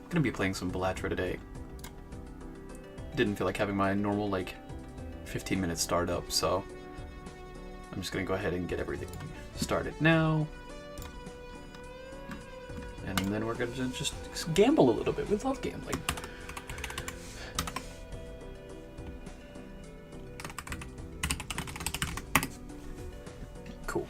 gonna be playing some Bellatra today. Didn't feel like having my normal, like, 15-minute startup, so I'm just gonna go ahead and get everything started now. And then we're gonna just gamble a little bit. We love gambling. Cool.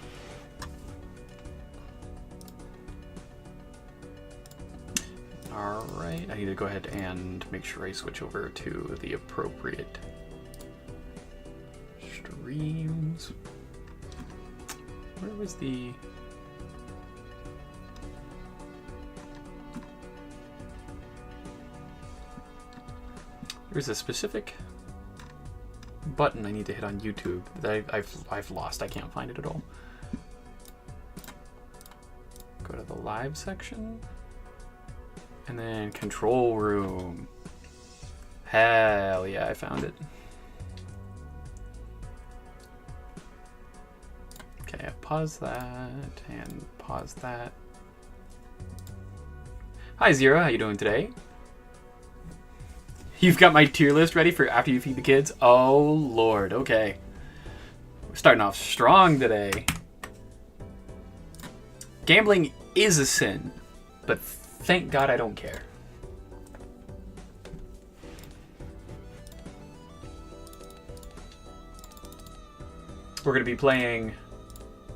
Alright, I need to go ahead and make sure I switch over to the appropriate streams. Where was the... There's a specific button I need to hit on YouTube that I've lost. I can't find it at all. Go to the live section. And then control room. Hell yeah, I found it. Okay, pause that and pause that. Hi Zira, how you doing today? You've got my tier list ready for after you feed the kids? Oh lord, okay. We're starting off strong today. Gambling is a sin, but thank God I don't care. We're going to be playing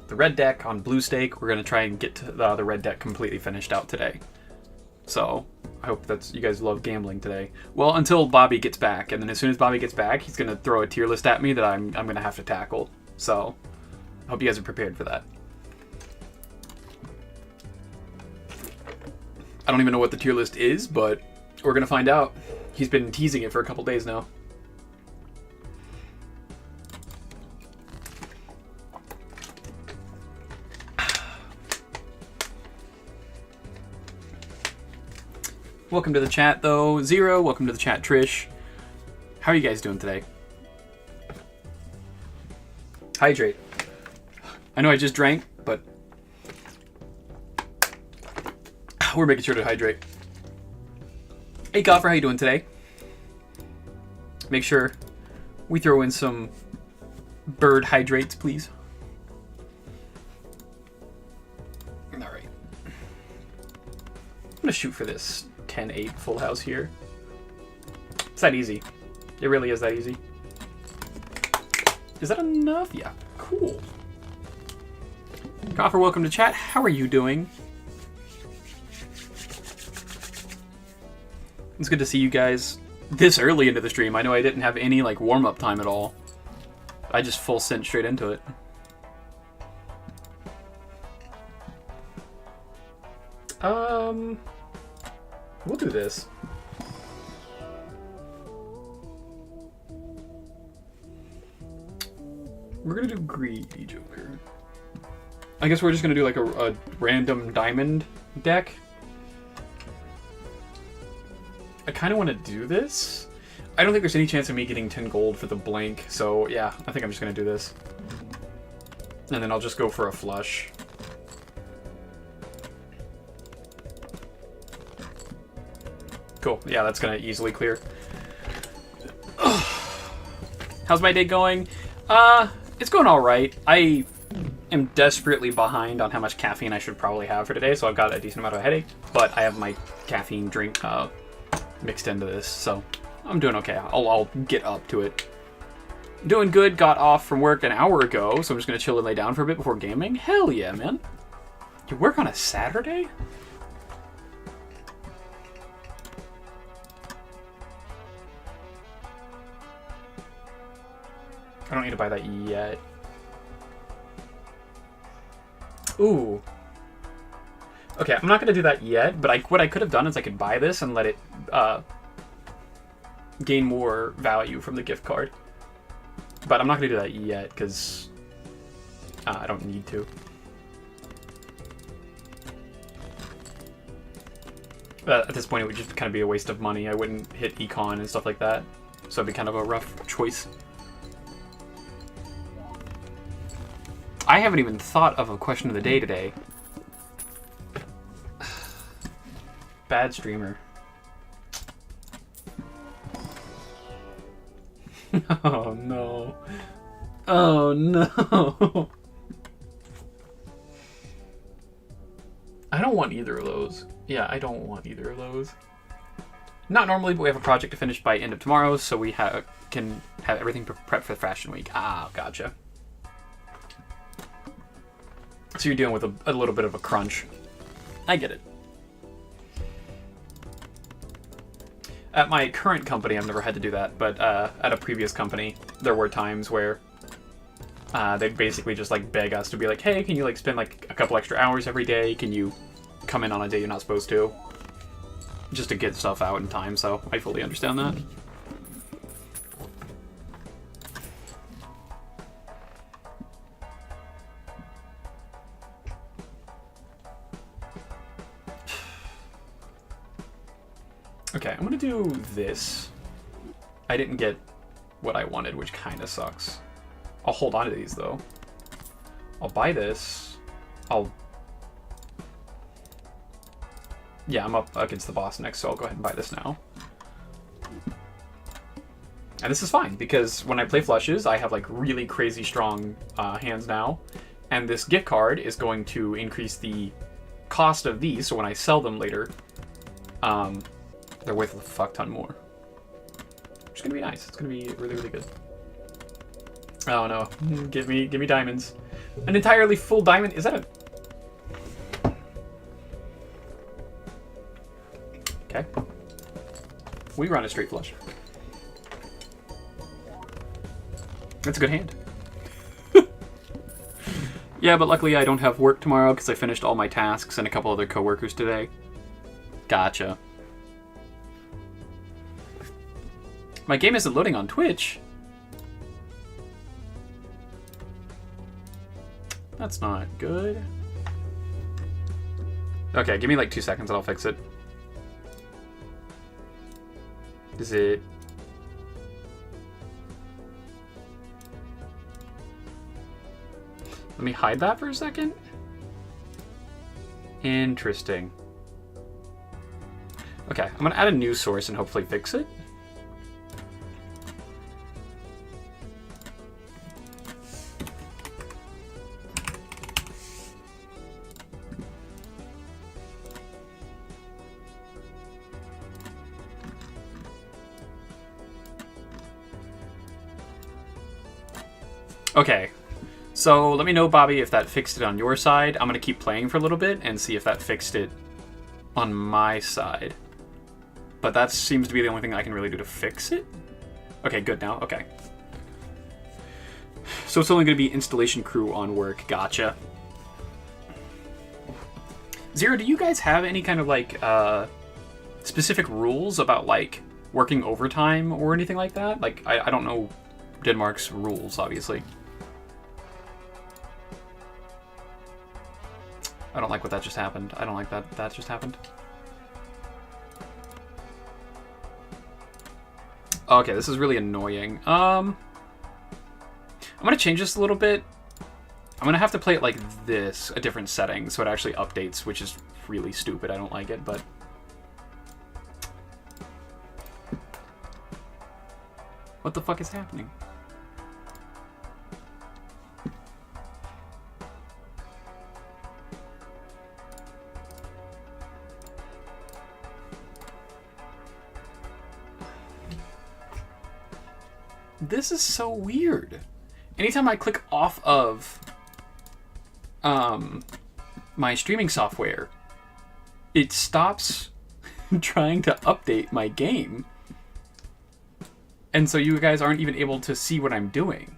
the red deck on blue stake. We're going to try and get to the red deck completely finished out today. So I hope you guys love gambling today. Well, until Bobby gets back, and then as soon as Bobby gets back, he's going to throw a tier list at me that I'm going to have to tackle. So I hope you guys are prepared for that. I don't even know what the tier list is, but we're going to find out. He's been teasing it for a couple days now. Welcome to the chat, though. Zero, welcome to the chat, Trish. How are you guys doing today? Hydrate. I know I just drank, but we're making sure to hydrate. Hey, Goffer, how you doing today? Make sure we throw in some bird hydrates, please. All right. I'm gonna shoot for this 10-8 full house here. It's that easy. It really is that easy. Is that enough? Yeah. Cool. Goffer, welcome to chat. How are you doing? It's good to see you guys this early into the stream. I know I didn't have any like warm-up time at all. I just full sent straight into it. We'll do this. We're gonna do Greedy Joker. I guess we're just gonna do like a random diamond deck. I kind of want to do this. I don't think there's any chance of me getting 10 gold for the blank, so yeah, I think I'm just gonna do this. And then I'll just go for a flush. Cool, yeah, that's gonna easily clear. How's my day going? It's going alright. I am desperately behind on how much caffeine I should probably have for today, so I've got a decent amount of headache, but I have my caffeine drink mixed into this, so I'm doing okay. I'll get up to it. Doing good, got off from work an hour ago, so I'm just gonna chill and lay down for a bit before gaming. Hell yeah, man. You work on a Saturday? I don't need to buy that yet. Ooh. Okay, I'm not going to do that yet, but what I could have done is I could buy this and let it gain more value from the gift card. But I'm not going to do that yet, because I don't need to. At this point, it would just kind of be a waste of money. I wouldn't hit econ and stuff like that, so it'd be kind of a rough choice. I haven't even thought of a question of the day today. Bad streamer. Oh no. Oh no. I don't want either of those. Yeah, I don't want either of those. Not normally, but we have a project to finish by end of tomorrow, so we can have everything prepped for the Fashion Week. Ah, gotcha. So you're dealing with a little bit of a crunch. I get it. At my current company, I've never had to do that, but at a previous company, there were times where they'd basically just like beg us to be like, hey, can you like spend like a couple extra hours every day? Can you come in on a day you're not supposed to? Just to get stuff out in time, so I fully understand that. Okay, I'm gonna do this. I didn't get what I wanted, which kind of sucks. I'll hold on to these, though. I'll buy this. Yeah, I'm up against the boss next, so I'll go ahead and buy this now. And this is fine, because when I play flushes, I have, like, really crazy strong hands now. And this gift card is going to increase the cost of these, so when I sell them later, they're worth a fuck ton more. Which is gonna be nice. It's gonna be really, really good. Oh no. Give me diamonds. An entirely full diamond. Is that a... Okay. We run a straight flush. That's a good hand. Yeah, but luckily I don't have work tomorrow because I finished all my tasks and a couple other coworkers today. Gotcha. My game isn't loading on Twitch. That's not good. Okay, give me like 2 seconds and I'll fix it. Is it... Let me hide that for a second. Interesting. Okay, I'm gonna add a new source and hopefully fix it. Okay, so let me know, Bobby, if that fixed it on your side. I'm going to keep playing for a little bit and see if that fixed it on my side. But that seems to be the only thing I can really do to fix it. Okay, good now. Okay. So it's only going to be installation crew on work. Gotcha. Zero, do you guys have any kind of, like, specific rules about, like, working overtime or anything like that? Like, I don't know Denmark's rules, obviously. I don't like what that just happened. I don't like that just happened. Okay, this is really annoying. I'm gonna change this a little bit. I'm gonna have to play it like this, a different setting, so it actually updates, which is really stupid. I don't like it, but... What the fuck is happening? This is so weird. Anytime I click off of my streaming software, it stops trying to update my game. And so you guys aren't even able to see what I'm doing.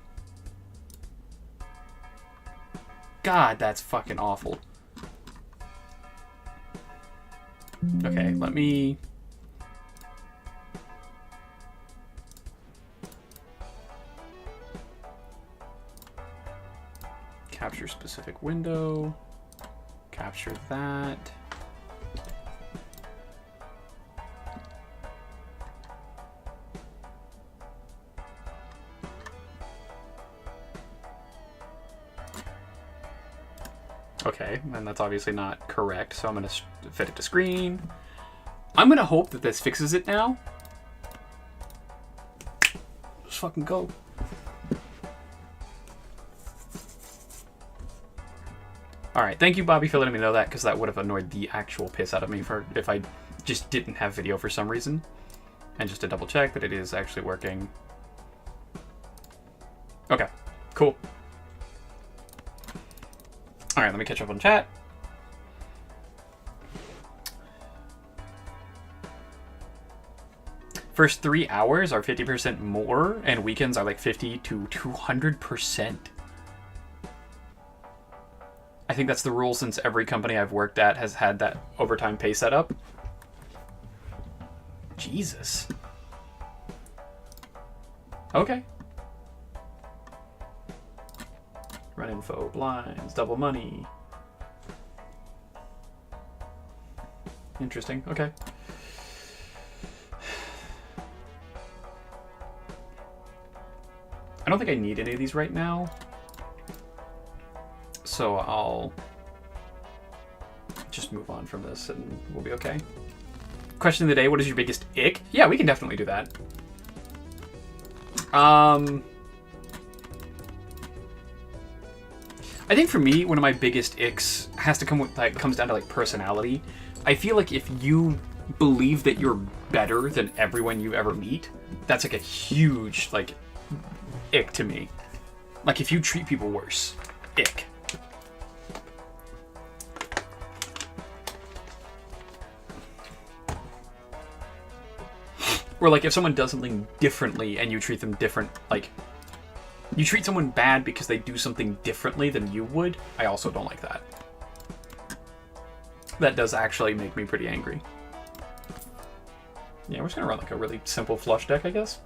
God, that's fucking awful. Okay, let me... Capture specific window. Capture that. Okay, and that's obviously not correct, so I'm going to fit it to screen. I'm going to hope that this fixes it now. fucking go. Alright, thank you, Bobby, for letting me know that, because that would have annoyed the actual piss out of me if I just didn't have video for some reason. And just to double check that it is actually working. Okay, cool. Alright, let me catch up on chat. First 3 hours are 50% more, and weekends are like 50 to 200%. I think that's the rule since every company I've worked at has had that overtime pay set up. Jesus. Okay. Run info, blinds, double money. Interesting. Okay. I don't think I need any of these right now. So I'll just move on from this and we'll be okay. Question of the day, what is your biggest ick? Yeah, we can definitely do that. I think for me, one of my biggest icks has to come with, like, comes down to like personality. I feel like if you believe that you're better than everyone you ever meet, that's like a huge like ick to me. Like if you treat people worse, ick. Or like if someone does something differently and you treat them different, like you treat someone bad because they do something differently than you would, I also don't like that. That does actually make me pretty angry. Yeah, we're just gonna run like a really simple flush deck, I guess.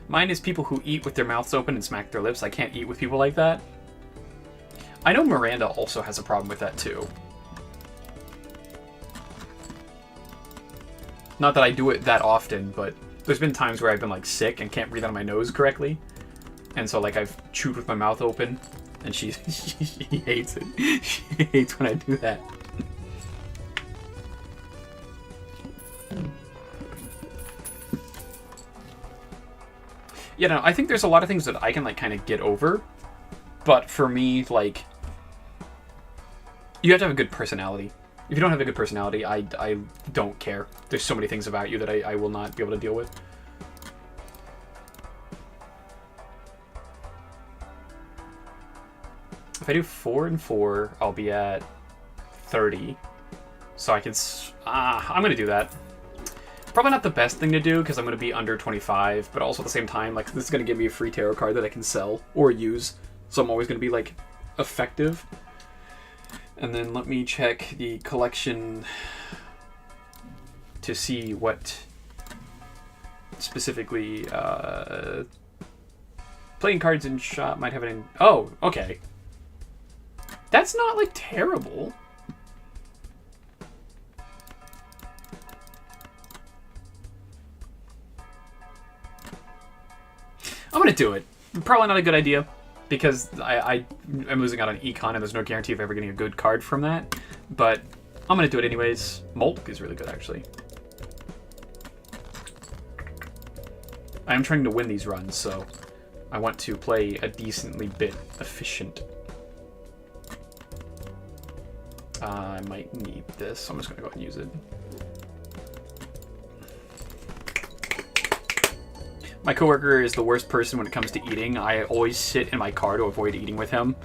Mine is people who eat with their mouths open and smack their lips. I can't eat with people like that. I know Miranda also has a problem with that too. Not that I do it that often, but there's been times where I've been like sick and can't breathe out of my nose correctly. And so like I've chewed with my mouth open and she hates it. She hates when I do that. Yeah, no, I think there's a lot of things that I can like kind of get over. But for me, like, you have to have a good personality. If you don't have a good personality, I don't care. There's so many things about you that I will not be able to deal with. If I do 4 and 4, I'll be at 30. So I can... I'm going to do that. Probably not the best thing to do, because I'm going to be under 25. But also at the same time, like, this is going to give me a free tarot card that I can sell or use. So I'm always going to be, like, effective. And then let me check the collection to see what specifically playing cards in shop might have it in... Oh, okay. That's not, like, terrible. I'm going to do it. Probably not a good idea. Because I am losing out on econ, and there's no guarantee of ever getting a good card from that. But I'm going to do it anyways. Molk is really good, actually. I am trying to win these runs, so I want to play a decently bit efficient. I might need this, so I'm just going to go ahead and use it. My coworker is the worst person when it comes to eating. I always sit in my car to avoid eating with him.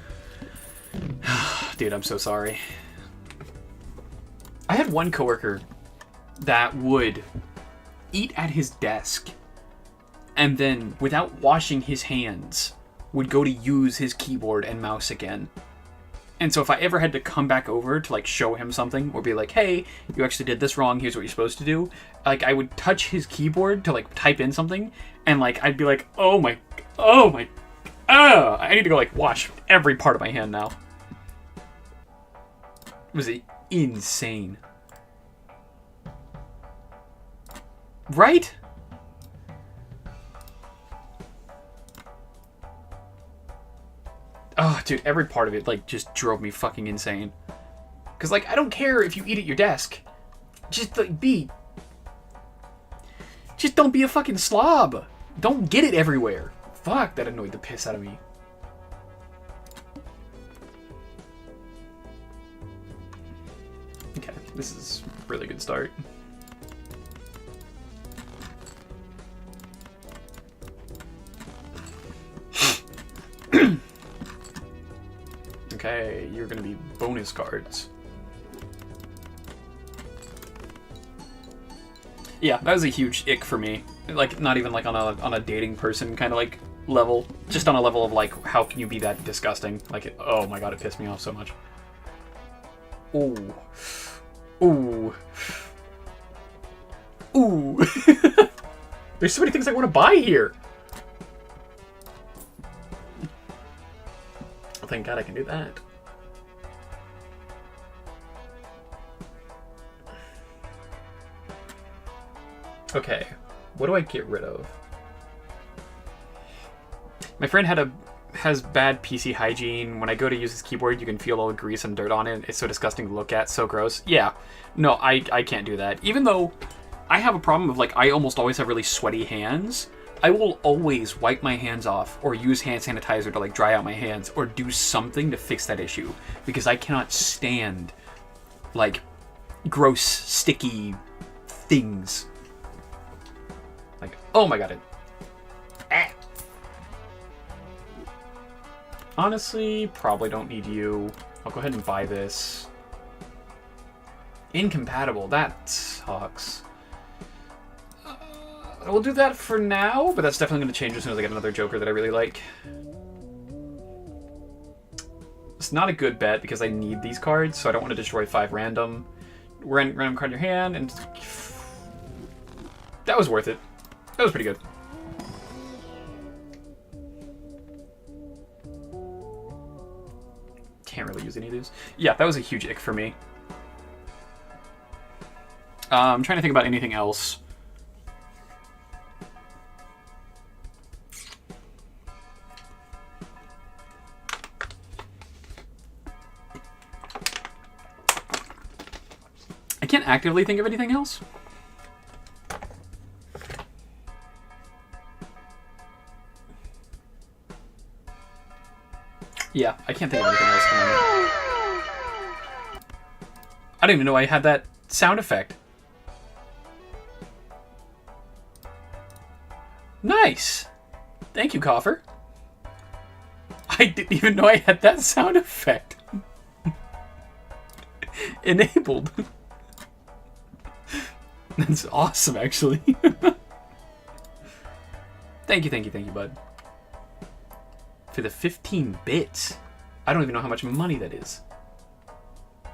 Dude, I'm so sorry. I had one coworker that would eat at his desk and then, without washing his hands, would go to use his keyboard and mouse again. And so if I ever had to come back over to like show him something or be like, hey, you actually did this wrong, here's what you're supposed to do, like I would touch his keyboard to like type in something and like I'd be like, oh my, I need to go like wash every part of my hand now. It was insane. Right? Oh, dude, every part of it, like, just drove me fucking insane. Because, like, I don't care if you eat at your desk. Just, like, Just don't be a fucking slob. Don't get it everywhere. Fuck, that annoyed the piss out of me. Okay, this is a really good start. Okay, you're gonna be bonus cards. Yeah, that was a huge ick for me. Like, not even like on a dating person kind of like level, just on a level of like, how can you be that disgusting? Like, oh my god, it pissed me off so much. Ooh, ooh, ooh. There's so many things I want to buy here. Oh, thank God I can do that. Okay, what do I get rid of? My friend has bad PC hygiene. When I go to use his keyboard, you can feel all the grease and dirt on it. It's so disgusting to look at, so gross. Yeah, no, I can't do that. Even though I have a problem of, like, I almost always have really sweaty hands, I will always wipe my hands off or use hand sanitizer to, like, dry out my hands or do something to fix that issue. Because I cannot stand, like, gross, sticky things. Like, oh my god, Honestly, probably don't need you. I'll go ahead and buy this. Incompatible, that sucks. We'll do that for now, but that's definitely going to change as soon as I get another Joker that I really like. It's not a good bet because I need these cards, so I don't want to destroy 5 random. Random card in your hand, and that was worth it. That was pretty good. Can't really use any of these. Yeah, that was a huge ick for me. I'm trying to think about anything else. I can't actively think of anything else. Yeah, I can't think of anything else. I didn't even know I had that sound effect. Nice! Thank you, Coffer. I didn't even know I had that sound effect. Enabled. That's awesome, actually. Thank you, bud. For the 15 bits. I don't even know how much money that is.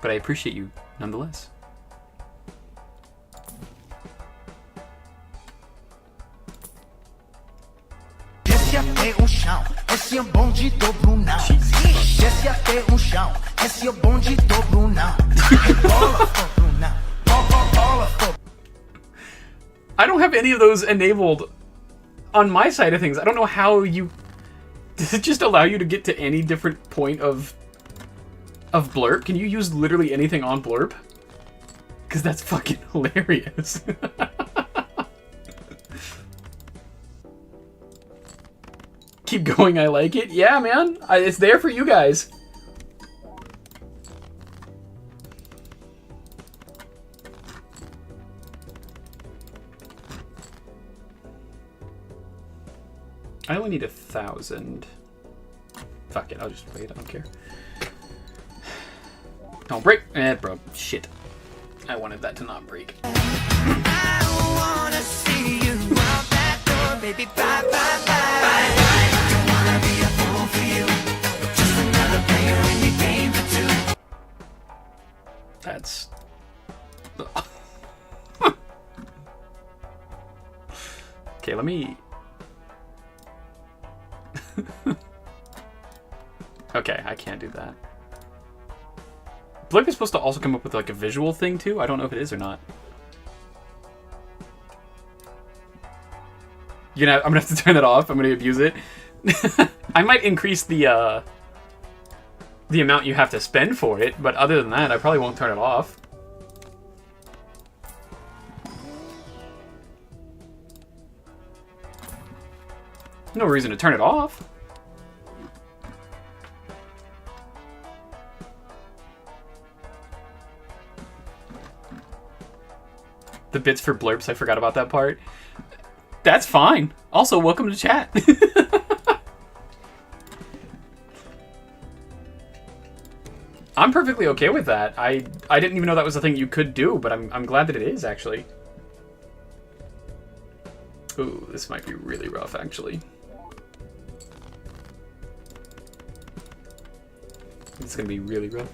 But I appreciate you nonetheless. Desce até o chão, esse é o bonde do Brunão. Desce até o chão, esse é o bonde do Brunão. Bola for Brunão, bola for. I don't have any of those enabled on my side of things. I don't know how you... Does it just allow you to get to any different point of blurb? Can you use literally anything on blurb? Because that's fucking hilarious. Keep going, I like it. Yeah, man. It's there for you guys. I only need 1,000. Fuck it, I'll just wait, I don't care. Don't break. It broke. Shit. I wanted that to not break. I wanna see you out that door, baby. Bye, bye, bye. Bye, bye. Don't wanna be a fool for you. Just another player in your game for two. That's... Okay, let me... Okay, I can't do that. Blurb is supposed to also come up with like a visual thing too. I don't know if it is or not. I'm gonna have to turn that off. I'm gonna abuse it. I might increase the the amount you have to spend for it, but other than that, I probably won't turn it off. No reason to turn it off. The bits for blurps, I forgot about that part. That's fine. Also, welcome to chat. I'm perfectly okay with that. I didn't even know that was a thing you could do, but I'm glad that it is, actually. Ooh, this might be really rough, actually. It's gonna be really rough.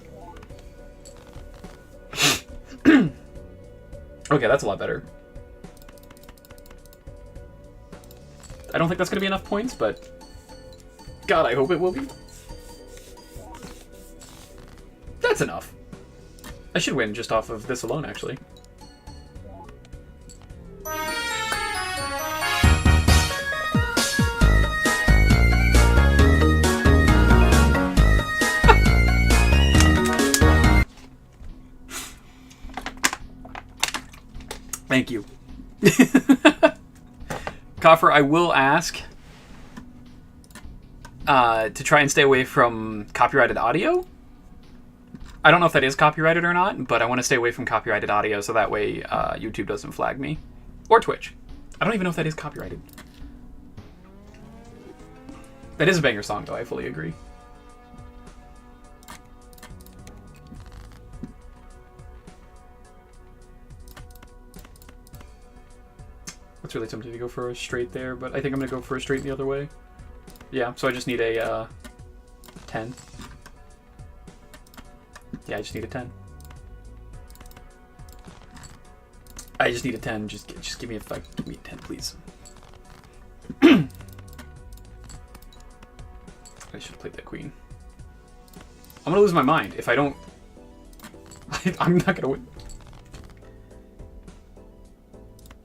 Okay, that's a lot better. I don't think that's gonna be enough points, but God, I hope it will be. That's enough. I should win just off of this alone, actually. Thank you. Coffer, I will ask to try and stay away from copyrighted audio. I don't know if that is copyrighted or not, but I want to stay away from copyrighted audio so that way YouTube doesn't flag me. Or Twitch. I don't even know if that is copyrighted. That is a banger song, though. I fully agree. It's really tempting to go for a straight there, but I think I'm going to go for a straight the other way. Yeah, so I just need a 10. Yeah, I just need a 10. I just need a 10. Just give me a 5. Give me a 10, please. I should have played that queen. I'm going to lose my mind if I don't... I'm not going to win.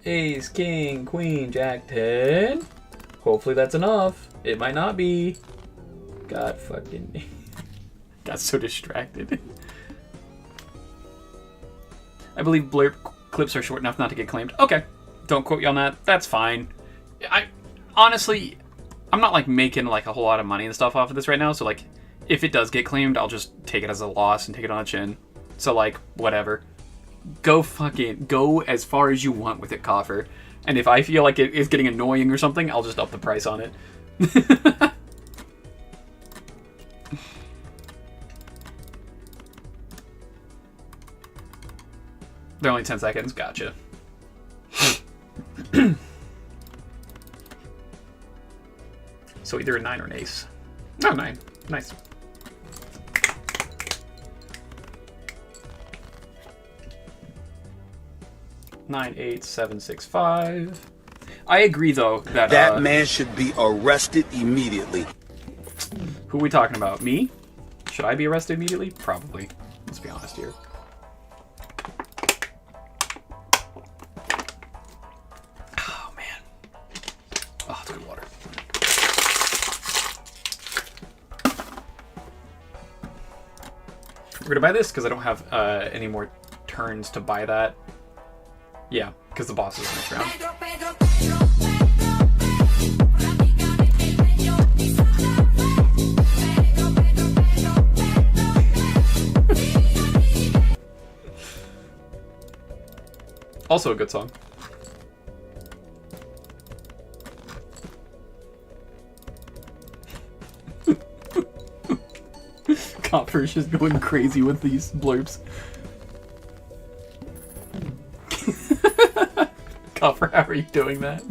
Ace, king, queen, jack, 10. Hopefully that's enough. It might not be. God fucking... Got so distracted. I believe blurb clips are short enough not to get claimed. Okay. Don't quote you on that. That's fine. Honestly, I'm not like making like a whole lot of money and stuff off of this right now, so like if it does get claimed, I'll just take it as a loss and take it on the chin. So like, whatever. Go as far as you want with it, Coffer. And if I feel like it is getting annoying or something, I'll just up the price on it. They're only 10 seconds. Gotcha. So either a 9 or an ace. Oh, 9. Nice. Nine, 8, 7, 6, 5. I agree, though, that... That man should be arrested immediately. Who are we talking about? Me? Should I be arrested immediately? Probably. Let's be honest here. Oh, man. Oh, it's good water. We're going to buy this because I don't have any more turns to buy that. Yeah, because the boss is next round. Also a good song. Copper's just going crazy with these blurbs. Copper, how are you doing that?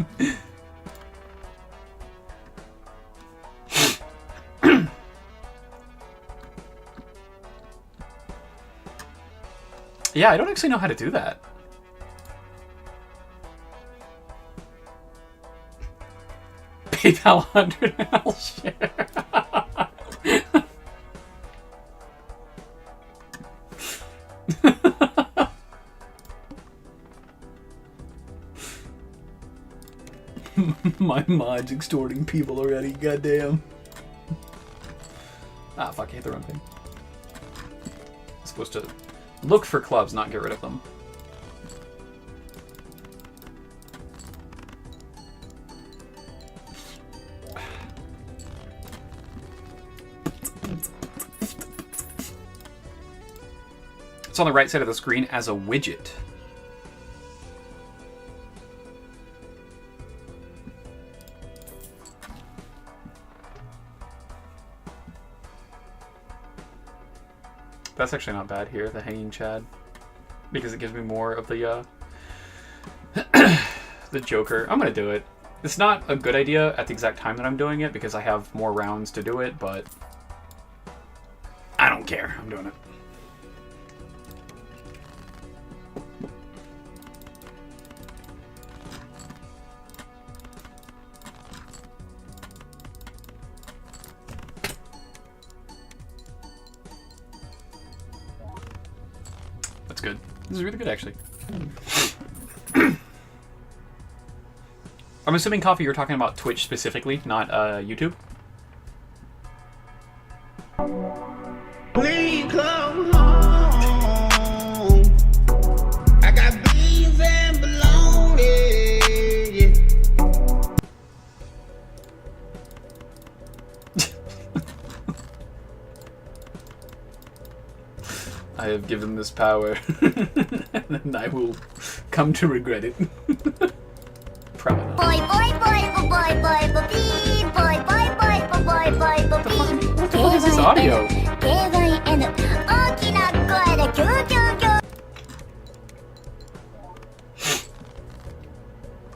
Yeah, I don't actually know how to do that. PayPal 100 and I'll share. My mod's extorting people already, goddamn. Ah, fuck, I hit the wrong thing. supposed to look for clubs, not get rid of them. It's on the right side of the screen as a widget. That's actually not bad here, the hanging Chad, because it gives me more of the the Joker. I'm gonna do it. It's not a good idea at the exact time that I'm doing it because I have more rounds to do it, but I don't care. I'm doing it. That's good. This is really good, actually. I'm assuming, Coffee, you're talking about Twitch specifically, not YouTube? Please come home. I got beans and bologna. I have given this power, and I will come to regret it. Probably not. Boy, boy, boy, boy, boy, boy, boy, boy, boy, boy, boy, boy, boy, What the fuck is this audio?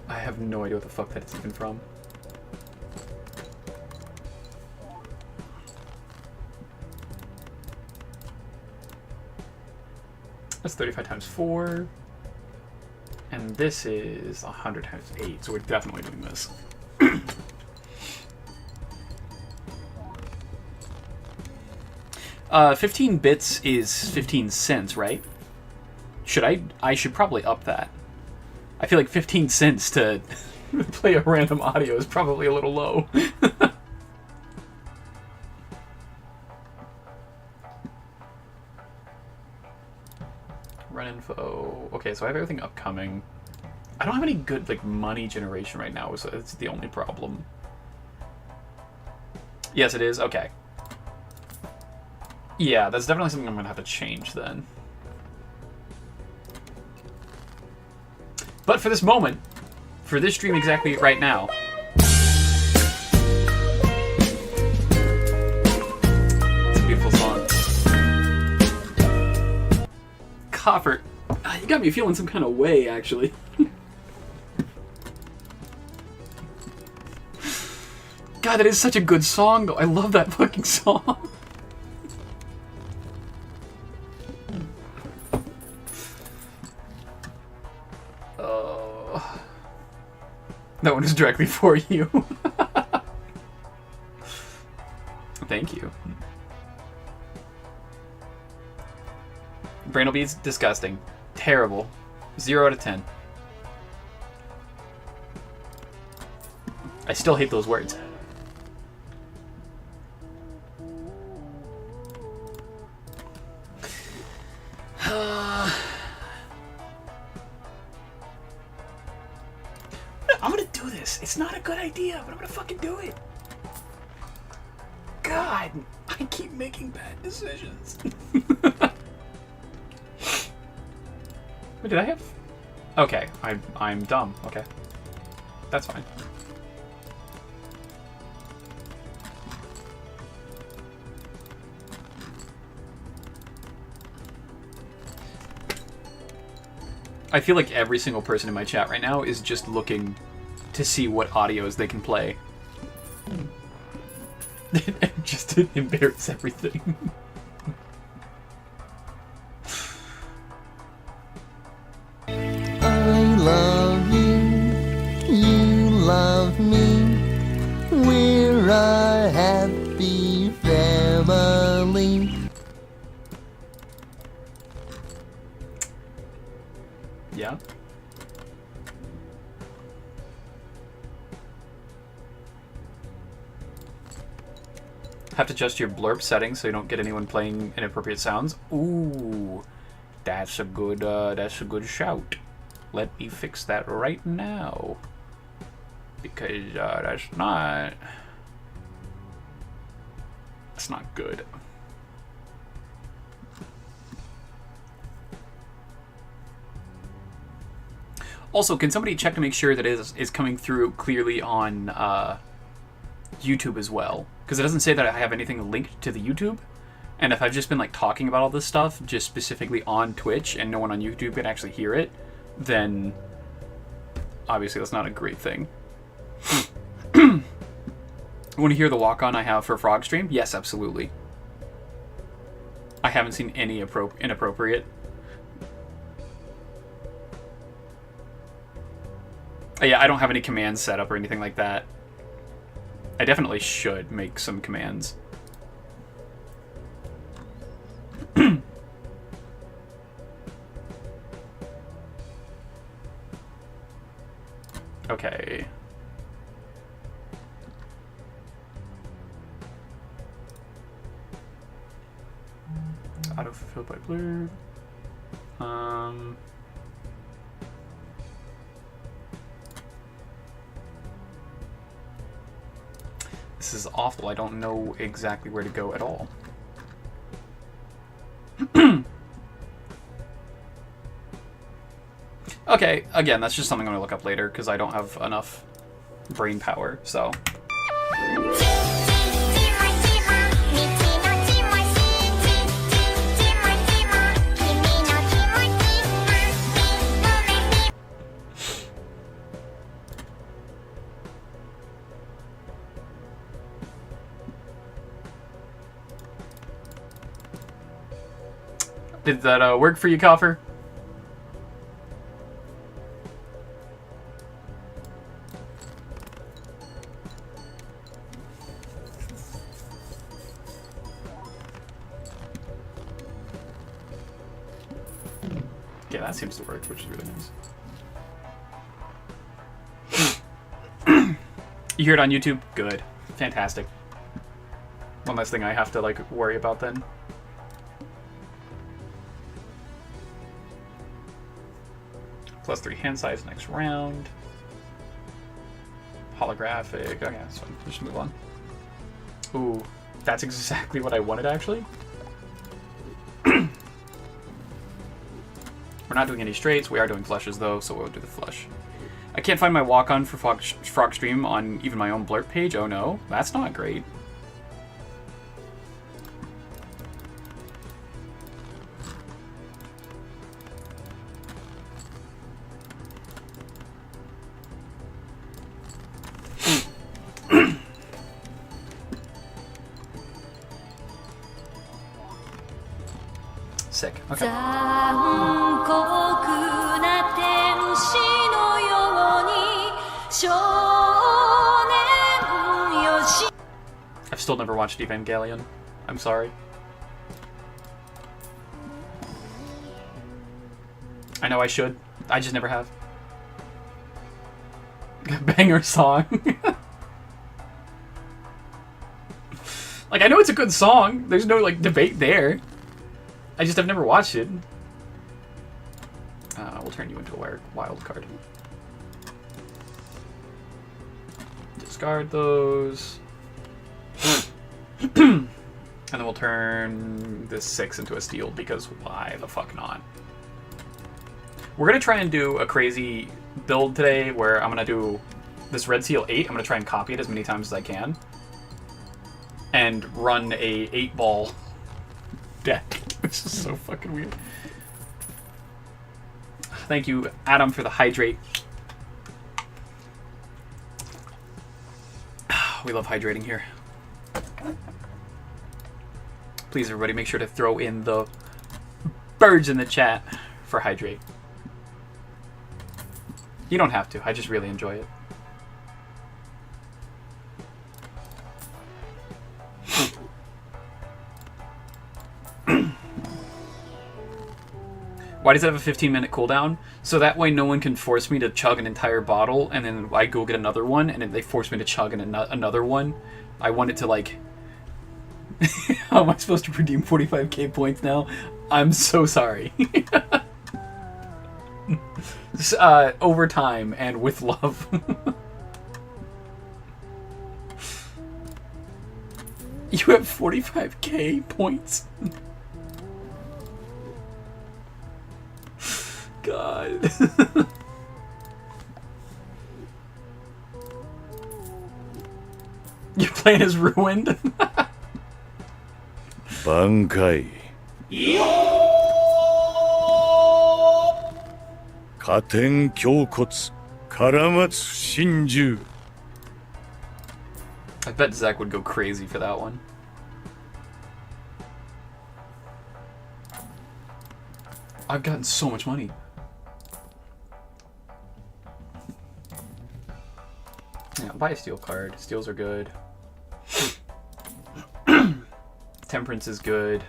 I have no idea what the fuck that's even from. That's 35 times 4. And this is 100 times 8, so we're definitely doing this. 15 bits is 15 cents, right? I should probably up that. I feel like 15 cents to play a random audio is probably a little low. Run info. Okay, so I have everything upcoming. I don't have any good like money generation right now, so that's the only problem. Yes, it is. Okay. Yeah, that's definitely something I'm gonna have to change then. But for this moment, for this stream exactly right now, it's a beautiful song. Coffer, you got me feeling some kind of way, actually. God, that is such a good song, though. I love that fucking song. That one is directly for you. Thank you. Brainal Beads, disgusting. Terrible. 0 out of 10. I still hate those words. I'm gonna do this. It's not a good idea, but I'm gonna fucking do it. God, I keep making bad decisions. What did I have? Okay, I'm dumb. Okay, that's fine. I feel like every single person in my chat right now is just looking to see what audios they can play. Just to embarrass everything. I love you, you love me, we're a happy family. Yeah. Have to adjust your blurb settings so you don't get anyone playing inappropriate sounds. Ooh, that's a good shout. Let me fix that right now. Because that's not good. Also, can somebody check to make sure that it is coming through clearly on YouTube as well? Because it doesn't say that I have anything linked to the YouTube. And if I've just been like talking about all this stuff just specifically on Twitch and no one on YouTube can actually hear it, then obviously that's not a great thing. Want to hear the walk-on I have for Frog Stream? Yes, absolutely. I haven't seen any inappropriate. Yeah, I don't have any commands set up or anything like that. I definitely should make some commands. Okay. Auto-fulfilled by blue. This is awful. I don't know exactly where to go at all. Okay, again, that's just something I'm going to look up later because I don't have enough brain power, so... Did that work for you, Coffer? Yeah, that seems to work, which is really nice. You hear it on YouTube? Good. Fantastic. One less thing I have to, like, worry about then. +3 hand size next round. Holographic. Okay, that's fine. Just move on. Ooh, that's exactly what I wanted, actually. We're not doing any straights. We are doing flushes, though, so we'll do the flush. I can't find my walk-on for Frog Stream on even my own blurb page. Oh, no. That's not great. Sick. Okay. I've still never watched Evangelion. I'm sorry. I know I should. I just never have. Banger song. Like, I know it's a good song. There's no, like, debate there. I just have never watched it. We'll turn you into a wild card. Discard those. And then we'll turn this 6 into a steal, because why the fuck not? We're going to try and do a crazy build today where I'm going to do this Red Seal 8. I'm going to try and copy it as many times as I can. And run a 8-ball deck. This is so fucking weird. Thank you, Adam, for the hydrate. We love hydrating here. Please, everybody, make sure to throw in the birds in the chat for hydrate. You don't have to. I just really enjoy it. Why does it have a 15-minute cooldown? So that way no one can force me to chug an entire bottle, and then I go get another one, and then they force me to chug another one. I want it to, like, How am I supposed to redeem 45k points now? I'm so sorry. Over time and with love. You have 45k points. God. Your plan is ruined. 挽回加点胸骨絡松真珠 I bet Zach would go crazy for that one. I've gotten so much money. Yeah, buy a steel card. Steels are good. Temperance is good.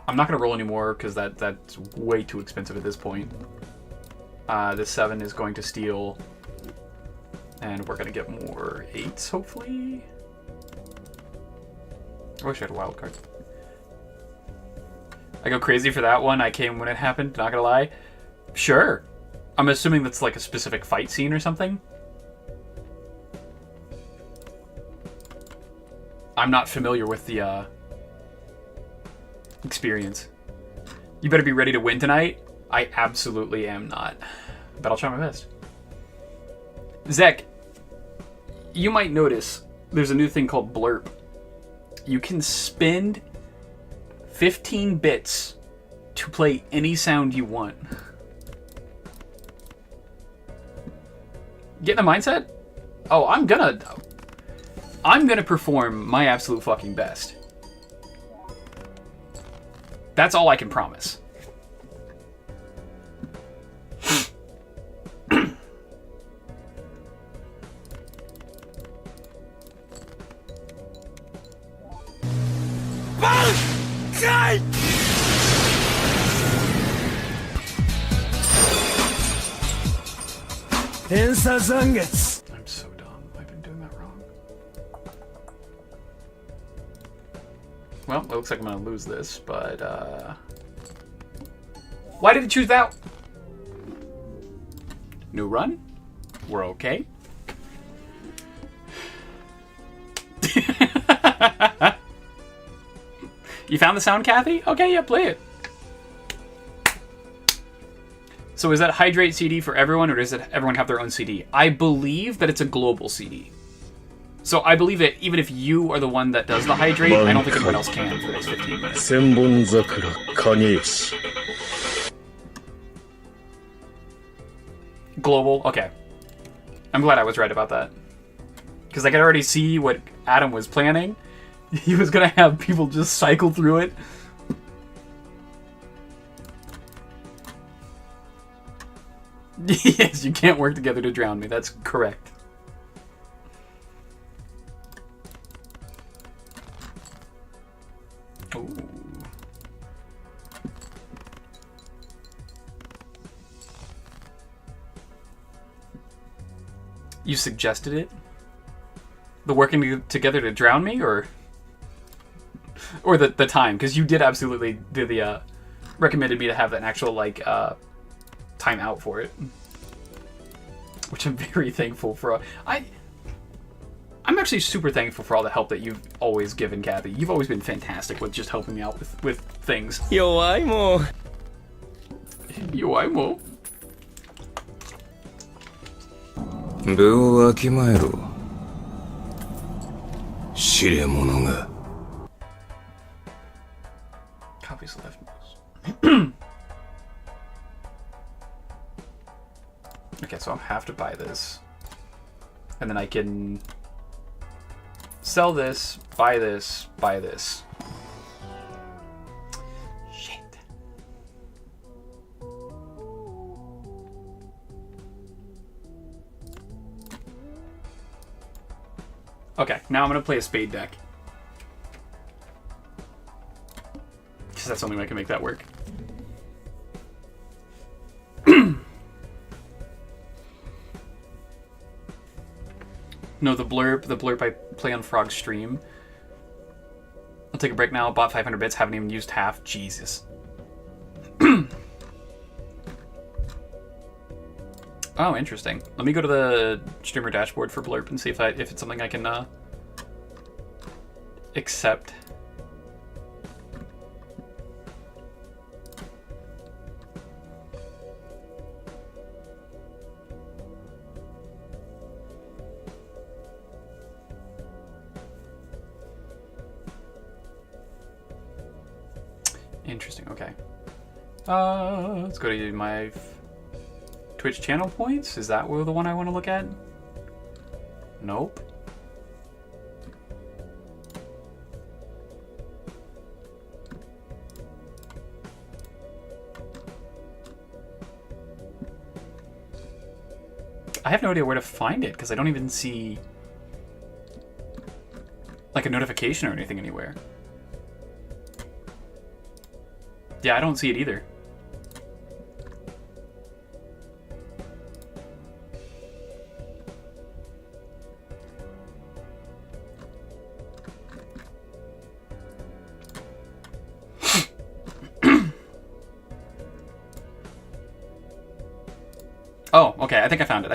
I'm not going to roll anymore because that's way too expensive at this point. This 7 is going to steal. And we're going to get more 8s, hopefully. I wish I had a wild card. I go crazy for that one. I came when it happened, not going to lie. Sure. I'm assuming that's like a specific fight scene or something. I'm not familiar with the experience. You better be ready to win tonight. I absolutely am not. But I'll try my best. Zach, you might notice there's a new thing called Blurp. You can spend 15 bits to play any sound you want. Get in the mindset? Oh, I'm gonna perform my absolute fucking best. That's all I can promise. I'm so dumb. I've been doing that wrong. Well, it looks like I'm gonna lose this, but why did it choose that? New run? We're okay. You found the sound, Kathy? Okay, yeah, play it. So is that Hydrate CD for everyone, or does it everyone have their own CD? I believe that it's a global CD. So I believe that even if you are the one that does the Hydrate, I don't think anyone else can for the next 15 minutes. 千本桜影石 Global? Okay. I'm glad I was right about that. Because I could already see what Adam was planning. He was going to have people just cycle through it. Yes, you can't work together to drown me. That's correct. Ooh. You suggested it? The working together to drown me, or the time? Because you did absolutely recommended me to have an actual like time out for it, which I'm very thankful for. I'm actually super thankful for all the help that you've always given, Kathy. You've always been fantastic with just helping me out with things.弱いもん UI mo. 分をわきまえろ知れ者が Copies left moves. Okay, so I'll have to buy this. And then I can sell this, buy this, buy this. Shit. Okay, now I'm going to play a spade deck. Because that's the only way I can make that work. No, the blurb I play on Frog's stream. I'll take a break now. Bought 500 bits. Haven't even used half. Jesus. Oh, interesting. Let me go to the streamer dashboard for Blurp and see if it's something I can accept. Interesting. Okay. Let's go to my Twitch channel points. Is that the one I want to look at? Nope. I have no idea where to find it because I don't even see like a notification or anything anywhere. Yeah, I don't see it either. Oh, okay. I think I found it.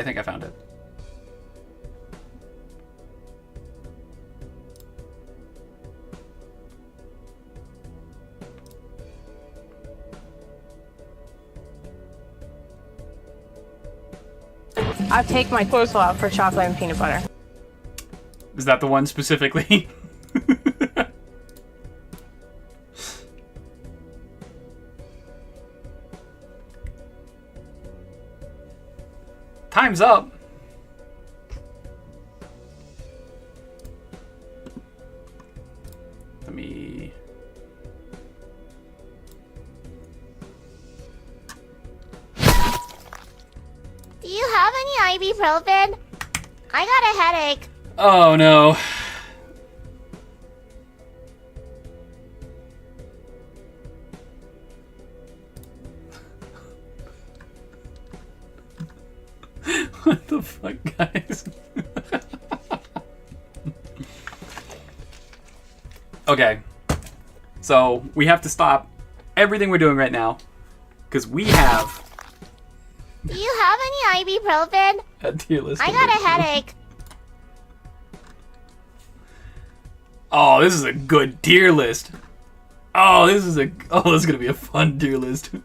I take my clothes out for chocolate and peanut butter. Is that the one specifically? Time's up. Let me... Do you have any ibuprofen? I got a headache. Oh no. What the fuck, guys? Okay. So, we have to stop everything we're doing right now. Because we have Do you have any ibuprofen? a tier list. I got a headache. Oh, this is a good tier list. Oh, this is gonna be a fun tier list. Do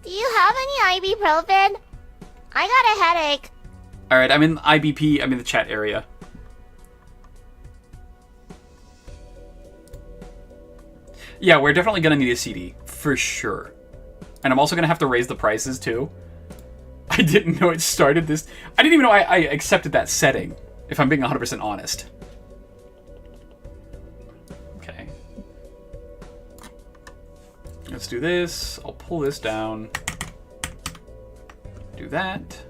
you have any ibuprofen? I got a headache. Alright, I'm in IBP, I'm in the chat area. Yeah, we're definitely gonna need a CD, for sure. And I'm also gonna have to raise the prices too. I didn't know it started this. I didn't even know I accepted that setting, if I'm being 100% honest. Okay. Let's do this. I'll pull this down. Do that.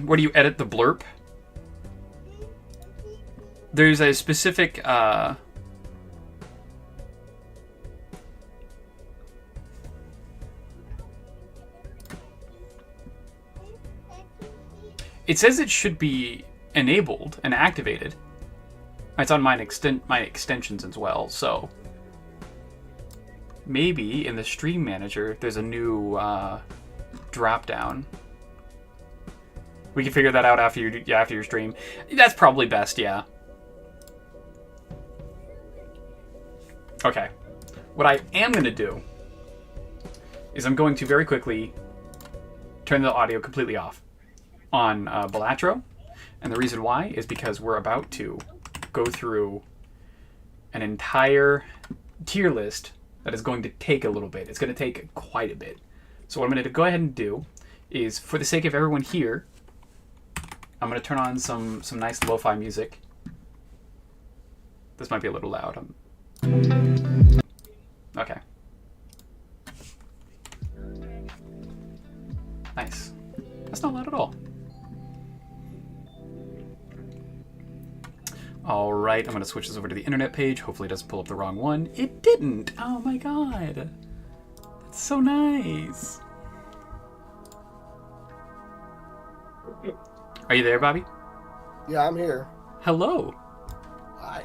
Where do you edit the blurb? There's a specific it says it should be enabled and activated. It's on my extensions as well, so maybe in the stream manager there's a new drop down. We can figure that out after your stream. That's probably best, yeah. Okay. What I am going to do is I'm going to very quickly turn the audio completely off on Balatro. And the reason why is because we're about to go through an entire tier list that is going to take a little bit. It's going to take quite a bit. So what I'm going to go ahead and do is, for the sake of everyone here, I'm going to turn on some nice lo-fi music. This might be a little loud. Okay. Nice. That's not loud at all. Alright, I'm going to switch this over to the internet page. Hopefully it doesn't pull up the wrong one. It didn't! Oh my god! That's so nice! Are you there, Bobby? Yeah, I'm here. Hello. Hi.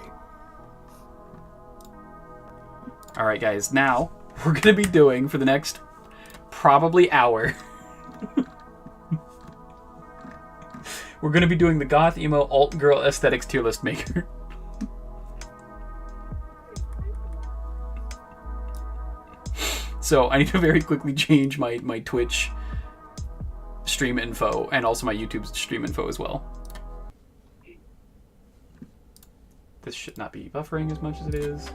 All right, guys. Now we're gonna be doing for the next probably hour. We're gonna be doing the goth emo alt girl aesthetics tier list maker. So I need to very quickly change my Twitch stream info and also my YouTube stream info as well. This should not be buffering as much as it is.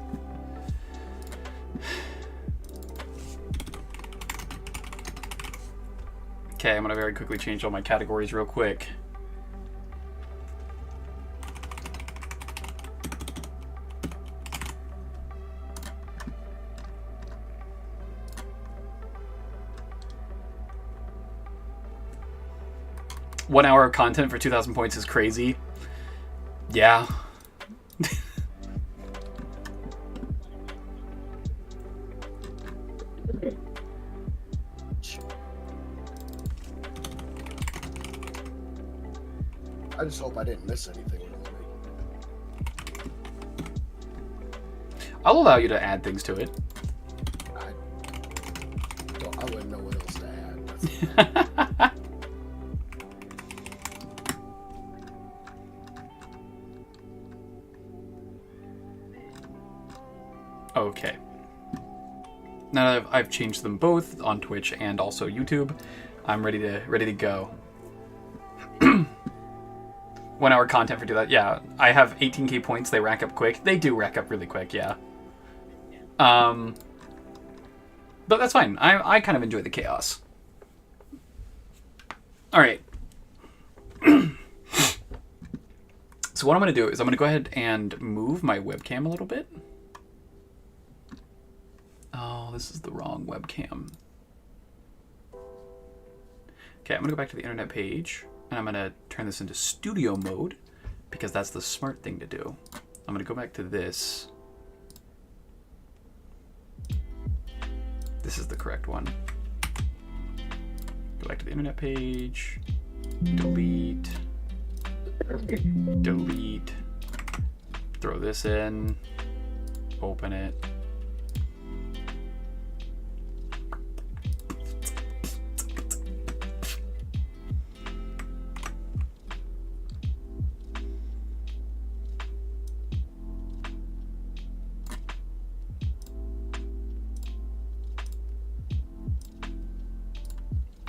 Okay, I'm gonna very quickly change all my categories real quick. One hour of content for 2,000 points is crazy. Yeah. I just hope I didn't miss anything. I'll allow you to add things to it. I wouldn't know what else to add. Okay. Now that I've changed them both on Twitch and also YouTube, I'm ready to go. 1 hour content for do that. Yeah, I have 18k points. They rack up quick. They do rack up really quick. Yeah. But that's fine. I kind of enjoy the chaos. All right. So what I'm going to do is I'm going to go ahead and move my webcam a little bit. Oh, this is the wrong webcam. Okay, I'm going to go back to the internet page, and I'm going to turn this into studio mode, because that's the smart thing to do. I'm going to go back to this. This is the correct one. Go back to the internet page. Delete. Delete. Throw this in. Open it.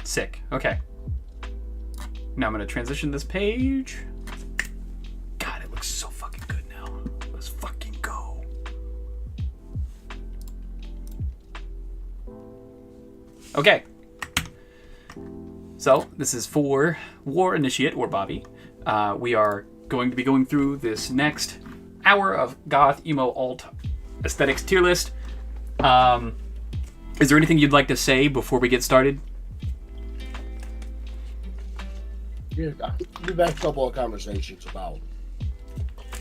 Sick. Okay. Now I'm going to transition this page. God, it looks so fucking good now. Let's fucking go. Okay. So, this is for War Initiate, or Bobby. We are going to be going through this next hour of goth, emo, alt, aesthetics tier list. Is there anything you'd like to say before we get started? Yeah, we've had a couple of conversations about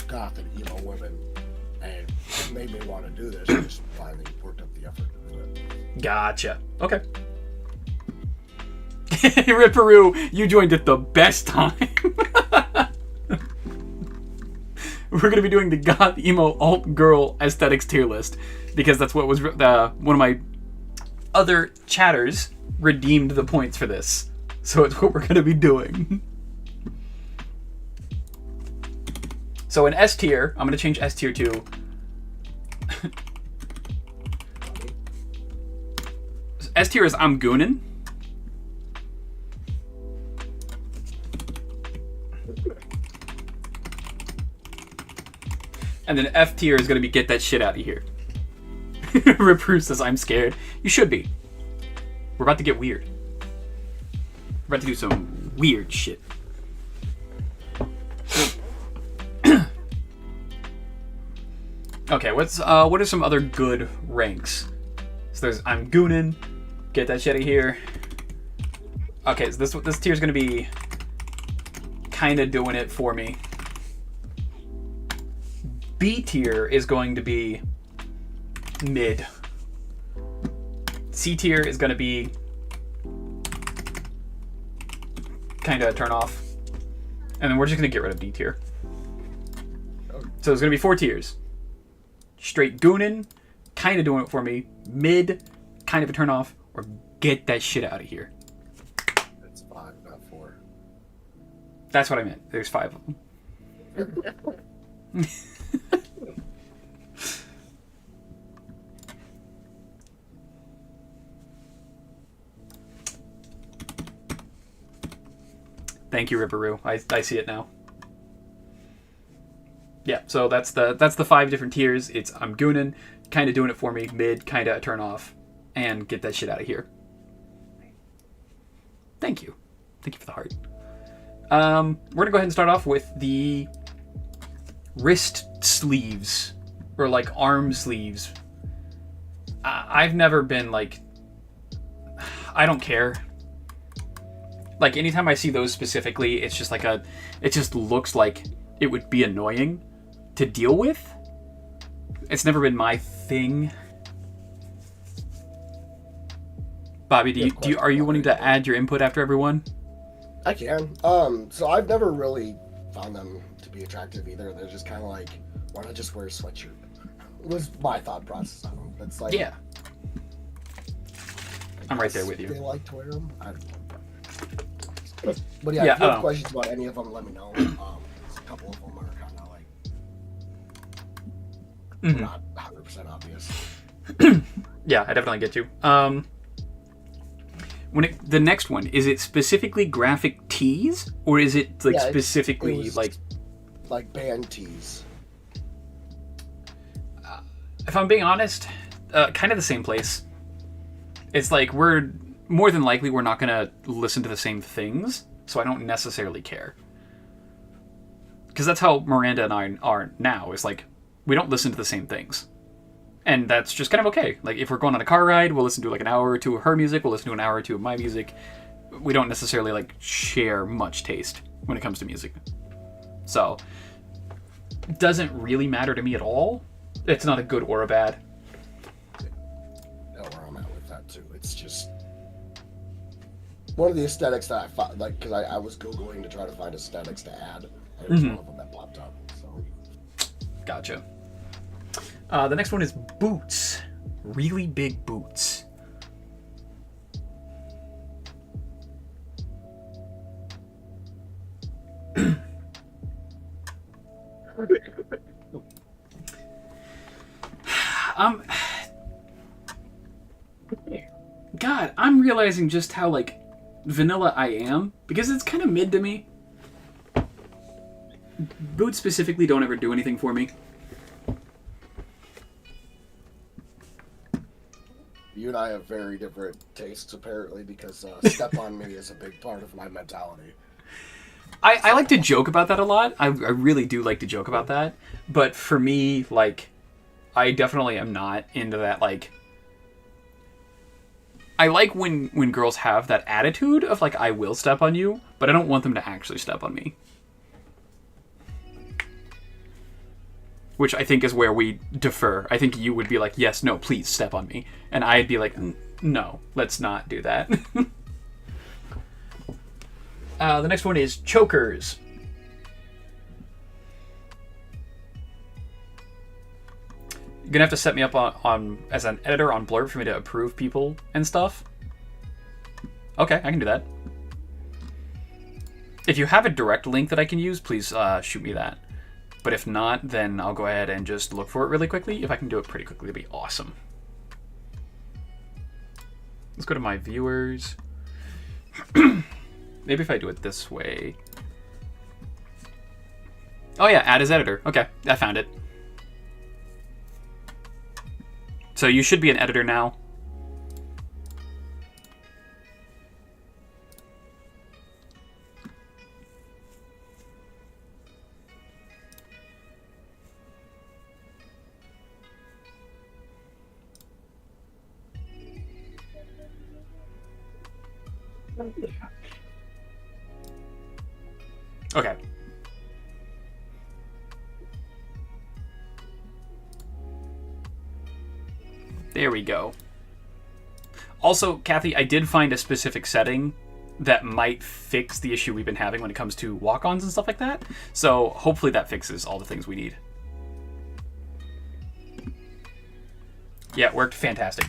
goth and emo women, and it made me want to do this. I just finally worked up the effort to do it. Gotcha. Okay. Ripperoo, you joined at the best time. We're going to be doing the goth, emo, alt, girl aesthetics tier list, because that's what was one of my other chatters redeemed the points for this. So it's what we're going to be doing. So in S tier, I'm going to change S tier to... S tier is I'm Goonin'. And then F tier is going to be get that shit out of here. Ripperoo says I'm scared. You should be. We're about to get weird. We're about to do some weird shit. Okay, what are some other good ranks? So there's I'm Goonin', get that shit out of here. Okay, so this tier is gonna be kind of doing it for me. B tier is going to be mid. C tier is gonna be kind of turn off. And then we're just going to get rid of D tier. So there's going to be 4 tiers. Straight goonin', kind of doing it for me. Mid, kind of a turn off. Or get that shit out of here. It's 5, not 4. That's what I meant. There's 5 of them. Thank you, Ripperoo. I see it now. Yeah, so that's the 5 different tiers. It's I'm goonin', kind of doing it for me, mid, kind of a turn off, and get that shit out of here. Thank you. Thank you for the heart. We're gonna go ahead and start off with the wrist sleeves, or like arm sleeves. I've never been like, I don't care. Like anytime I see those specifically, it's just like it just looks like it would be annoying to deal with. It's never been my thing. Bobby, are you wanting to add your input after everyone? I can. So I've never really found them to be attractive either. They're just kind of like, why not just wear a sweatshirt? Was my thought process on them. It's like, yeah. I'm right there with you. They like to wear them. I don't know. But yeah, Yeah, if you have questions about any of them, let me know. A couple of them are kind of like not 100% obvious. Yeah, I definitely get you. The next one, is it specifically graphic tees, or is it like specifically like band tees? If I'm being honest, kind of the same place. It's like we're more than likely we're not gonna listen to the same things, so I don't necessarily care. Because that's how Miranda and I are now. Is like we don't listen to the same things. And that's just kind of okay. Like, if we're going on a car ride, we'll listen to like an hour or two of her music, we'll listen to an hour or two of my music. We don't necessarily like share much taste when it comes to music. So, it doesn't really matter to me at all. It's not a good or a bad. Know where I'm at with that too. It's just one of the aesthetics that I found, like, because I was Googling to try to find aesthetics to add. And it was one of them that popped up. So. Gotcha. The next one is boots. Really big boots. God, I'm realizing just how, like, vanilla I am, because it's kind of mid to me. Boots specifically don't ever do anything for me. You and I have very different tastes, apparently, because step on me is a big part of my mentality. I like to joke about that a lot. I really do like to joke about that. But for me, like, I definitely am not into that, like... I like when girls have that attitude of, like, I will step on you, but I don't want them to actually step on me. Which I think is where we differ. I think you would be like, yes, no, please step on me. And I'd be like, no, let's not do that. The next one is chokers. You're gonna have to set me up on as an editor on Blurb for me to approve people and stuff. Okay, I can do that. If you have a direct link that I can use, please shoot me that. But if not, then I'll go ahead and just look for it really quickly. If I can do it pretty quickly, it'd be awesome. Let's go to my viewers. Maybe if I do it this way. Oh yeah, add as editor. Okay, I found it. So you should be an editor now. Okay. There we go. Also, Kathy, I did find a specific setting that might fix the issue we've been having when it comes to walk-ons and stuff like that. So hopefully that fixes all the things we need. Yeah, it worked fantastic.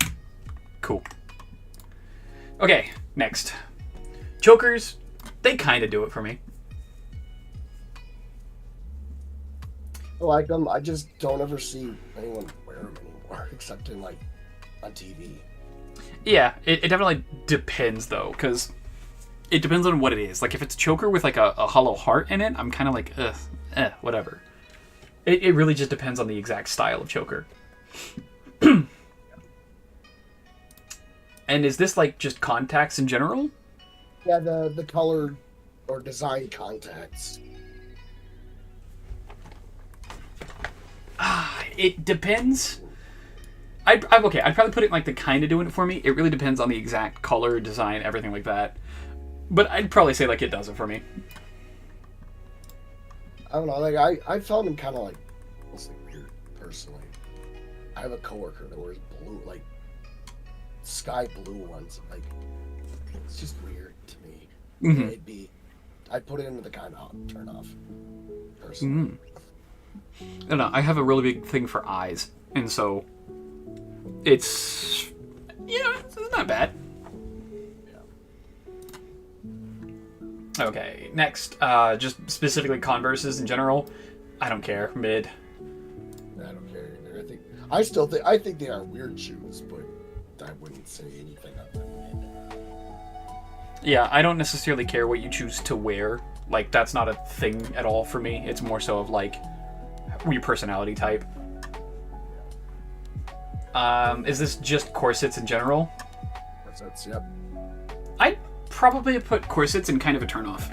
Cool. Okay, next. Chokers, they kind of do it for me. I like them. I just don't ever see anyone wear them anymore, except in like on TV. Yeah, it definitely depends though, because it depends on what it is. Like if it's a choker with like a hollow heart in it, I'm kind of like, whatever. It really just depends on the exact style of choker. And is this like just contacts in general? Yeah, the color or design contacts. It depends. I'd probably put it in like the kind of doing it for me. It really depends on the exact color, design, everything like that. But I'd probably say like it does it for me. I don't know. Like I found them kind of like mostly weird personally. I have a coworker that wears blue, like sky blue ones. Like it's just weird to me. Mm-hmm. I'd put it into the kind of turn off personally. Mm-hmm. I don't know. I have a really big thing for eyes, and so it's it's not bad. Okay, next, just specifically Converses in general. I don't care. Mid. I don't care either. I think they are weird shoes, but I wouldn't say anything other than mid. Yeah, I don't necessarily care what you choose to wear. Like, that's not a thing at all for me. It's more so of like your personality type. Is this just corsets in general? Corsets, yep. I'd probably put corsets in kind of a turnoff.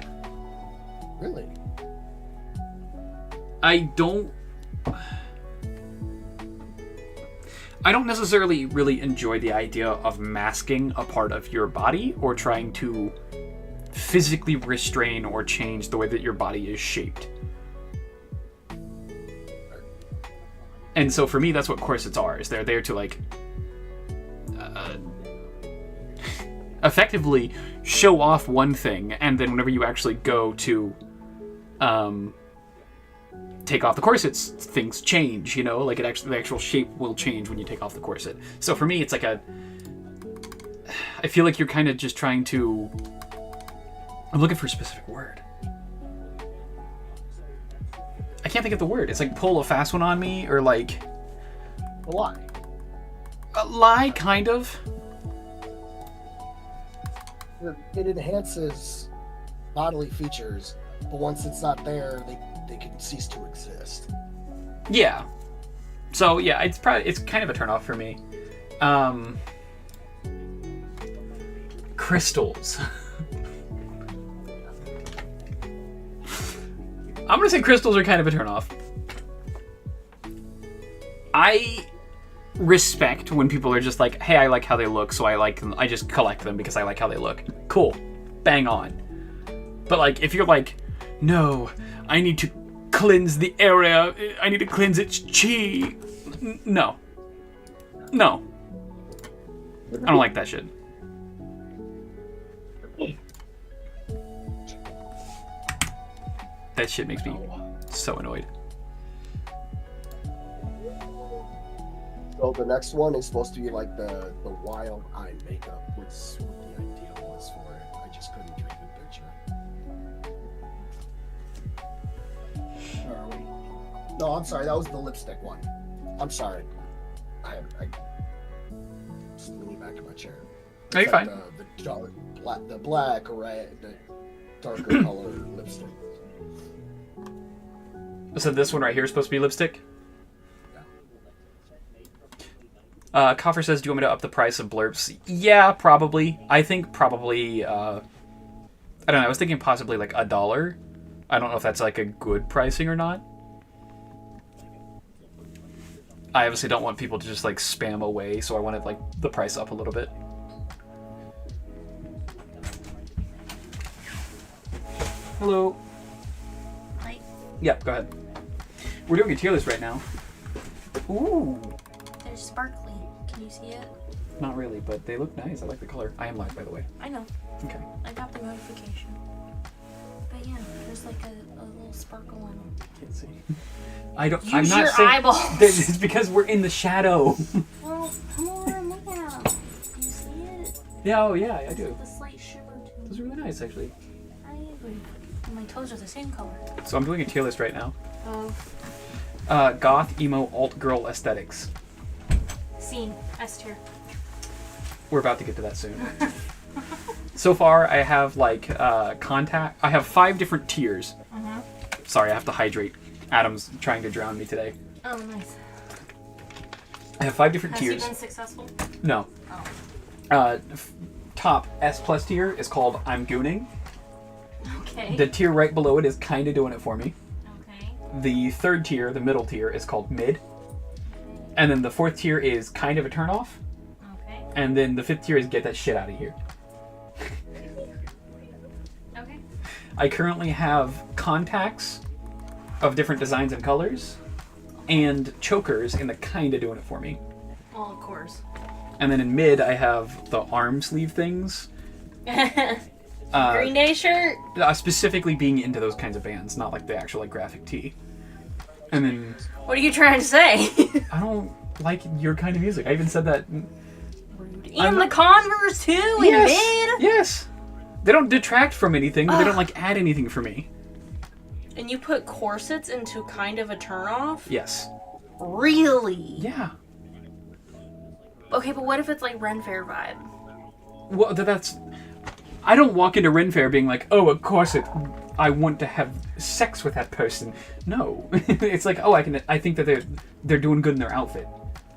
Really? I don't necessarily really enjoy the idea of masking a part of your body or trying to physically restrain or change the way that your body is shaped. And so for me, that's what corsets are, is they're there to like effectively show off one thing, and then whenever you actually go to take off the corsets, things change, like the actual shape will change when you take off the corset. So for me, it's like I feel like you're kind of just trying to, I'm looking for a specific word. I can't think of the word. It's like pull a fast one on me, or like a lie. A lie, kind of. It enhances bodily features, but once it's not there, they can cease to exist. Yeah. So yeah, it's kind of a turnoff for me. Crystals. I'm gonna say crystals are kind of a turnoff. I respect when people are just like, hey, I like how they look, so I like them. I just collect them because I like how they look. Cool. Bang on. But like, if you're like, no, I need to cleanse the area, I need to cleanse its chi. No. No. I don't like that shit. That shit makes me so annoyed. So the next one is supposed to be like the wild eye makeup, was what the idea was for it. I just couldn't get a good picture. Where are we? No, I'm sorry, that was the lipstick one. I'm sorry. I just leaning back in my chair. No, you're fine. The black or red, the darker color lipstick. So this one right here is supposed to be lipstick? Coffer says, do you want me to up the price of blurps? Yeah, probably. I think probably, I don't know, I was thinking possibly like $1. I don't know if that's like a good pricing or not. I obviously don't want people to just like spam away, so I wanted like the price up a little bit. Hello. Hi. Yep, go ahead. We're doing a tier list right now. Ooh. They're sparkly. Can you see it? Not really, but they look nice. I like the color. I am live, by the way. I know. Okay. I got the notification. But yeah, there's like a little sparkle in them. Can't see. I'm Use not your saying eyeballs. It's because we're in the shadow. Well, come over and look at them. Do you see it? Yeah, oh yeah, I do. Like the slight shimmer to Those it. are really nice, actually. I agree. And my toes are the same color. So I'm doing a tier list right now. Oh. Goth, emo, alt girl aesthetics. Scene. S tier. We're about to get to that soon. So far, I have like contact. I have 5 different tiers. Sorry, I have to hydrate. Adam's trying to drown me today. Oh, nice. I have 5 different Has he tiers. been successful? No. Oh. Top S plus tier is called I'm Gooning. Okay. The tier right below it is kind of doing it for me. Okay. The 3rd tier, the middle tier, is called mid. And then the 4th tier is kind of a turnoff. Okay. And then the 5th tier is get that shit out of here. Okay. I currently have contacts of different designs and colors, and chokers in the kind of doing it for me. Well, of course. And then in mid, I have the arm sleeve things. Green Day shirt? Specifically being into those kinds of bands, not like the actual like graphic tee. And then What are you trying to say? I don't like your kind of music. I even said that. And the Converse too in mid? Yes. They don't detract from anything, but they don't like add anything for me. And you put corsets into kind of a turnoff? Yes. Really? Yeah. Okay, but what if it's like Ren Fair vibe? Well, that's. I don't walk into Ren Fair being like, oh, of course I want to have sex with that person. No, it's like, oh, I think that they're doing good in their outfit.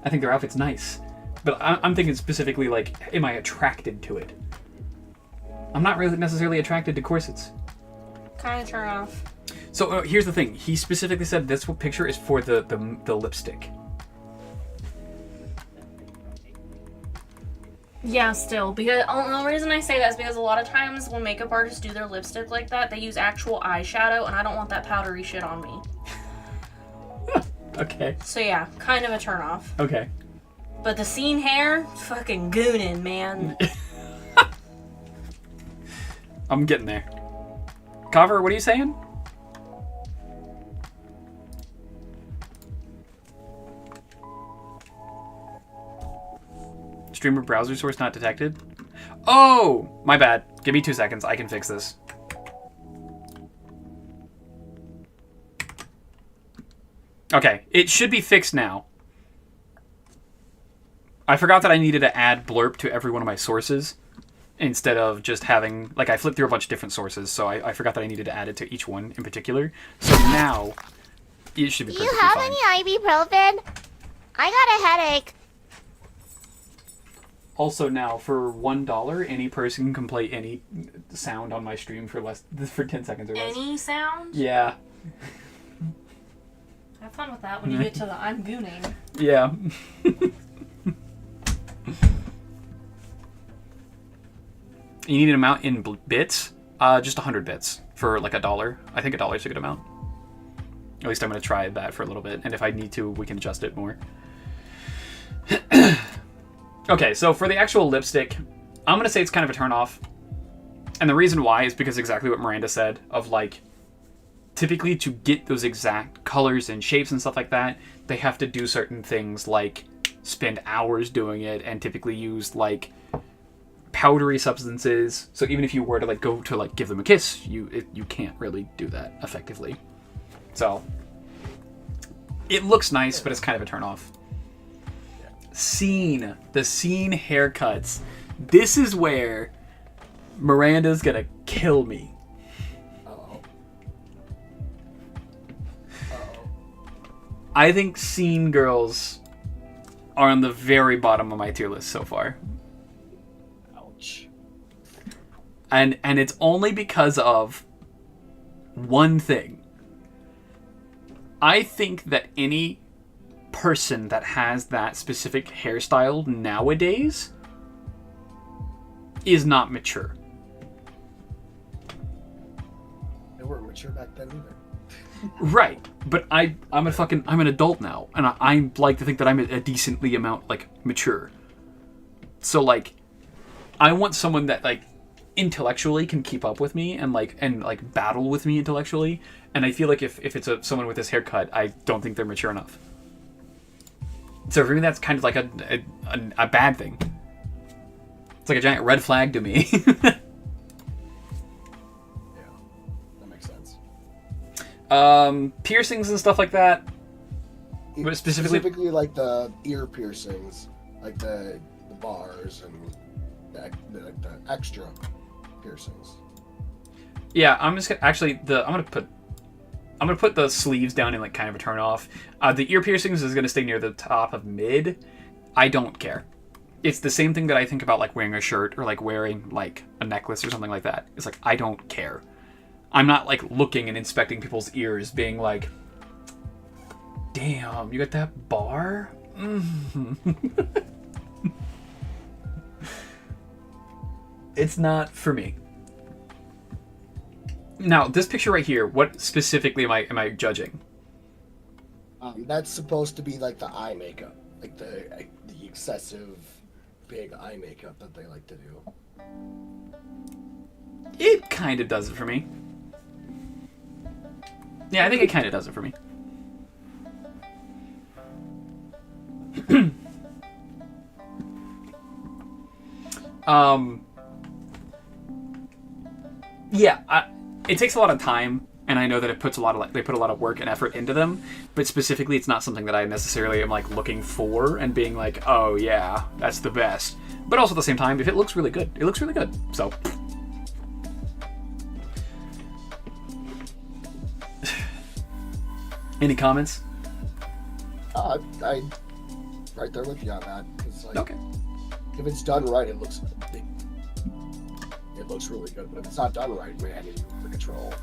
I think their outfit's nice, but I'm thinking specifically like, am I attracted to it? I'm not really necessarily attracted to corsets. Kind of turn off. So here's the thing. He specifically said this picture is for the lipstick. Yeah, still. Because the only reason I say that is because a lot of times when makeup artists do their lipstick like that, they use actual eyeshadow, and I don't want that powdery shit on me. Okay. So yeah, kind of a turn off. Okay. But the scene hair, fucking goonin', man. I'm getting there. Cover, what are you saying? Streamer browser source not detected. Oh, my bad. Give me 2 seconds. I can fix this. Okay, it should be fixed now. I forgot that I needed to add blurb to every one of my sources instead of just having, like, I flipped through a bunch of different sources, so I forgot that I needed to add it to each one in particular. So now, it should be Do perfectly you have fine. any ibuprofen? I got a headache. Also now, for $1, any person can play any sound on my stream for 10 seconds or less. Any sound? Yeah. Have fun with that when you get to the I'm gooning. Yeah. You need an amount in bits? Just 100 bits for like $1. I think $1 is a good amount. At least I'm going to try that for a little bit, and if I need to, we can adjust it more. Okay, so for the actual lipstick, I'm going to say it's kind of a turn-off. And the reason why is because exactly what Miranda said, of like, typically to get those exact colors and shapes and stuff like that, they have to do certain things like spend hours doing it and typically use like powdery substances. So even if you were to like go to like give them a kiss, you can't really do that effectively. So it looks nice, but it's kind of a turn off. The scene haircuts. This is where Miranda's gonna kill me. I think scene girls are on the very bottom of my tier list so far. Ouch. And it's only because of one thing. I think that any person that has that specific hairstyle nowadays is not mature. They weren't mature back then either. Right, but I'm an adult now, and I like to think that I'm a decently amount like mature. So like, I want someone that like intellectually can keep up with me and battle with me intellectually. And I feel like if it's someone with this haircut, I don't think they're mature enough. So for me, that's kind of like a bad thing. It's like a giant red flag to me. Yeah, that makes sense. Piercings and stuff like that. But specifically like the ear piercings, like the bars and the extra piercings. Yeah, I'm just gonna actually I'm gonna put the sleeves down in like kind of a turn off. The ear piercings is gonna stay near the top of mid. I don't care. It's the same thing that I think about like wearing a shirt or like wearing like a necklace or something like that. It's like I don't care. I'm not like looking and inspecting people's ears, being like, "Damn, you got that bar?" It's not for me. Now, this picture right here, what specifically am I judging? That's supposed to be like the eye makeup, like the excessive big eye makeup that they like to do. It kind of does it for me. Yeah, I think it kind of does it for me. Yeah, it takes a lot of time, and I know that they put a lot of work and effort into them, but specifically it's not something that I necessarily am like looking for and being like, oh yeah, that's the best. But also at the same time, if it looks really good, it looks really good. So any comments? I right there with you on that. It's like, okay. If it's done right, it looks really good. But if it's not done right, man, you're the control.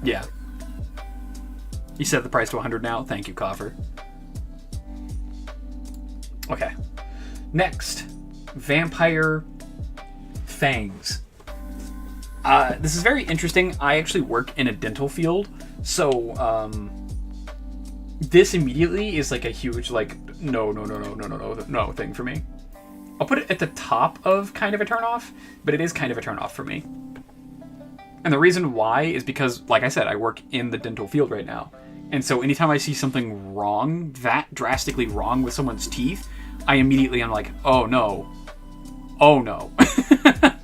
Yeah. You set the price to 100 now. Thank you, Coffer. Okay. Next, vampire fangs. This is very interesting. I actually work in a dental field, so this immediately is like a huge like no thing for me. I'll put it at the top of kind of a turnoff, but it is kind of a turnoff for me. And the reason why is because, like I said, I work in the dental field right now. And so anytime I see something wrong, that drastically wrong with someone's teeth, I immediately am like, oh no. Oh no. Yeah.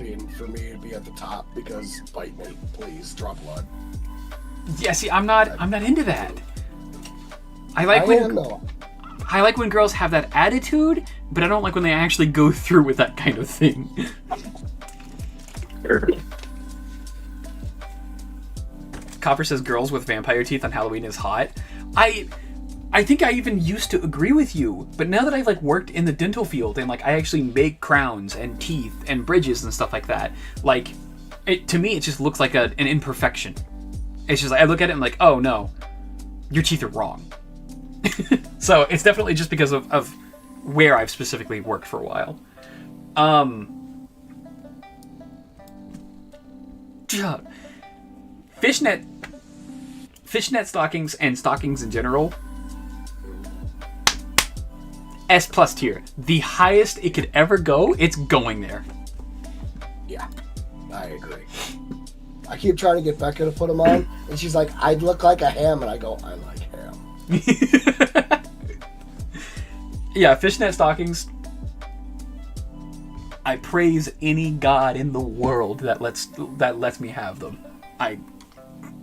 And for me, it'd be at the top because bite me, please, draw blood. Yeah, see, I'm not into that. I like when girls have that attitude, but I don't like when they actually go through with that kind of thing. Copper says girls with vampire teeth on Halloween is hot. I think I even used to agree with you, but now that I've like worked in the dental field and like I actually make crowns and teeth and bridges and stuff like that, like to me it just looks like an imperfection. It's just like I look at it and I'm like, oh no, your teeth are wrong. So it's definitely just because of where I've specifically worked for a while. Fishnet stockings and stockings in general, S+ tier. The highest it could ever go, it's going there. Yeah, I agree. I keep trying to get Becca to put them on, and she's like, I'd look like a ham, and I go, I like ham. Yeah, fishnet stockings. I praise any god in the world that lets me have them.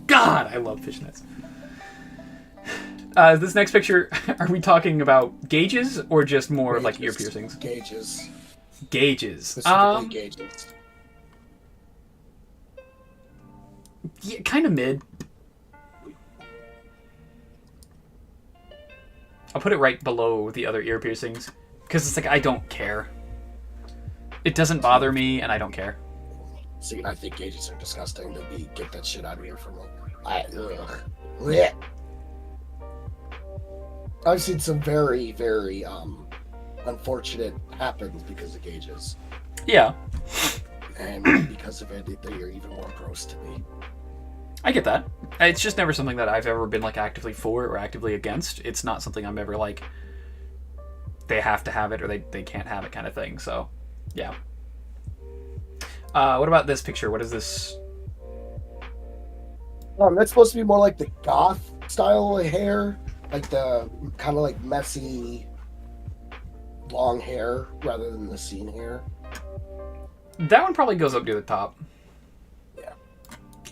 God, I love fishnets. This next picture, are we talking about gauges or just more Gauges. like ear piercings? Gauges. Gauges. Specifically gauges. Yeah, kind of mid. I'll put it right below the other ear piercings because it's like I don't care. It doesn't bother me, and I don't care. See, I think gauges are disgusting. Get that shit out of here from them. Blech. I've seen some very, very unfortunate happens because of gauges. Yeah. And because of it, they are even more gross to me. I get that. It's just never something that I've ever been like actively for or actively against. It's not something I'm ever like they have to have it or they can't have it kind of thing. So, yeah. What about this picture? What is this? That's supposed to be more like the goth style of hair, like the kind of like messy, long hair rather than the scene hair. That one probably goes up near the top. Yeah.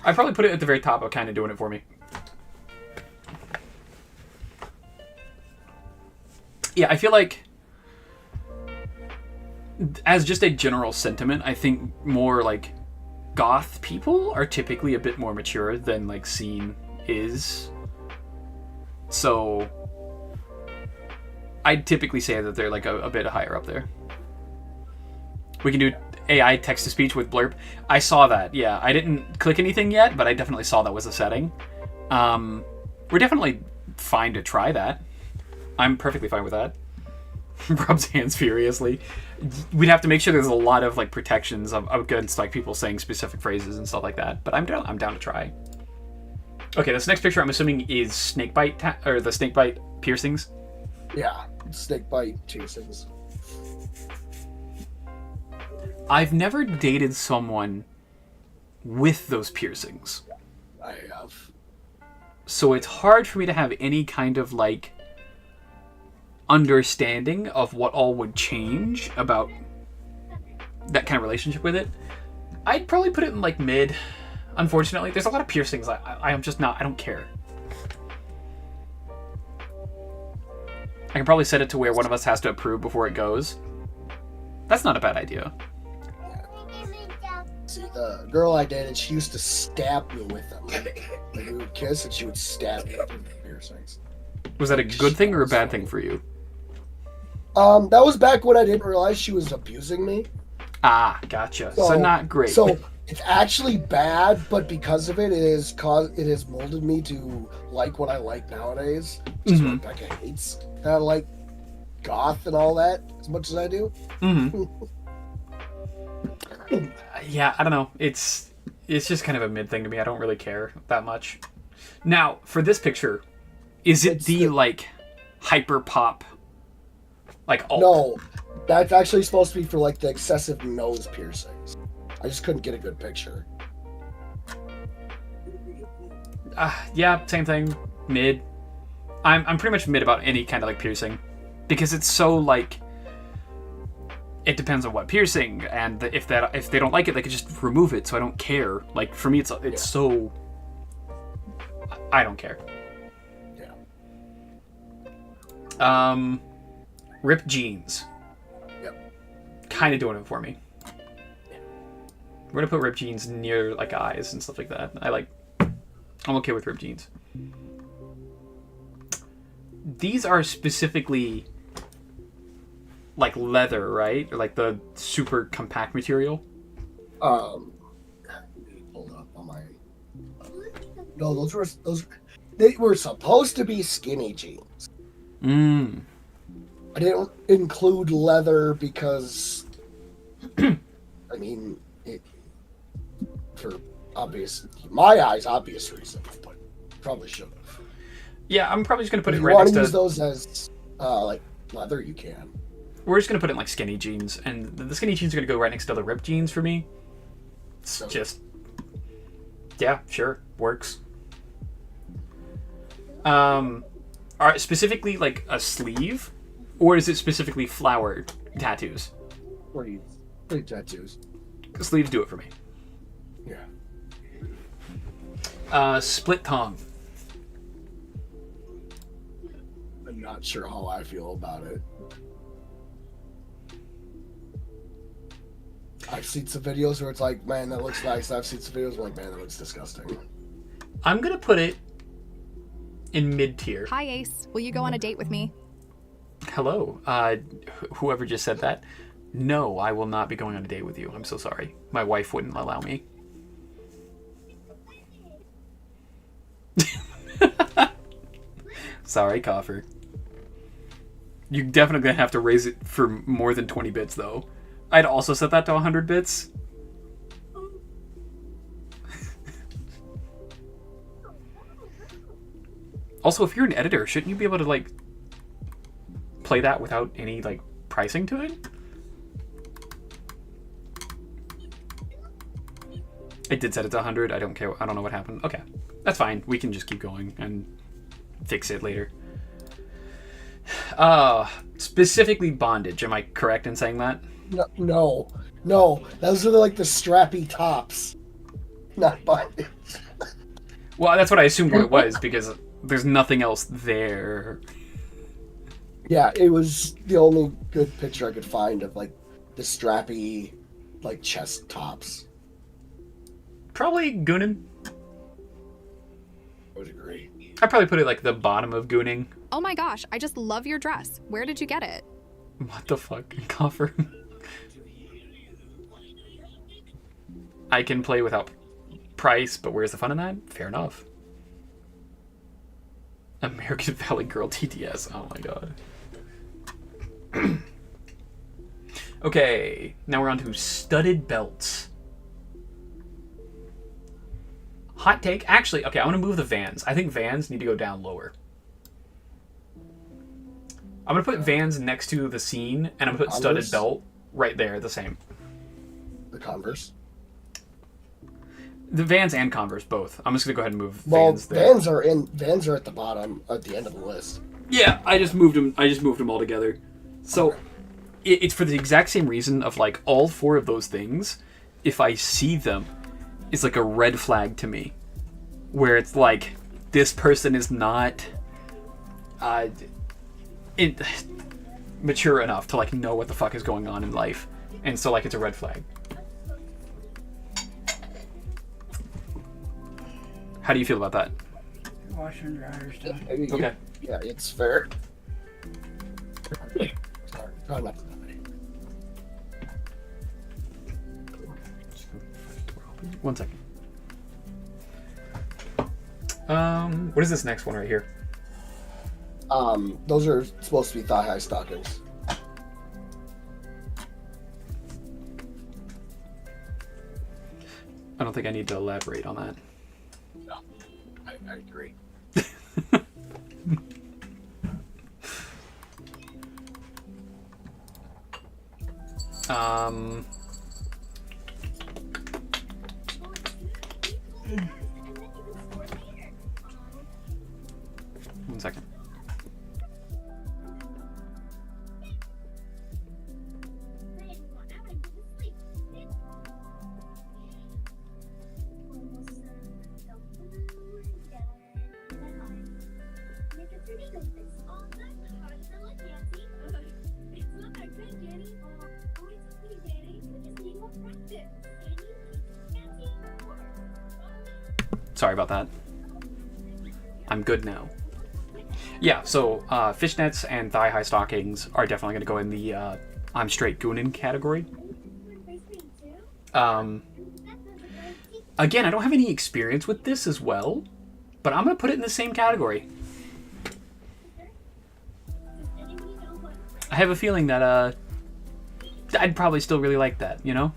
I'd probably put it at the very top of kind of doing it for me. Yeah, I feel like, as just a general sentiment, I think more like goth people are typically a bit more mature than like scene is. So I'd typically say that they're like a bit higher up there. We can do AI text-to-speech with blurb. I saw that, yeah. I didn't click anything yet, but I definitely saw that was a setting. We're definitely fine to try that. I'm perfectly fine with that. Rubs hands furiously. We'd have to make sure there's a lot of like protections against like people saying specific phrases and stuff like that. But I'm down to try. Okay, this next picture I'm assuming is snakebite or the snakebite piercings. Yeah, snakebite piercings. I've never dated someone with those piercings. I have. So it's hard for me to have any kind of like understanding of what all would change about that kind of relationship with it. I'd probably put it in like mid. Unfortunately, there's a lot of piercings I am just not, I don't care. I can probably set it to where one of us has to approve before it goes. That's not a bad idea. See, the girl I dated, she used to stab me with them. Like, we would kiss and she would stab me with the piercings. Was that a good thing or a bad thing for you? That was back when I didn't realize she was abusing me. Ah, gotcha. So not great. So it's actually bad, but because of it, it has molded me to like what I like nowadays. Which is what Becca hates. Kind of like goth and all that as much as I do. Yeah, I don't know. It's just kind of a mid thing to me. I don't really care that much. Now, for this picture, is it the like hyper pop like alt? No, that's actually supposed to be for like the excessive nose piercings. I just couldn't get a good picture. Yeah, same thing. Mid. I'm pretty much mid about any kind of like piercing, because it's so like, it depends on what piercing, and if they don't like it, they could just remove it. So I don't care. Like for me, it's so. I don't care. Yeah. Ripped jeans. Yep. Kind of doing it for me. We're gonna put ripped jeans near like eyes and stuff like that. I'm okay with ripped jeans. These are specifically like leather, right? Or like the super compact material. Hold up on my. No, they were supposed to be skinny jeans. I didn't include leather because, I mean, for obvious reasons, but probably should have. Yeah, I'm probably just gonna put it if right you next want to. Use those as like leather, you can. We're just gonna put it in like skinny jeans, and the skinny jeans are gonna go right next to the ripped jeans for me. It's just, yeah, sure, works. Are it specifically like a sleeve, or is it specifically flower tattoos? Pretty tattoos. Sleeves do it for me. Yeah. Split tongue. I'm not sure how I feel about it. I've seen some videos where it's like, man, that looks nice. I've seen some videos where like, man, that looks disgusting. I'm gonna put it in mid-tier. Hi, Ace. Will you go on a date with me? Hello. Whoever just said that. No, I will not be going on a date with you. I'm so sorry. My wife wouldn't allow me. Sorry, Coffer. You're definitely going to have to raise it for more than 20 bits, though. I'd also set that to 100 bits. Also, if you're an editor, shouldn't you be able to, like, play that without any, like, pricing to it? It did set it to 100. I don't care. I don't know what happened. Okay, that's fine. We can just keep going and fix it later. Specifically bondage. Am I correct in saying that? No. Those are like the strappy tops, not bondage. Well, that's what I assumed what it was because there's nothing else there. Yeah, it was the only good picture I could find of like the strappy, like chest tops. Probably Goonin. I would agree. I'd probably put it like the bottom of Gooning. Oh my gosh, I just love your dress. Where did you get it? What the fuck? Coffer. I can play without price, but where's the fun in that? Fair enough. American Valley Girl TTS. Oh my god. Okay, now we're on to studded belts. Hot take. Actually, okay, I want to move the Vans. I think Vans need to go down lower. I'm going to put Vans next to the scene, and I'm going to put studded belt right there, the same. The Converse? The Vans and Converse, both. I'm just going to go ahead and move Vans there. Vans are at the bottom, at the end of the list. Yeah, I just moved them all together. So, it's for the exact same reason of, like, all four of those things, if I see them, it's like a red flag to me. Where it's like, this person is not mature enough to, like, know what the fuck is going on in life. And so, like, it's a red flag. How do you feel about that? Washer and dryer stuff. Okay. Yeah, it's fair. Sorry, try not to die. One second. What is this next one right here? Those are supposed to be thigh-high stockings. I don't think I need to elaborate on that. No, I agree. One second. Sorry about that. I'm good now. Yeah, so fishnets and thigh-high stockings are definitely going to go in the I'm straight goonin category. Again, I don't have any experience with this as well, but I'm going to put it in the same category. I have a feeling that I'd probably still really like that, you know?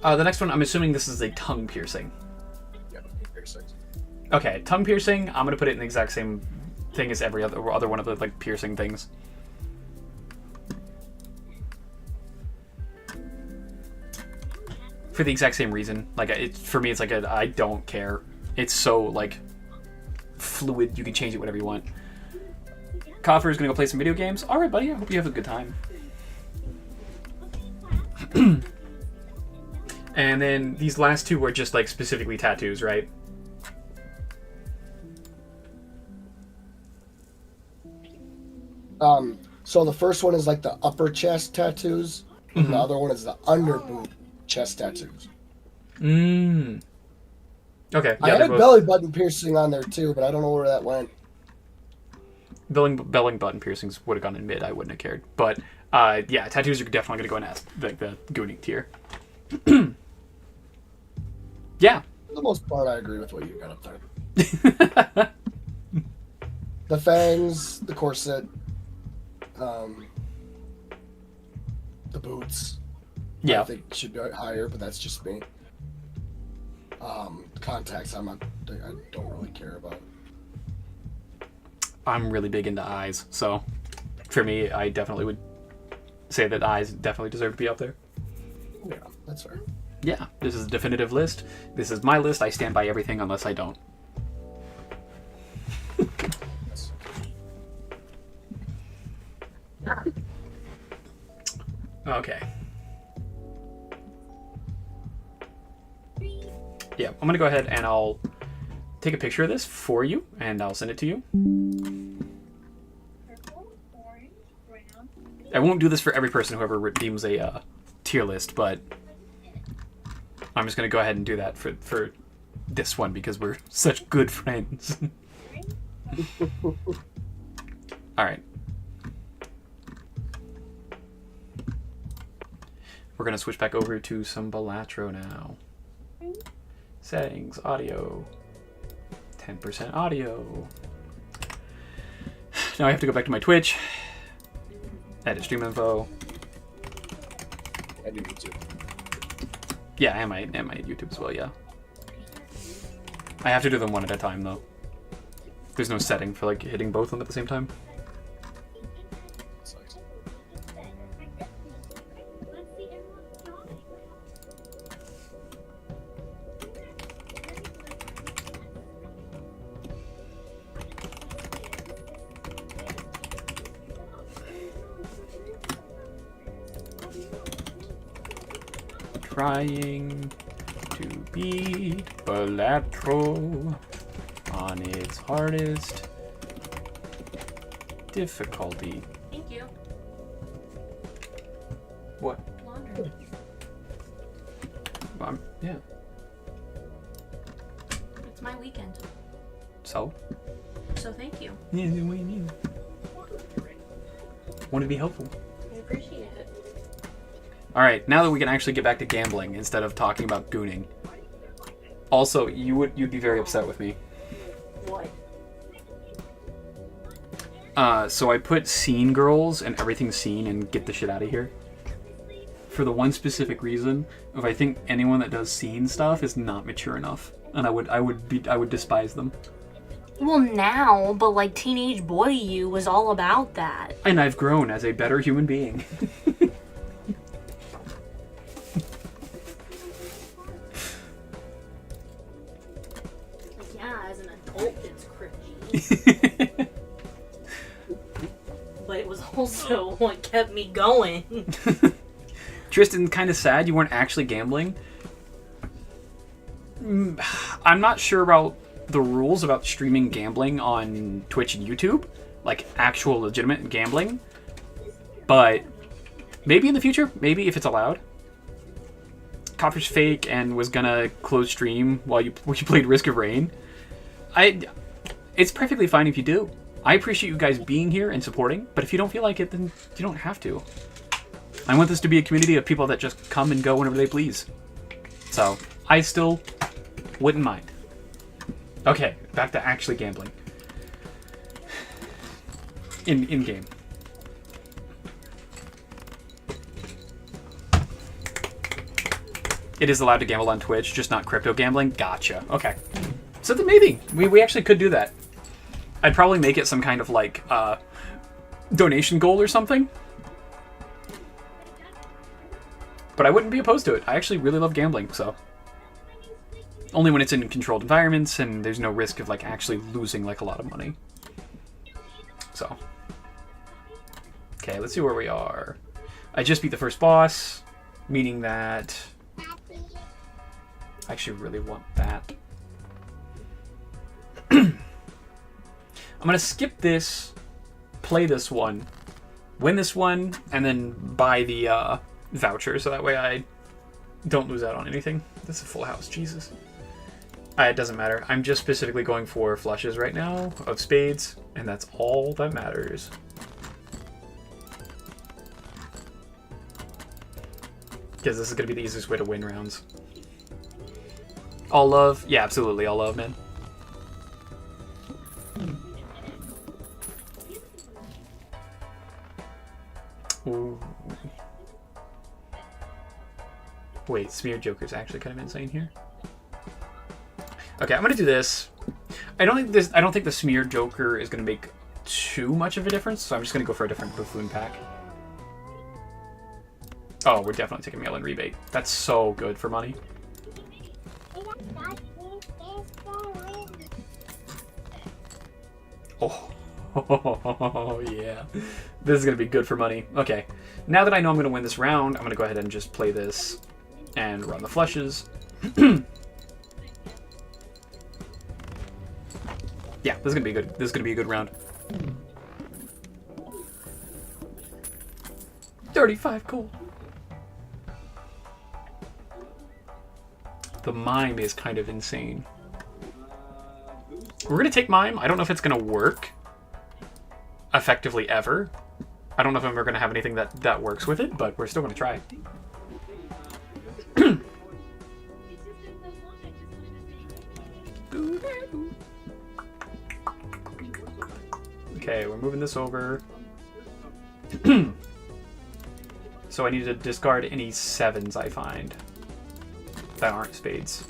The next one, I'm assuming this is a tongue piercing. Okay, tongue piercing, I'm gonna put it in the exact same thing as every other one of the like piercing things. For the exact same reason. Like, for me, it's like I don't care. It's so, like, fluid, you can change it whatever you want. Coffer is gonna go play some video games. Alright, buddy, I hope you have a good time. And then these last two were just, like, specifically tattoos, right? So the first one is like the upper chest tattoos, and the other one is the under boob chest tattoos. Okay. Yeah, I had belly button piercing on there too, but I don't know where that went. Belly button piercings would have gone in mid. I wouldn't have cared. But yeah, tattoos are definitely going to go in like the gooning tier. Yeah. For the most part, I agree with what you got up there. The fangs, the corset, the boots. Yeah. I think should be higher, but that's just me. Contacts, I don't really care about. I'm really big into eyes, so for me, I definitely would say that eyes definitely deserve to be up there. Yeah, that's fair. Yeah, this is a definitive list. This is my list. I stand by everything unless I don't. Okay. Yeah, I'm gonna go ahead and I'll take a picture of this for you and I'll send it to you. I won't do this for every person who ever redeems a tier list, but I'm just gonna go ahead and do that for this one because we're such good friends. Alright. We're gonna switch back over to some Balatro now. Settings, audio, 10% audio. Now I have to go back to my Twitch, edit stream info. I do YouTube. Yeah, and my YouTube as well, yeah. I have to do them one at a time though. There's no setting for like hitting both of them at the same time. Trying to beat Balatro on its hardest difficulty. Thank you. What? Laundry. Yeah. It's my weekend. So? So thank you. Yeah, what do you mean? Want to be helpful. I appreciate it. Alright, now that we can actually get back to gambling instead of talking about gooning. Also, you'd be very upset with me. What? So I put scene girls and everything scene and get the shit out of here. For the one specific reason of I think anyone that does scene stuff is not mature enough. And I would despise them. Well, now, but like teenage boy you was all about that. And I've grown as a better human being. Yeah, as an adult, it's cringy. But it was also what kept me going. Tristan, kind of sad you weren't actually gambling. I'm not sure about the rules about streaming gambling on Twitch and YouTube, like actual legitimate gambling, but maybe in the future, maybe if it's allowed. Copper's fake and was gonna close stream while you played Risk of Rain. It's perfectly fine if you do. I appreciate you guys being here and supporting, but if you don't feel like it, then you don't have to. I want this to be a community of people that just come and go whenever they please. So, I still wouldn't mind. Okay, back to actually gambling. In-game. It is allowed to gamble on Twitch, just not crypto gambling? Gotcha. Okay. So then maybe. We actually could do that. I'd probably make it some kind of, like, donation goal or something. But I wouldn't be opposed to it. I actually really love gambling, so... Only when it's in controlled environments and there's no risk of, like, actually losing, like, a lot of money. So. Okay, let's see where we are. I just beat the first boss, meaning that... I actually really want that. I'm gonna skip this, play this one, win this one, and then buy the voucher, so that way I don't lose out on anything. This is a full house, Jesus. It doesn't matter. I'm just specifically going for flushes right now of spades, and that's all that matters. Because this is going to be the easiest way to win rounds. All love? Yeah, absolutely. All love, man. Ooh. Wait, Smear Joker's actually kind of insane here. Okay, I'm gonna do this. I don't think the Smear Joker is gonna make too much of a difference, so I'm just gonna go for a different buffoon pack. Oh, we're definitely taking mail-in rebate. That's so good for money. Oh. Oh, yeah. This is going to be good for money. Okay. Now that I know I'm going to win this round, I'm going to go ahead and just play this and run the flushes. Yeah, this is going to be good. This is going to be a good round. 35 gold. The mime is kind of insane. We're going to take mime. I don't know if it's going to work effectively ever. I don't know if I'm ever going to have anything that works with it, but we're still going to try. Okay, we're moving this over. So I need to discard any 7s I find that aren't spades.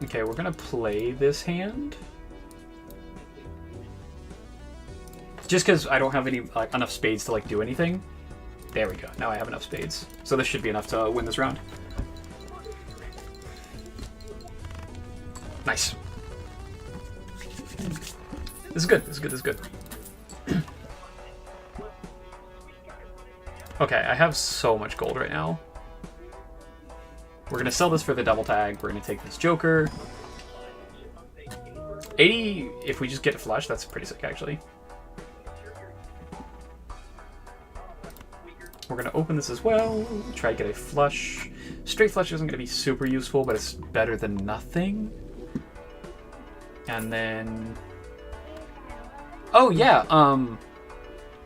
Okay, we're gonna play this hand. Just because I don't have any enough spades to do anything. There we go. Now I have enough spades. So this should be enough to win this round. Nice. This is good. This is good. This is good. Okay, I have so much gold right now. We're going to sell this for the double tag. We're going to take this Joker. 80, if we just get a flush, that's pretty sick, actually. We're going to open this as well. Try to get a flush. Straight flush isn't going to be super useful, but it's better than nothing. And then... Oh, yeah,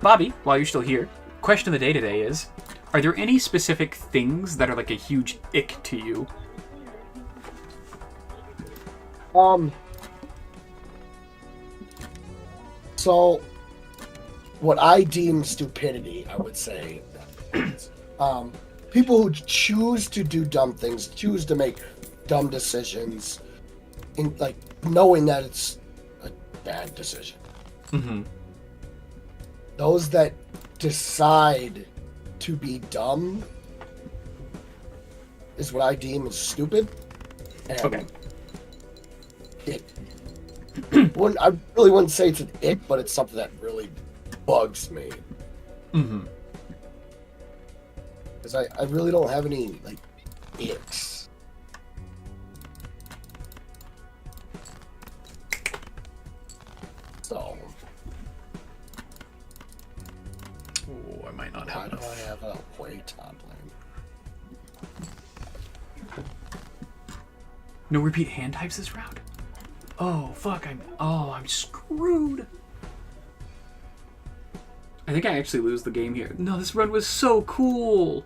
Bobby, while you're still here, question of the day today is, are there any specific things that are a huge ick to you? So, what I deem stupidity, I would say, people who choose to do dumb things, choose to make dumb decisions, in knowing that it's a bad decision. Mm-hmm. Those that decide to be dumb is what I deem as stupid. And okay. I really wouldn't say it's an ick, but it's something that really bugs me. Mm-hmm. Because I really don't have any icks. So. Oh, I might not have Why do enough. I have a way top lane? No repeat hand types this round? Oh, fuck, I'm screwed. I think I actually lose the game here. No, this run was so cool.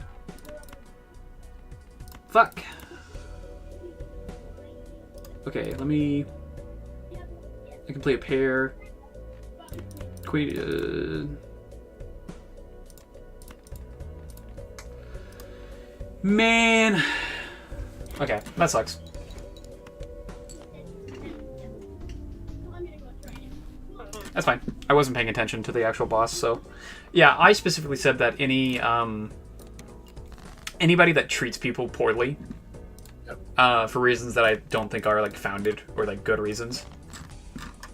Fuck. Okay, let me... I can play a pair. Queen, Man. Okay, that sucks. That's fine. I wasn't paying attention to the actual boss, so... Yeah, I specifically said that anybody that treats people poorly, for reasons that I don't think are, founded or, good reasons,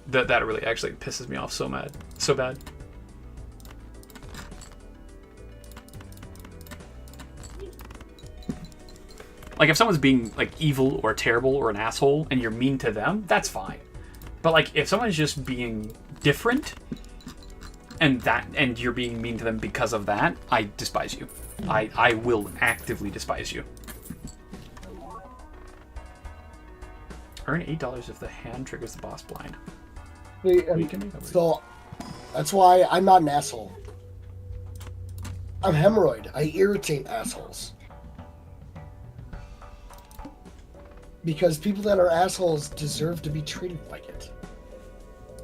that really actually pisses me off so bad. If someone's being, evil or terrible or an asshole and you're mean to them, that's fine. But, if someone's just being different and you're being mean to them because of that, I despise you. I will actively despise you. Earn $8 if the hand triggers the boss blind. So, that's why I'm not an asshole. I'm hemorrhoid. I irritate assholes. Because people that are assholes deserve to be treated like it.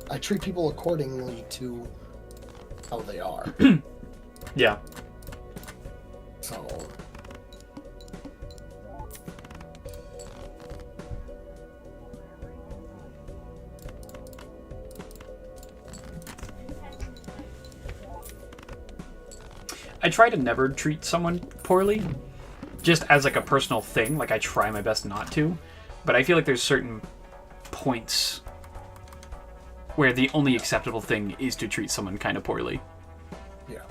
I treat people accordingly to how they are. Yeah. So... I try to never treat someone poorly, just as like a personal thing. Like I try my best not to, but I feel like there's certain points where the only acceptable thing is to treat someone kind of poorly. Yeah.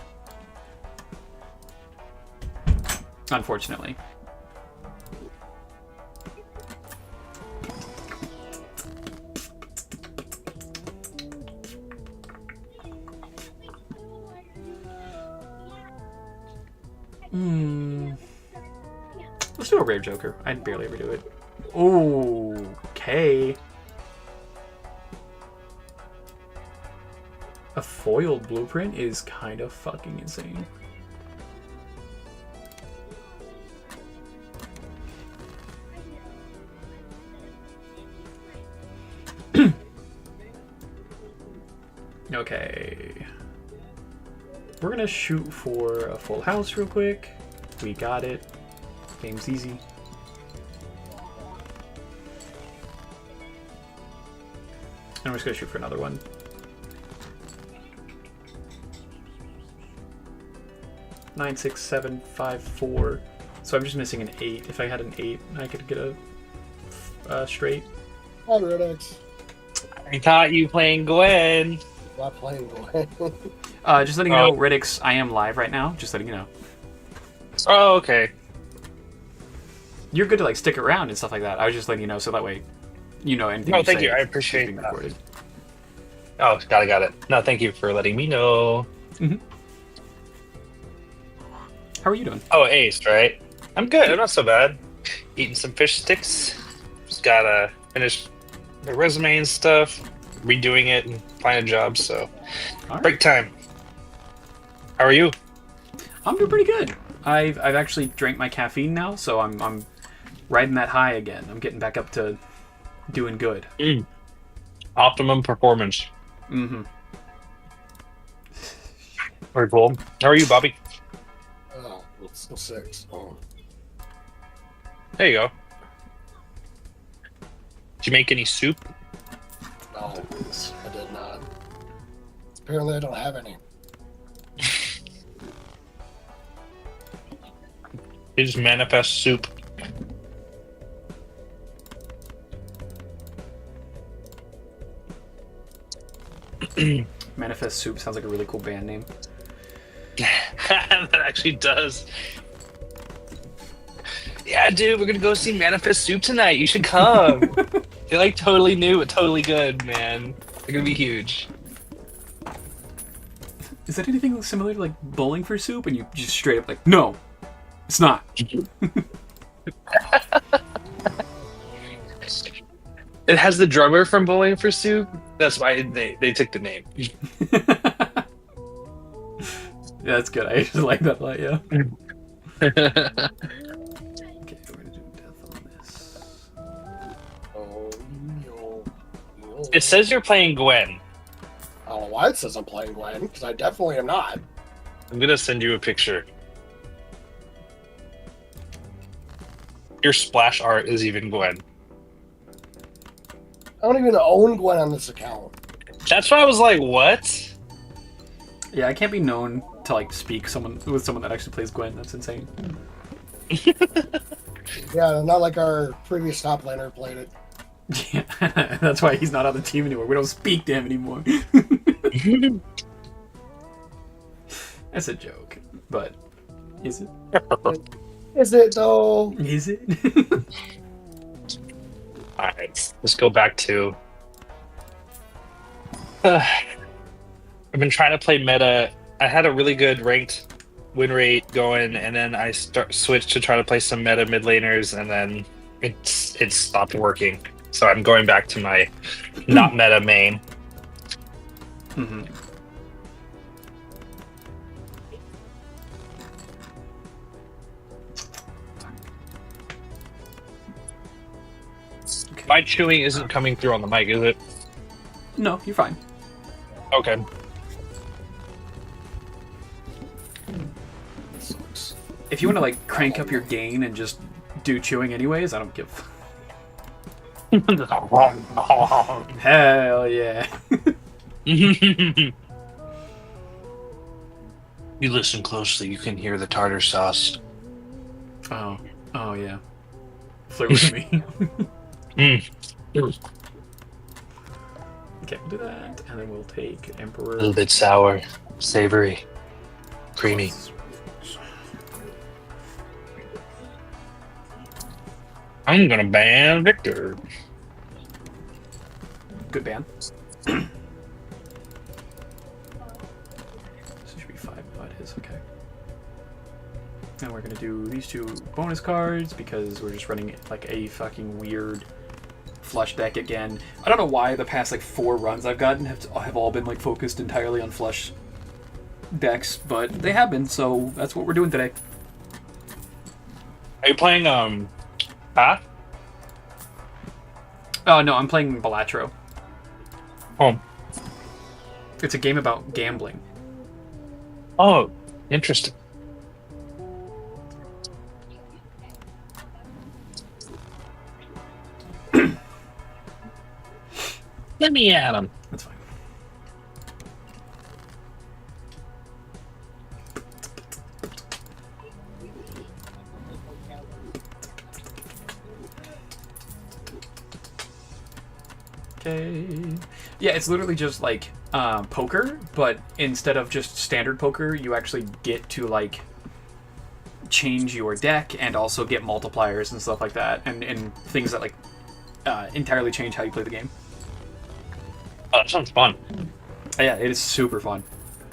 Unfortunately. Let's do a rare Joker. I barely ever do it. Okay. A foiled blueprint is kind of fucking insane. Okay. We're gonna shoot for a full house real quick. We got it. Game's easy. And we're just gonna shoot for another one. Nine, 6, 7, 5, 4. So I'm just missing an 8. If I had an 8, I could get a straight. Hi, Redux. I thought you playing Gwen. Not playing Gwen. Just letting you know, Redix, I am live right now. Just letting you know. Oh, okay. You're good to like stick around and stuff like that. I was just letting you know so that way you know anything. Oh, you thank say you. I is appreciate being that. recorded. Oh, got it. No, thank you for letting me know. Mm-hmm. How are you doing? Oh, Ace, right? I'm good. I'm not so bad. Eating some fish sticks. Just gotta finish the resume and stuff. Redoing it and find a job. So, break time. How are you? I'm doing pretty good. I've actually drank my caffeine now, so I'm riding that high again. I'm getting back up to doing good. Optimum performance. Mm-hmm. Very cool. How are you, Bobby? Oh, it's still 6. Oh. There you go. Did you make any soup? No, I did not. Apparently, I don't have any. You just manifest soup. Manifest Soup sounds like a really cool band name. That actually does. Yeah, dude, we're gonna go see Manifest Soup tonight. You should come. They're like totally new but totally good, man. They're gonna be huge. Is that anything similar to like Bowling for Soup? And you just straight up like, no, it's not. It has the drummer from Bowling for Soup. That's why they took the name. Yeah, that's good. I just like that a lot, yeah. Okay, we're gonna do death on this. It says you're playing Gwen. I don't know why it says I'm playing Gwen, because I definitely am not. I'm gonna send you a picture. Your splash art is even Gwen. I don't even own Gwen on this account. That's why I was like, what? Yeah, I can't be known to like speak with someone that actually plays Gwen. That's insane. Yeah, not like our previous top laner played it. Yeah, that's why he's not on the team anymore. We don't speak to him anymore. That's a joke, but is it? Is it though? Is it? Alright, let's go back to... I've been trying to play meta. I had a really good ranked win rate going, and then I switched to try to play some meta mid laners, and then it stopped working. So I'm going back to my not meta main. Mm-hmm. My chewing isn't coming through on the mic, is it? No, you're fine. Okay. If you want to like crank up your gain and just do chewing anyways, I don't give. Hell yeah. You listen closely, you can hear the tartar sauce. Oh. Oh, yeah. Flirt with me. Mm. Okay, we'll do that. And then we'll take A Emperor. little bit sour, savory, creamy. I'm gonna ban Victor. Good ban. This should be 5, but it is okay. And we're gonna do these 2 bonus cards because we're just running like a fucking weird flush deck again. I don't know why the past like 4 runs I've gotten have all been like focused entirely on flush decks, but they have been, so that's what we're doing today. Are you playing Path? Oh no, I'm playing Balatro. Oh. It's a game about gambling. Oh, interesting. Let me at him. That's fine. Okay. Yeah, it's literally just like poker, but instead of just standard poker, you actually get to like change your deck and also get multipliers and stuff like that, and things that like entirely change how you play the game. Oh, that sounds fun. Yeah, it is super fun.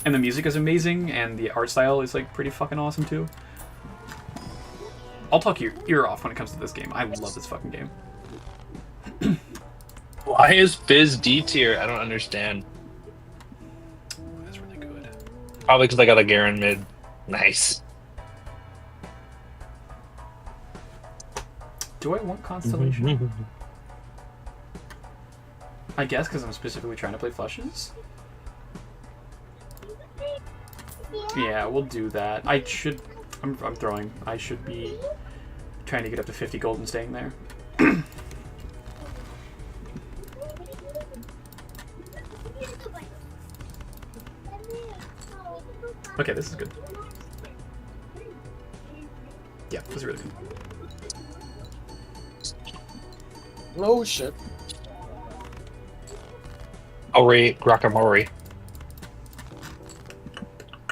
And the music is amazing, and the art style is like pretty fucking awesome too. I'll talk your ear off when it comes to this game. I love this fucking game. Why is Fizz D tier? I don't understand. That's really good. Probably because I got a Garen mid. Nice. Do I want Constellation? I guess because I'm specifically trying to play flushes. Yeah, we'll do that. I should. I'm throwing. I should be trying to get up to 50 gold and staying there. Okay, this is good. Yeah, this is really good. Oh shit. Ori Guacamole.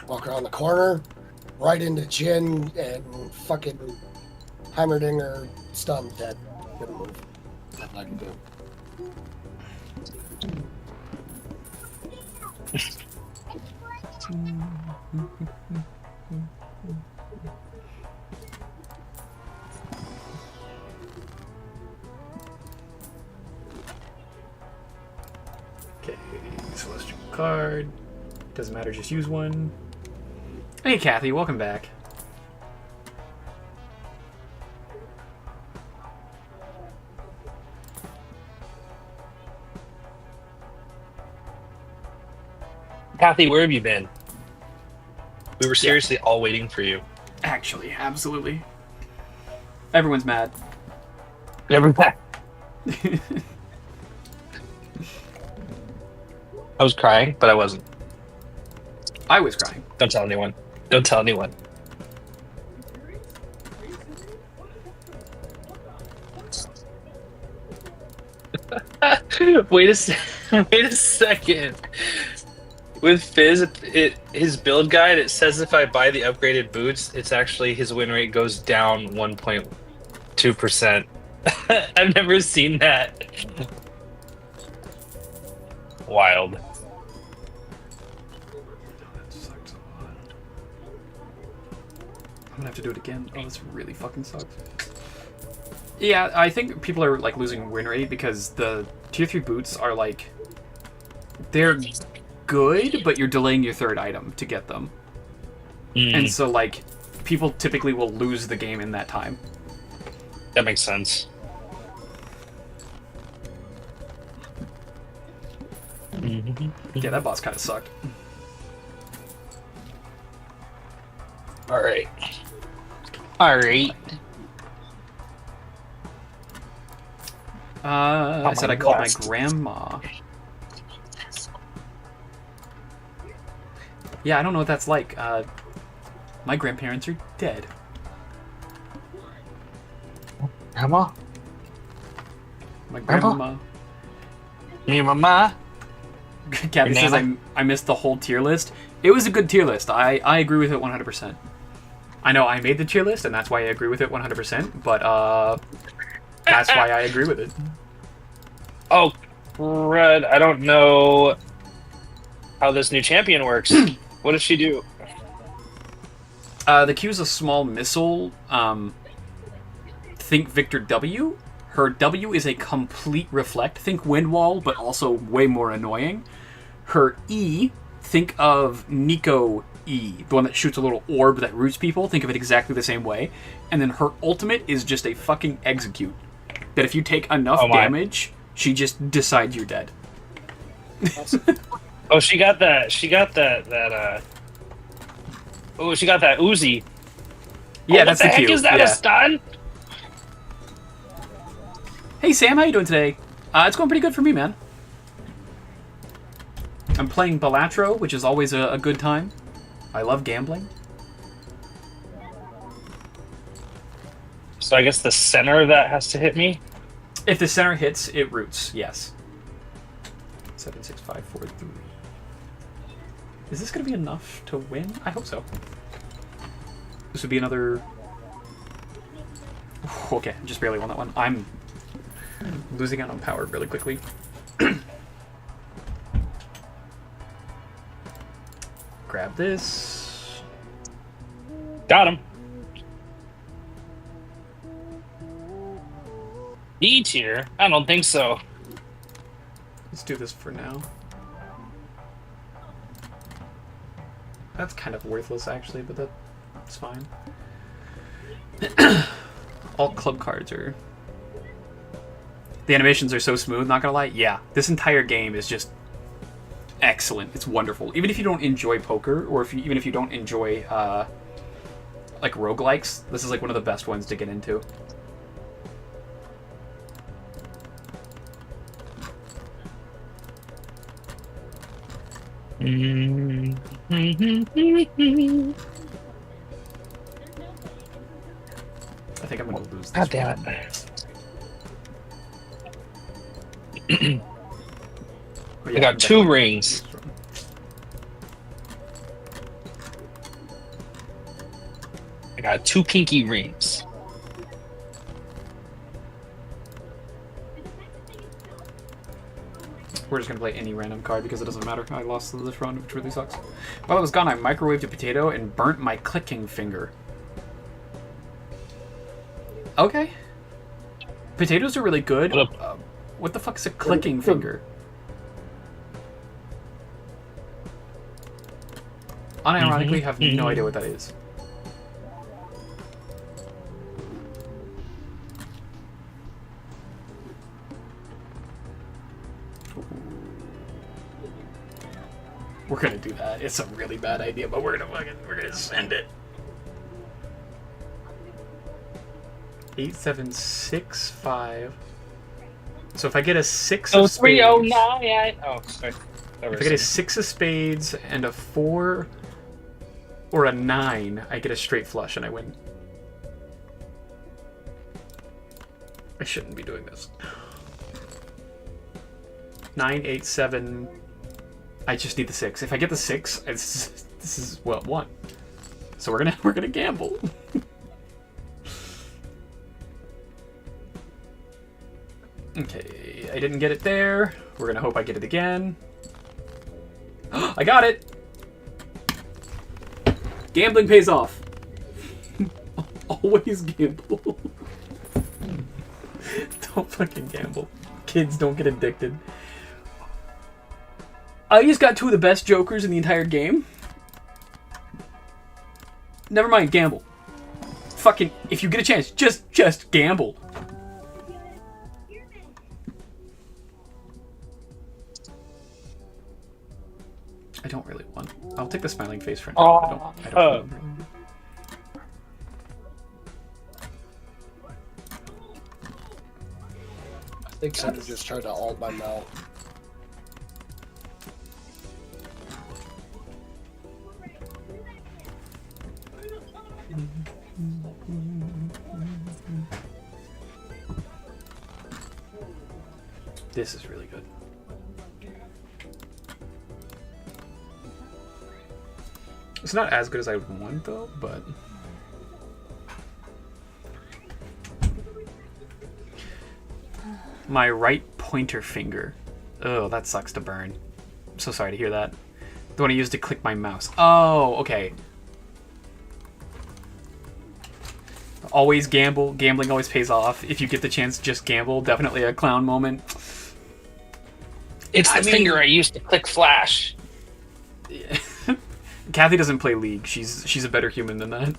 Walk around the corner, right into Jin, and fucking Heimerdinger stunned dead. Good move. Nothing I can do. Okay, celestial card. Doesn't matter, just use one. Hey Kathy, welcome back. Kathy, where have you been? We were seriously all waiting for you. Actually, absolutely. Everyone's mad. Everyone's mad. I was crying, but I wasn't. I was crying. Don't tell anyone. Don't tell anyone. Wait a second. With Fizz, his build guide, it says if I buy the upgraded boots, it's actually his win rate goes down 1.2%. I've never seen that. Wild. That sucks a lot. I'm gonna have to do it again. Oh, this really fucking sucks. Yeah, I think people are like losing win rate because the tier 3 boots are like, they're good, but you're delaying your third item to get them. And so like people typically will lose the game in that time. That makes sense. Yeah, that boss kind of sucked. Alright. Alright. I said I called my grandma. Yeah, I don't know what that's like. My grandparents are dead. Grandma? My Grandpa? grandma. Me, mama. Kathy says I missed the whole tier list. It was a good tier list. I agree with it 100%. I know I made the tier list, and that's why I agree with it 100%, but that's why I agree with it. Oh, Red, I don't know how this new champion works. What does she do? The Q's a small missile. Think Victor W. Her W is a complete reflect. Think Wind Wall, but also way more annoying. Her E, think of Nico E, the one that shoots a little orb that roots people. Think of it exactly the same way. And then her ultimate is just a fucking execute. That if you take enough damage, she just decides you're dead. Oh, she got that. Oh, she got that Uzi. Yeah, oh, that's what the the heck Q. is that? Yeah. A stun? Hey Sam, how you doing today? It's going pretty good for me, man. I'm playing Balatro, which is always a good time. I love gambling. So I guess the center of that has to hit me? If the center hits, it roots, yes. 7, 6, 5, 4, 3. Is this going to be enough to win? I hope so. This would be another... Okay, just barely won that one. I'm losing out on power really quickly. Grab this. Got him. E tier? I don't think so. Let's do this for now. That's kind of worthless, actually, but that's fine. All club cards are... The animations are so smooth, not gonna lie. Yeah, this entire game is just excellent. It's wonderful. Even if you don't enjoy poker, or even if you don't enjoy, like, roguelikes, this is, like, one of the best ones to get into. I think I'm gonna lose this. God damn it. I got 2 rings. I got 2 pinky rings. We're just gonna play any random card because it doesn't matter. I lost this round, which really sucks. While it was gone, I microwaved a potato and burnt my clicking finger. Okay. Potatoes are really good. What the fuck is a clicking finger? Unironically, have no idea what that is. We're gonna do that. It's a really bad idea, but we're gonna send it. 8, 7, 6, 5. So if I get a 6 of spades... 309. Oh, sorry. If I get a 6 of spades and a 4 or a 9, I get a straight flush and I win. I shouldn't be doing this. 9, 8, 7... I just need the 6. If I get the 6, this is well 1. So we're gonna gamble. Okay, I didn't get it there. We're gonna hope I get it again. I got it. Gambling pays off. Always gamble. Don't fucking gamble. Kids, don't get addicted. I just got 2 of the best jokers in the entire game. Never mind, gamble. Fucking, if you get a chance, just gamble. I don't really want. I'll take the smiling face for now. I don't I think Santa just tried to alt my mouth. This is really good. It's not as good as I would want, though, but... My right pointer finger. Oh, that sucks to burn. I'm so sorry to hear that. The one I use to click my mouse. Oh, okay. Always gamble. Gambling always pays off. If you get the chance, just gamble. Definitely a clown moment. It's the finger I used to click Flash. Yeah. Kathy doesn't play League. She's a better human than that.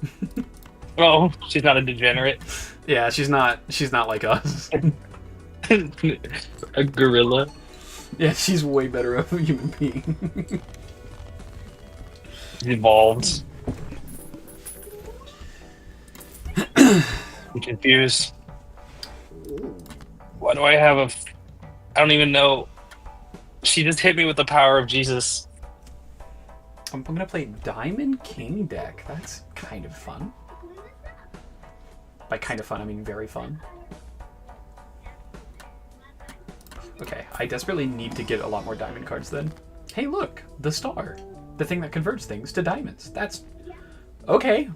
Oh, she's not a degenerate. Yeah, she's not like us. A gorilla. Yeah, she's way better of a human being. Evolved. I'm confused. Why do I have I don't even know. She just hit me with the power of Jesus. I'm gonna play Diamond King deck. That's kind of fun. By kind of fun, I mean very fun. Okay, I desperately need to get a lot more diamond cards then. Hey look, the star. The thing that converts things to diamonds. That's... okay.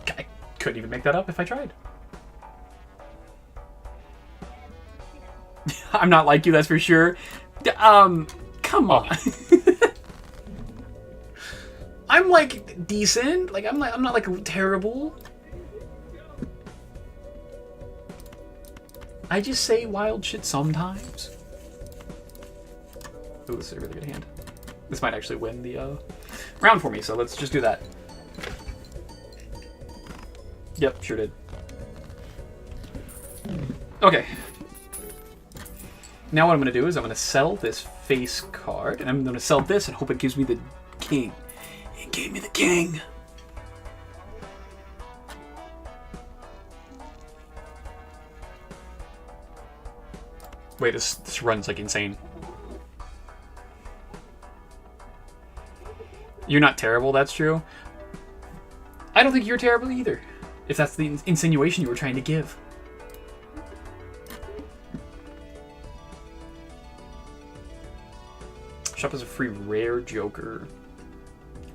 I couldn't even make that up if I tried. I'm not like you, that's for sure. Come on. I'm like decent. Like I'm not like terrible. I just say wild shit sometimes. Ooh, this is a really good hand. This might actually win the round for me, so let's just do that. Yep, sure did. Okay. Now what I'm going to do is I'm going to sell this face card, and I'm going to sell this and hope it gives me the king. It gave me the king! Wait, this runs like insane. You're not terrible, that's true. I don't think you're terrible either, if that's the insinuation you were trying to give. Shop is a free rare joker.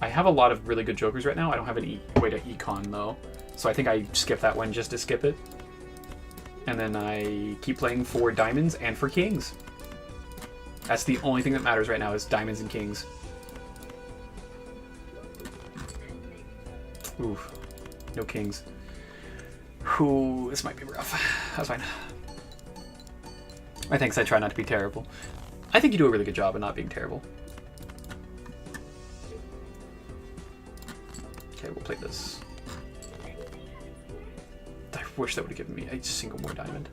I have a lot of really good jokers right now. I don't have any way to econ though. So I think I skip that one just to skip it. And then I keep playing for diamonds and for kings. That's the only thing that matters right now is diamonds and kings. Oof. No kings. Ooh, this might be rough. That's fine. I think I try not to be terrible. I think you do a really good job of not being terrible. Okay, we'll play this. I wish that would have given me a single more diamond.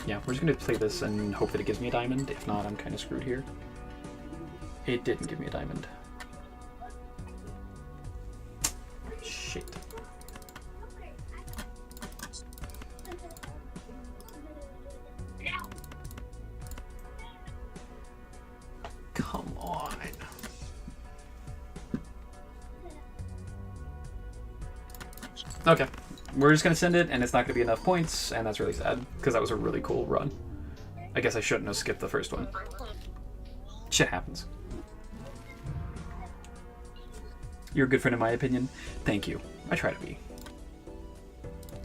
Yeah, we're just going to play this and hope that it gives me a diamond. If not, I'm kind of screwed here. It didn't give me a diamond. Shit. Come on. Okay, we're just gonna send it, and it's not gonna be enough points, and that's really sad, because that was a really cool run. I guess I shouldn't have skipped the first one. Shit happens. You're a good friend in my opinion. Thank you. I try to be.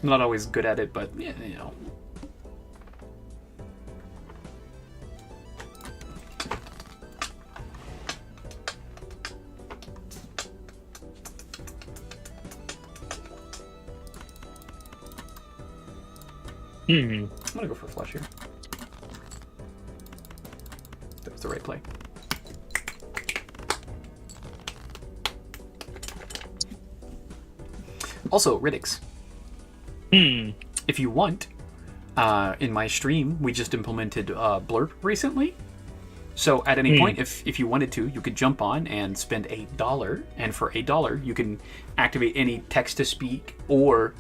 I'm not always good at it, but, yeah, you know. I'm gonna go for a flush here. That was the right play. Also, Riddix. If you want, in my stream, we just implemented Blurp recently. So at any point, if you wanted to, you could jump on and spend $8, and for $8, you can activate any text-to-speak or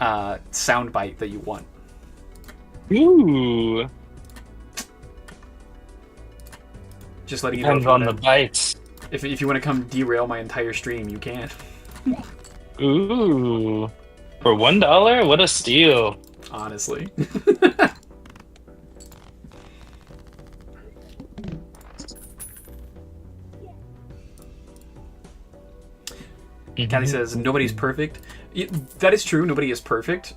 soundbite that you want. Ooh. Just letting you know. Depends on the bites. If you want to come derail my entire stream, you can. Ooh. For $1? What a steal. Honestly. Kathy says, nobody's perfect. That is true, nobody is perfect.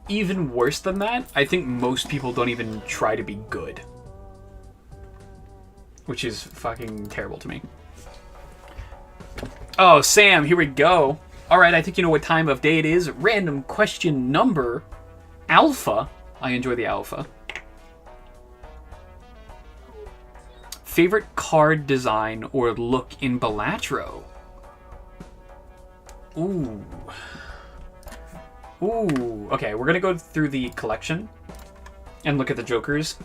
Even worse than that, I think most people don't even try to be good. Which is fucking terrible to me. Oh, Sam, here we go. Alright, I think you know what time of day it is. Random question number Alpha. I enjoy the Alpha. Favorite card design or look in Balatro? Ooh. Ooh. Okay, we're gonna go through the collection and look at the Jokers.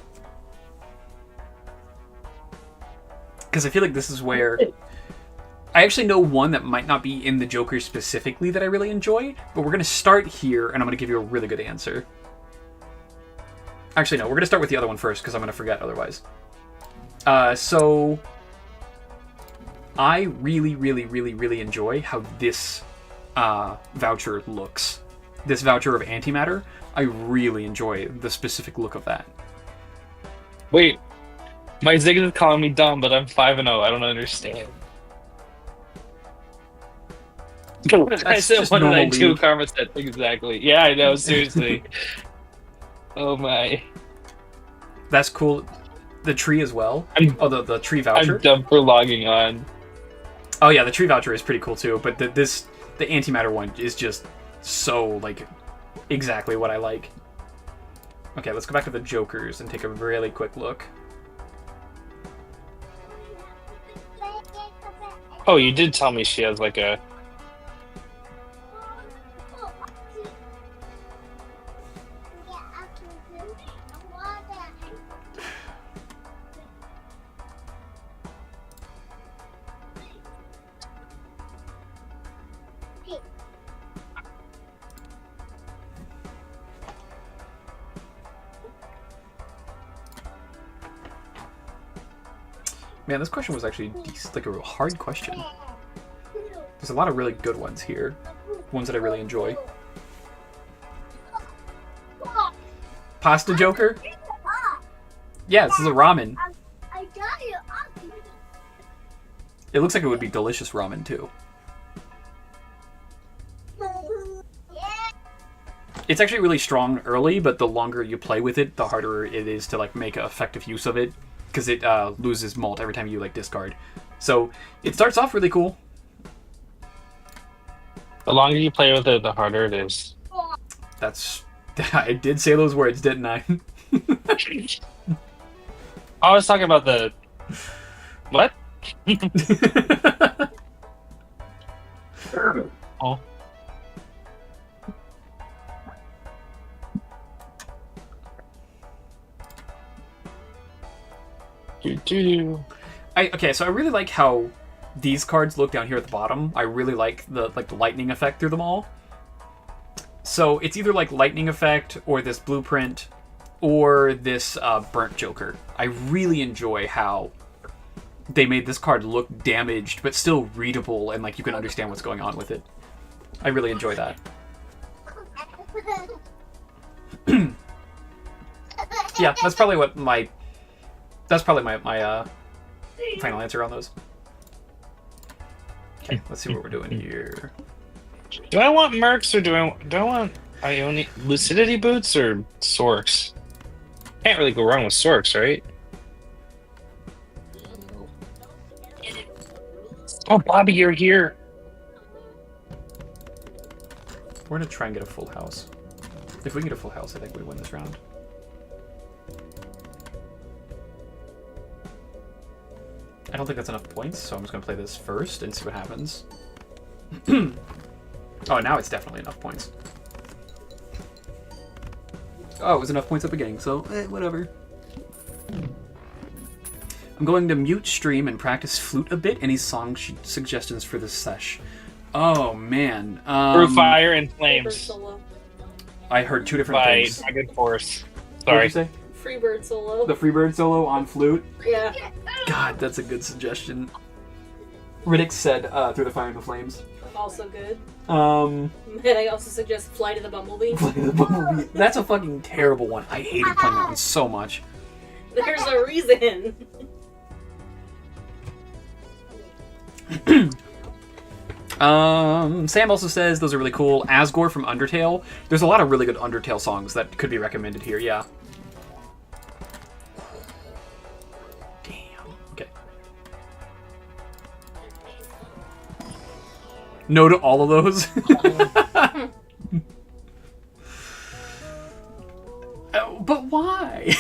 Because I feel like this is where... I actually know one that might not be in the Joker specifically that I really enjoy, but we're going to start here, and I'm going to give you a really good answer. Actually, no, we're going to start with the other one first, because I'm going to forget otherwise. So... I really, really, really, really enjoy how this voucher looks. This voucher of antimatter, I really enjoy the specific look of that. Wait. My Zig is calling me dumb, but I'm 5-0. I don't understand. I said, what did I do? Karma said exactly. Yeah, I know, seriously. Oh my. That's cool. The tree as well. The tree voucher. I'm dumb for logging on. Oh yeah, the tree voucher is pretty cool too, but the antimatter one is just so, like, exactly what I like. Okay, let's go back to the Jokers and take a really quick look. Oh, you did tell me she has like a... Man, this question was actually like a real hard question. There's a lot of really good ones here. Ones that I really enjoy. Pasta Joker? Yeah, this is a ramen. It looks like it would be delicious ramen, too. It's actually really strong early, but the longer you play with it, the harder it is to, like, make effective use of it. Because it loses malt every time you, like, discard. So, it starts off really cool. The longer you play with it, the harder it is. That's... I did say those words, didn't I? I was talking about the... What? Oh. Okay, so I really like how these cards look down here at the bottom. I really like the lightning effect through them all. So it's either like lightning effect or this blueprint or this burnt Joker. I really enjoy how they made this card look damaged but still readable and like you can understand what's going on with it. I really enjoy that. Yeah, that's probably what my... That's probably my final answer on those. Okay, let's see what we're doing here. Do I want Mercs or do I want Ionic Lucidity Boots or Sorks? Can't really go wrong with Sorks, right? Oh, Bobby, you're here. We're gonna try and get a full house. If we get a full house, I think we win this round. I don't think that's enough points, so I'm just going to play this first and see what happens. Oh, now it's definitely enough points. Oh, it was enough points at the beginning, so whatever. I'm going to mute stream and practice flute a bit. Any song suggestions for this sesh? Oh, man. Through Fire and Flames. I heard two different things. By Dragon Force. Sorry. Sorry. What did you say? Freebird solo. The Freebird solo on flute? Yeah. God, that's a good suggestion. Riddick said Through the Fire and the Flames. Also good. Um, And I also suggest Flight of the Bumblebee. Flight of the Bumblebee. That's a fucking terrible one. I hated playing that one so much. There's a reason. Sam also says those are really cool. Asgore from Undertale. There's a lot of really good Undertale songs that could be recommended here, yeah. Damn. Okay. No to all of those. But why?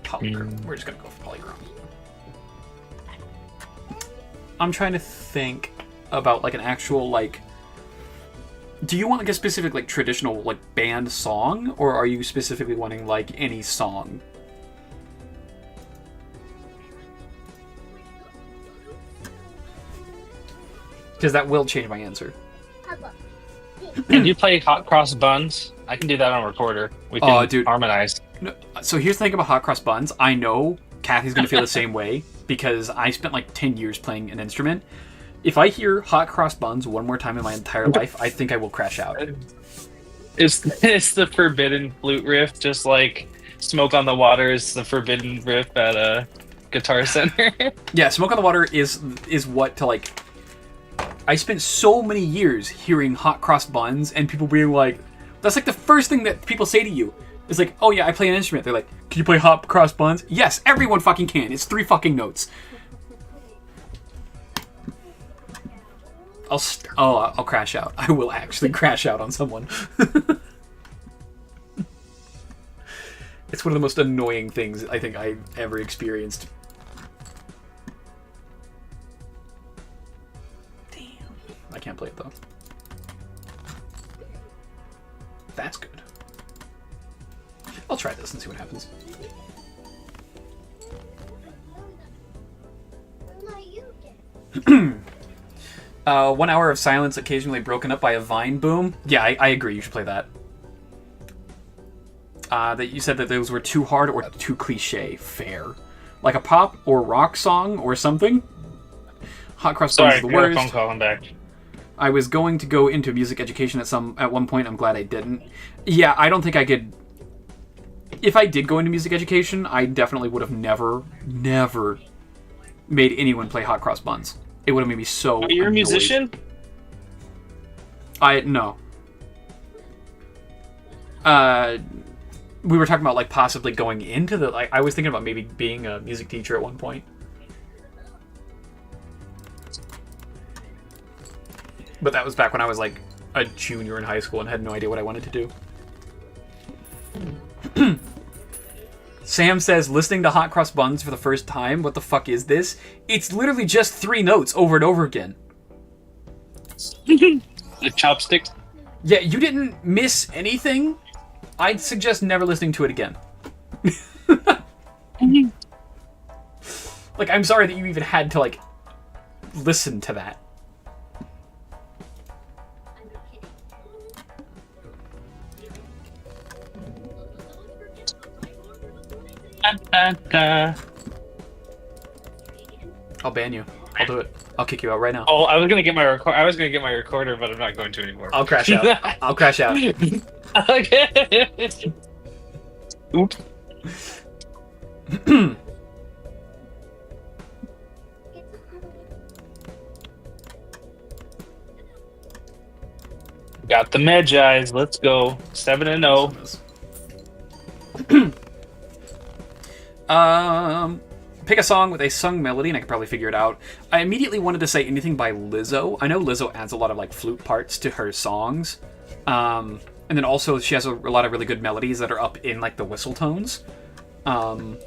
Polychrome. We're just gonna go for polychrome. I'm trying to think about like an actual like. Do you want like a specific like traditional like band song, or are you specifically wanting like any song? Because that will change my answer. Can you play Hot Cross Buns? I can do that on recorder. We can harmonize. No, so here's the thing about Hot Cross Buns. I know Kathy's going to feel the same way because I spent like 10 years playing an instrument. If I hear Hot Cross Buns one more time in my entire life, I think I will crash out. It's the forbidden flute riff, just like Smoke on the Water is the forbidden riff at Guitar Center. Yeah, Smoke on the Water is what to like... I spent so many years hearing Hot Cross Buns and people being like... That's like the first thing that people say to you. It's like, oh yeah, I play an instrument. They're like, can you play Hot Cross Buns? Yes, everyone fucking can. It's 3 fucking notes. I'll crash out. I will actually crash out on someone. It's one of the most annoying things I think I've ever experienced. Damn. I can't play it though. That's good. I'll try this and see what happens. 1 hour of silence occasionally broken up by a vine boom. Yeah, I agree. You should play that. That you said that those were too hard or too cliche. Fair. Like a pop or rock song or something. Hot Cross Buns is the worst. Phone call. I'm back. I was going to go into music education at one point. I'm glad I didn't. Yeah, I don't think I could. If I did go into music education, I definitely would have never made anyone play Hot Cross Buns. It would have made me so. Are you a musician? No. We were talking about like possibly going into the like. I was thinking about maybe being a music teacher at one point. But that was back when I was like a junior in high school and had no idea what I wanted to do. Sam says, listening to Hot Cross Buns for the first time, what the fuck is this? It's literally just 3 notes over and over again. The chopsticks? Yeah, you didn't miss anything. I'd suggest never listening to it again. Like, I'm sorry that you even had to, like, listen to that. I'll ban you. I'll do it. I'll kick you out right now. Oh, I was gonna get my recorder, but I'm not going to anymore. I'll crash out. I'll crash out. Okay. Oops. Got the Magi's. Let's go. 7-0. Pick a song with a sung melody, and I could probably figure it out. I immediately wanted to say anything by Lizzo. I know Lizzo adds a lot of like flute parts to her songs, and then also she has a lot of really good melodies that are up in like the whistle tones. Oh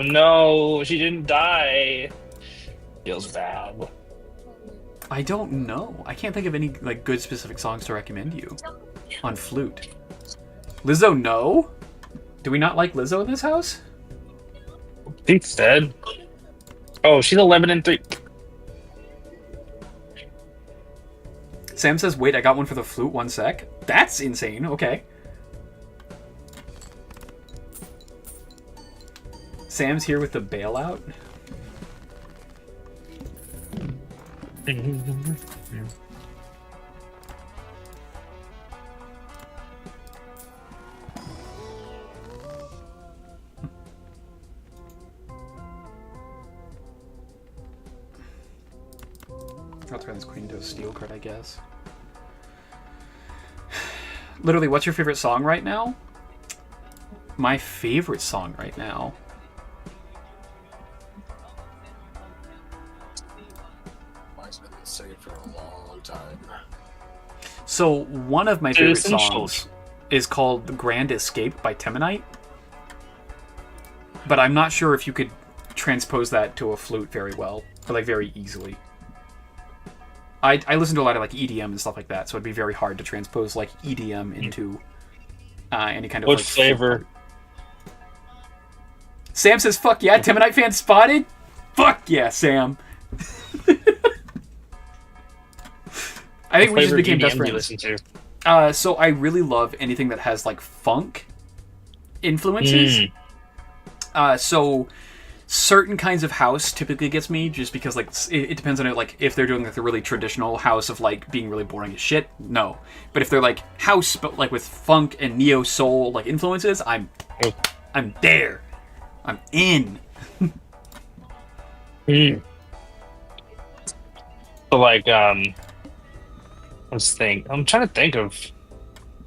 no, she didn't die. Feels bad. I don't know. I can't think of any like good specific songs to recommend you on flute. Lizzo, no? Do we not like Lizzo in this house? Pete's dead. Oh, she's 11-3. Sam says, wait, I got one for the flute, 1 sec. That's insane, okay. Sam's here with the bailout. I'll turn this queen into a steel card, I guess. Literally, what's your favorite song right now? My favorite song right now? Mine's been singing for a long time. So, one of my favorite songs is called The Grand Escape by Temanite. But I'm not sure if you could transpose that to a flute very well, or like very easily. I listen to a lot of like EDM and stuff like that, so it'd be very hard to transpose like EDM into any kind of what like flavor? Sam says, "Fuck yeah, Temanite fan spotted." Fuck yeah, Sam. I think we just became best friends. So I really love anything that has like funk influences. So certain kinds of house typically gets me just because like it depends on it, like if they're doing like the really traditional house of like being really boring as shit, no. But if they're like house but like with funk and neo soul like influences, I'm there. I'm in. So like I'm trying to think of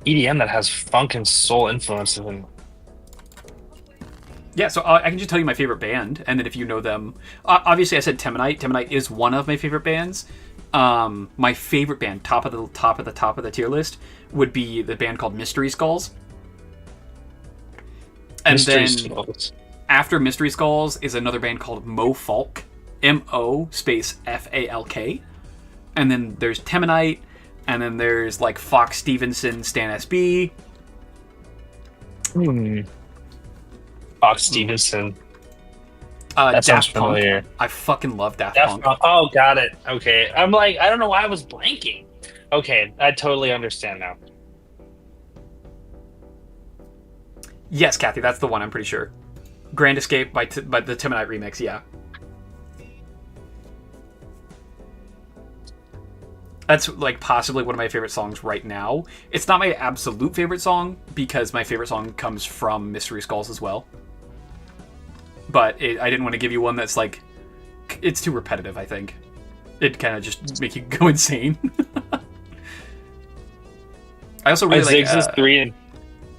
EDM that has funk and soul influences and Yeah, so I can just tell you my favorite band, and then if you know them... obviously, I said Temanite. Temanite is one of my favorite bands. My favorite band, top of the tier list, would be the band called Mystery Skulls. And Skulls. After Mystery Skulls is another band called Mo Falk. M-O space F-A-L-K. And then there's Temanite, and then there's like Fox Stevenson, Stan S.B. Fox Stevenson. That sounds familiar. I fucking love Daft Punk. Oh, got it. Okay. I'm like, I don't know why I was blanking. Okay, I totally understand now. Yes, Kathy, that's the one, I'm pretty sure. Grand Escape by the Temanite remix, yeah. That's like possibly one of my favorite songs right now. It's not my absolute favorite song because my favorite song comes from Mystery Skulls as well. But I didn't want to give you one that's like, it's too repetitive, I think. It'd kind of just make you go insane. I also really like... Ziggs is 3 and...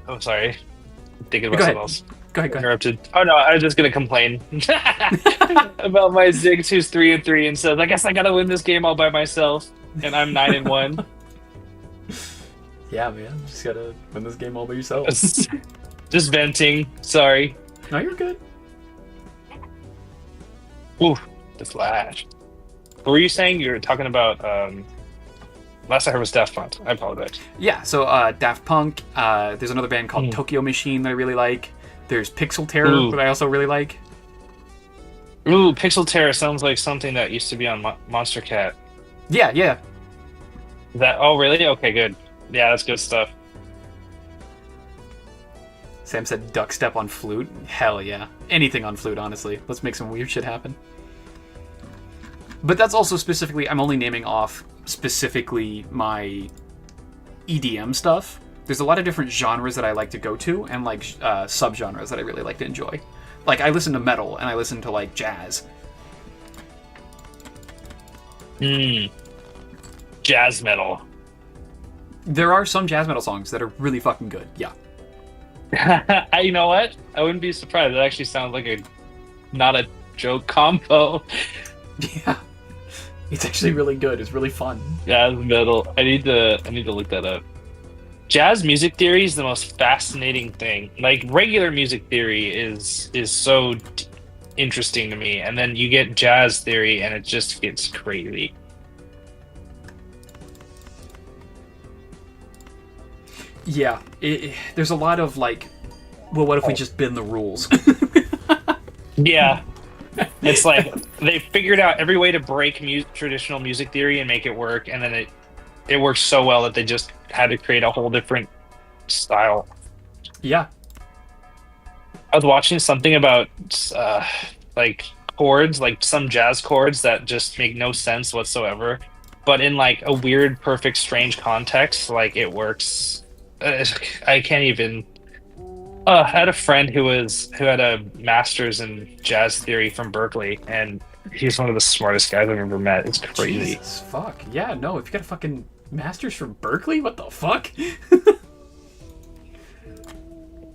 Oh, sorry. I'm thinking about something else. Go ahead. Interrupted. Oh no, I was just gonna complain about my Ziggs who's 3 and 3 and says, I guess I gotta win this game all by myself. And I'm 9 and 1. Yeah, man. Just gotta win this game all by yourself. Just venting. Sorry. No, you're good. Ooh, the flash. What were you saying? You were talking about last I heard was Daft Punk. I apologize. Yeah, so Daft Punk, there's another band called Tokyo Machine that I really like. There's Pixel Terror that I also really like. Ooh, Pixel Terror sounds like something that used to be on Monster Cat. Yeah. Oh, really? Okay, good. Yeah, that's good stuff. Sam said duck step on flute. Hell yeah. Anything on flute, honestly. Let's make some weird shit happen. But that's also specifically, I'm only naming off specifically my EDM stuff. There's a lot of different genres that I like to go to and like subgenres that I really like to enjoy. Like I listen to metal and I listen to like jazz. Jazz metal. There are some jazz metal songs that are really fucking good, yeah. You know what? I wouldn't be surprised. It actually sounds like not a joke combo. Yeah. It's actually really good. It's really fun. Jazz metal. I need to look that up. Jazz music theory is the most fascinating thing. Like regular music theory is so interesting to me, and then you get jazz theory and it just gets crazy. Yeah, there's a lot of like, well, what if we just bend the rules? Yeah, it's like they figured out every way to break traditional music theory and make it work, and then it works so well that they just had to create a whole different style. Yeah. I was watching something about like chords, like some jazz chords that just make no sense whatsoever, but in like a weird, perfect, strange context, like it works. I can't even. I had a friend who had a master's in jazz theory from Berkeley, and he's one of the smartest guys I've ever met. It's crazy. Jesus, fuck. Yeah, no, if you got a fucking master's from Berkeley, what the fuck?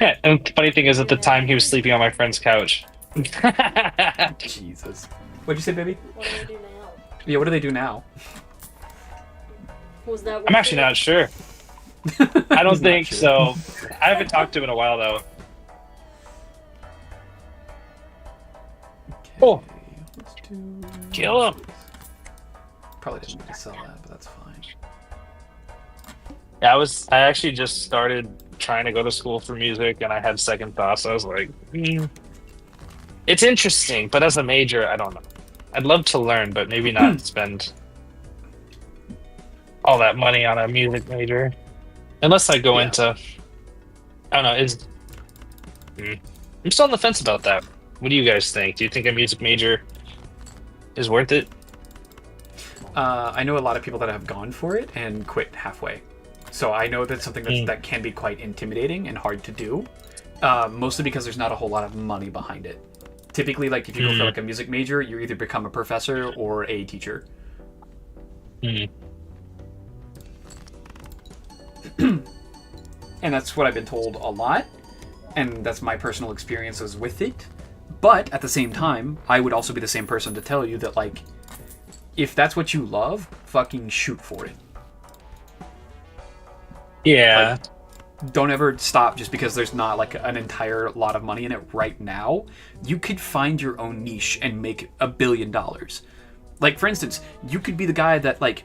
Yeah, and the funny thing is, at the time, he was sleeping on my friend's couch. Jesus. What'd you say, baby? What do they do now? Yeah, what do they do now? Was that? I'm actually not sure. I don't He's not think sure. so. I haven't talked to him in a while, though. Oh, Let's do... kill him! Probably didn't need to sell that, but that's fine. Yeah, I actually just started trying to go to school for music, and I had second thoughts. I was like, it's interesting, but as a major, I don't know. I'd love to learn, but maybe not spend all that money on a music major. Unless I go into, I don't know, I'm still on the fence about that. What do you guys think? Do you think a music major is worth it? I know a lot of people that have gone for it and quit halfway. So I know that's something that can be quite intimidating and hard to do, mostly because there's not a whole lot of money behind it. Typically, like if you go for like a music major, you either become a professor or a teacher. And that's what I've been told a lot, and that's my personal experiences with it. But at the same time, I would also be the same person to tell you that, like, if that's what you love, fucking shoot for it. Yeah. Like, don't ever stop just because there's not like an entire lot of money in it right now. You could find your own niche and make $1 billion. Like, for instance, you could be the guy that like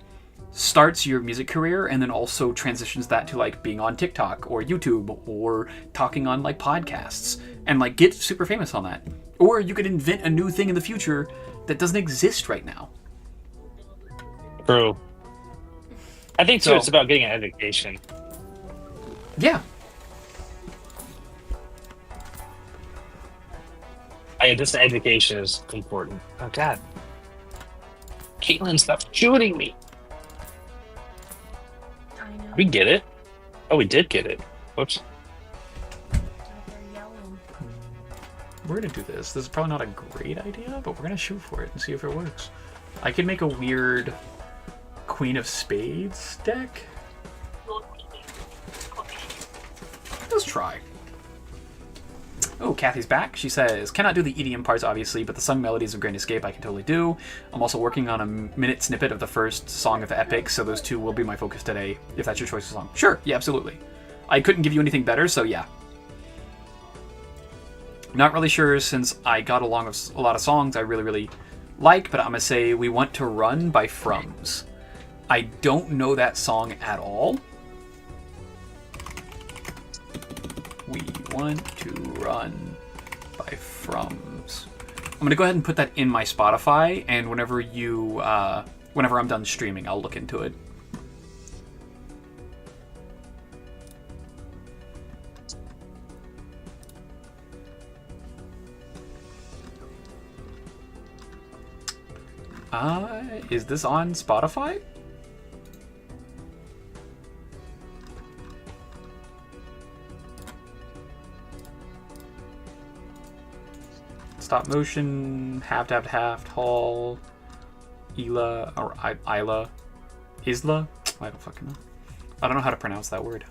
starts your music career and then also transitions that to like being on TikTok or YouTube or talking on like podcasts and like get super famous on that. Or you could invent a new thing in the future that doesn't exist right now. True. I think too, it's about getting an education. Yeah. This education is important. Oh God. Caitlin, stop shooting me. I know. We get it. Oh, we did get it. Whoops. They're yelling. We're gonna do this. This is probably not a great idea, but we're gonna shoot for it and see if it works. I could make a weird Queen of Spades deck. Let's try. Oh, Kathy's back. She says, cannot do the EDM parts, obviously, but the sung melodies of Grand Escape I can totally do. I'm also working on a minute snippet of the first song of Epic, so those two will be my focus today, if that's your choice of song. Sure, yeah, absolutely. I couldn't give you anything better, so yeah. Not really sure, since I got a lot of songs I really, really like, but I'm gonna say We Want to Run by Frums. I don't know that song at all. We Want to Run by Frums. I'm gonna go ahead and put that in my Spotify, and whenever I'm done streaming, I'll look into it. Is this on Spotify? Stop motion, half, Hall, Ela, or Isla, Isla? I don't fucking know. I don't know how to pronounce that word.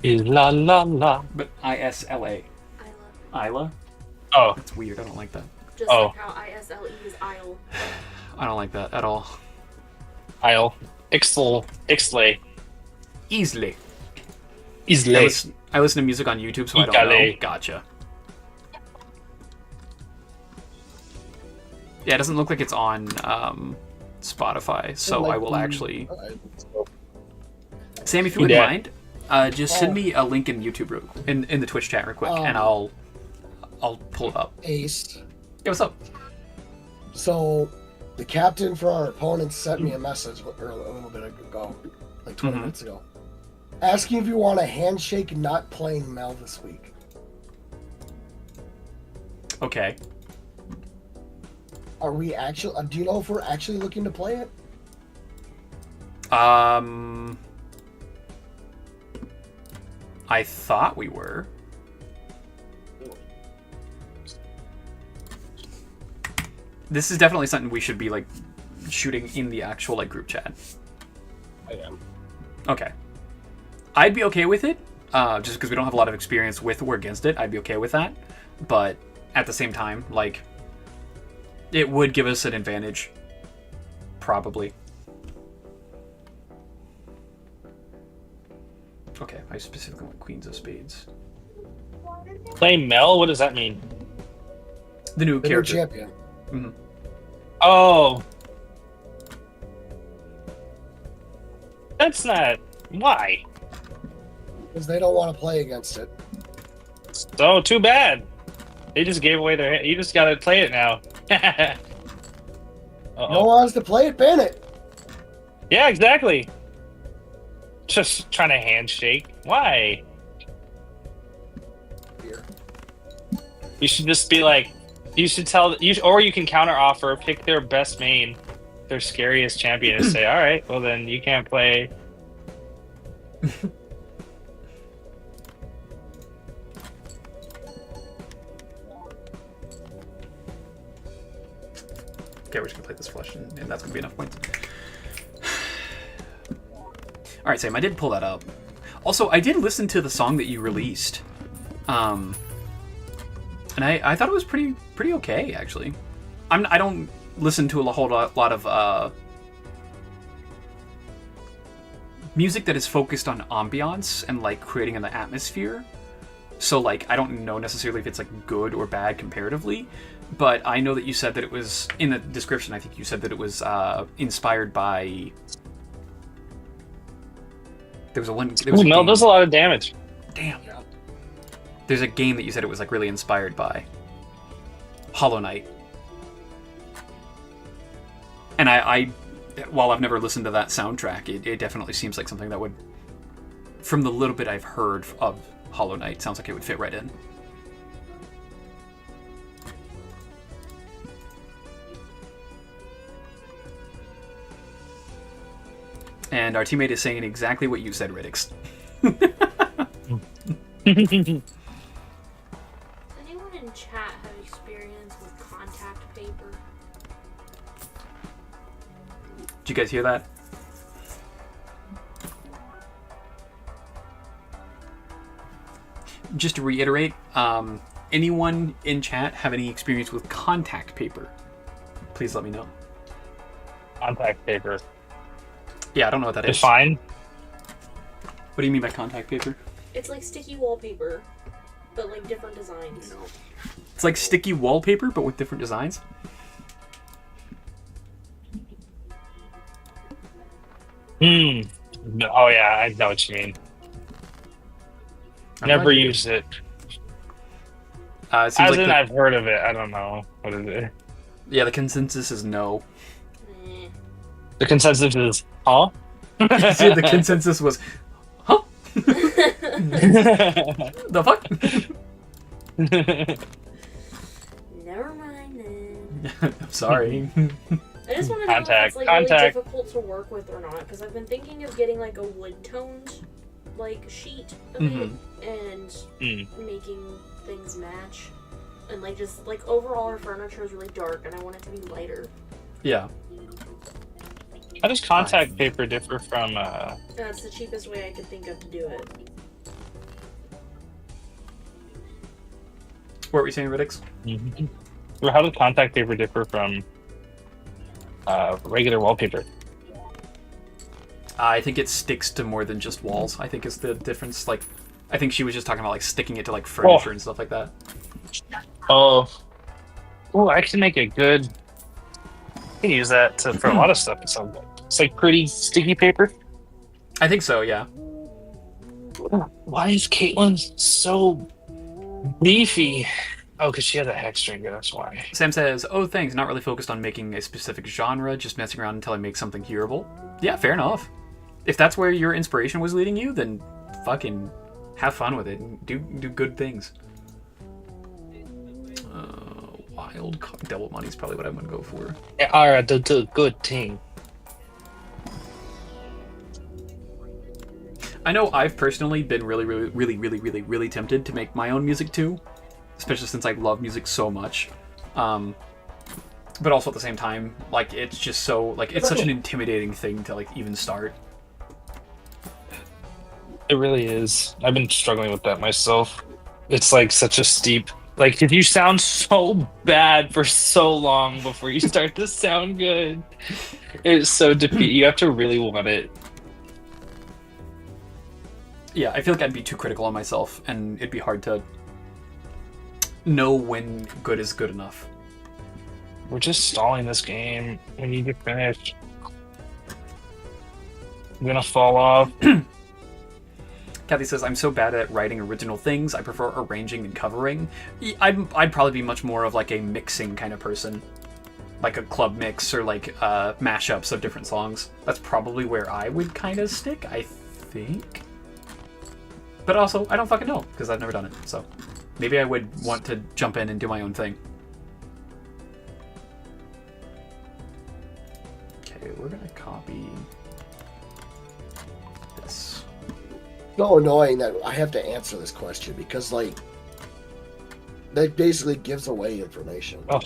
Isla la la. But ISLA. Isla? Oh. That's weird, I don't like that. Just like how ISLE is Isle. I don't like that at all. Isle. Ixlay. Easily. Easily. I listen to music on YouTube, so I don't know. Gotcha. Yeah, it doesn't look like it's on Spotify, so I will actually... Sam, if you wouldn't mind, just send me a link in YouTube, in the Twitch chat real quick, and I'll pull it up. Ace. Yeah, what's up? So, The captain for our opponent sent me a message a little bit ago, like 20 minutes ago, asking if you want a handshake not playing Mel this week. Okay. Are we actually? Do you know if we're actually looking to play it? I thought we were. This is definitely something we should be like shooting in the actual like group chat. I am. Okay. I'd be okay with it, just because we don't have a lot of experience with or against it. I'd be okay with that, but at the same time, like, it would give us an advantage, probably. Okay, I specifically want Queens of Spades. Play Mel? What does that mean? The new character. New champion. Mm-hmm. Oh. That's not... Why? Because they don't want to play against it. So, too bad. They just gave away their... You just gotta play it now. No one wants to play it, ban it. Yeah, exactly. Just trying to handshake. Why? Here. You should just be like... You should tell... or you can counter offer, pick their best main, their scariest champion, and say, alright, well then you can't play... Okay, we're just gonna play this flush, and that's gonna be enough points. Alright, Sam, I did pull that up. Also, I did listen to the song that you released. And I thought it was pretty okay, actually. I don't listen to a whole lot of music that is focused on ambiance and like creating an atmosphere. So like I don't know necessarily if it's like good or bad comparatively, but I know that you said that it was in the description. I think you said that it was inspired by. There was a one. There was Mel does a lot of damage. Damn. There's a game that you said it was like really inspired by. Hollow Knight. And I while I've never listened to that soundtrack, it definitely seems like something that would, from the little bit I've heard of Hollow Knight, sounds like it would fit right in. And our teammate is saying exactly what you said, Riddix. Anyone in chat have experience with contact paper? Did you guys hear that? Just to reiterate, anyone in chat have any experience with contact paper? Please let me know. Contact paper. Yeah, I don't know what that is. Define. What do you mean by contact paper? It's like sticky wallpaper, but like different designs. It's like sticky wallpaper, but with different designs? Oh yeah, I know what you mean. Never used it. It seems As like in, I've heard of it. I don't know. What is it? Yeah, the consensus is no. The consensus is, huh? See, the consensus was, huh? The fuck? Never mind then. I'm sorry. I just want to know if Contact. it's like really difficult to work with or not, because I've been thinking of getting like a wood toned like sheet of it and making things match, and like just like overall our furniture is really dark and I want it to be lighter. Yeah. How does contact paper differ from That's the cheapest way I could think of to do it. What were you saying, Riddix? Or how does contact paper differ from regular wallpaper? I think it sticks to more than just walls. I think is the difference. Like, I think she was just talking about like sticking it to like furniture and stuff like that. Oh, I can make a good. I can use that for a lot of stuff. It's like pretty sticky paper. I think so. Yeah. Why is Caitlyn so beefy? Oh, because she has a hex stringer, that's why. Sam says, "Oh, thanks. Not really focused on making a specific genre. Just messing around until I make something hearable." Yeah, fair enough. If that's where your inspiration was leading you, then fucking have fun with it and do good things. Wild Devil Money is probably what I'm gonna go for. Alright, do good thing. I know I've personally been really tempted to make my own music too, especially since I love music so much. But also at the same time, like it's just so like it's such an intimidating thing to like even start. It really is. I've been struggling with that myself. It's like such a steep. Like, if you sound so bad for so long before you start to sound good, it's so defeat. You have to really want it. Yeah, I feel like I'd be too critical on myself, and it'd be hard to know when good is good enough. We're just stalling this game. We need to finish. I'm gonna fall off. Kathy says, "I'm so bad at writing original things. I prefer arranging and covering." I'd probably be much more of like a mixing kind of person, like a club mix or like mashups of different songs. That's probably where I would kind of stick, I think. But also, I don't fucking know because I've never done it. So maybe I would want to jump in and do my own thing. Okay, we're gonna copy this. So annoying that I have to answer this question because, like, that basically gives away information. Oh.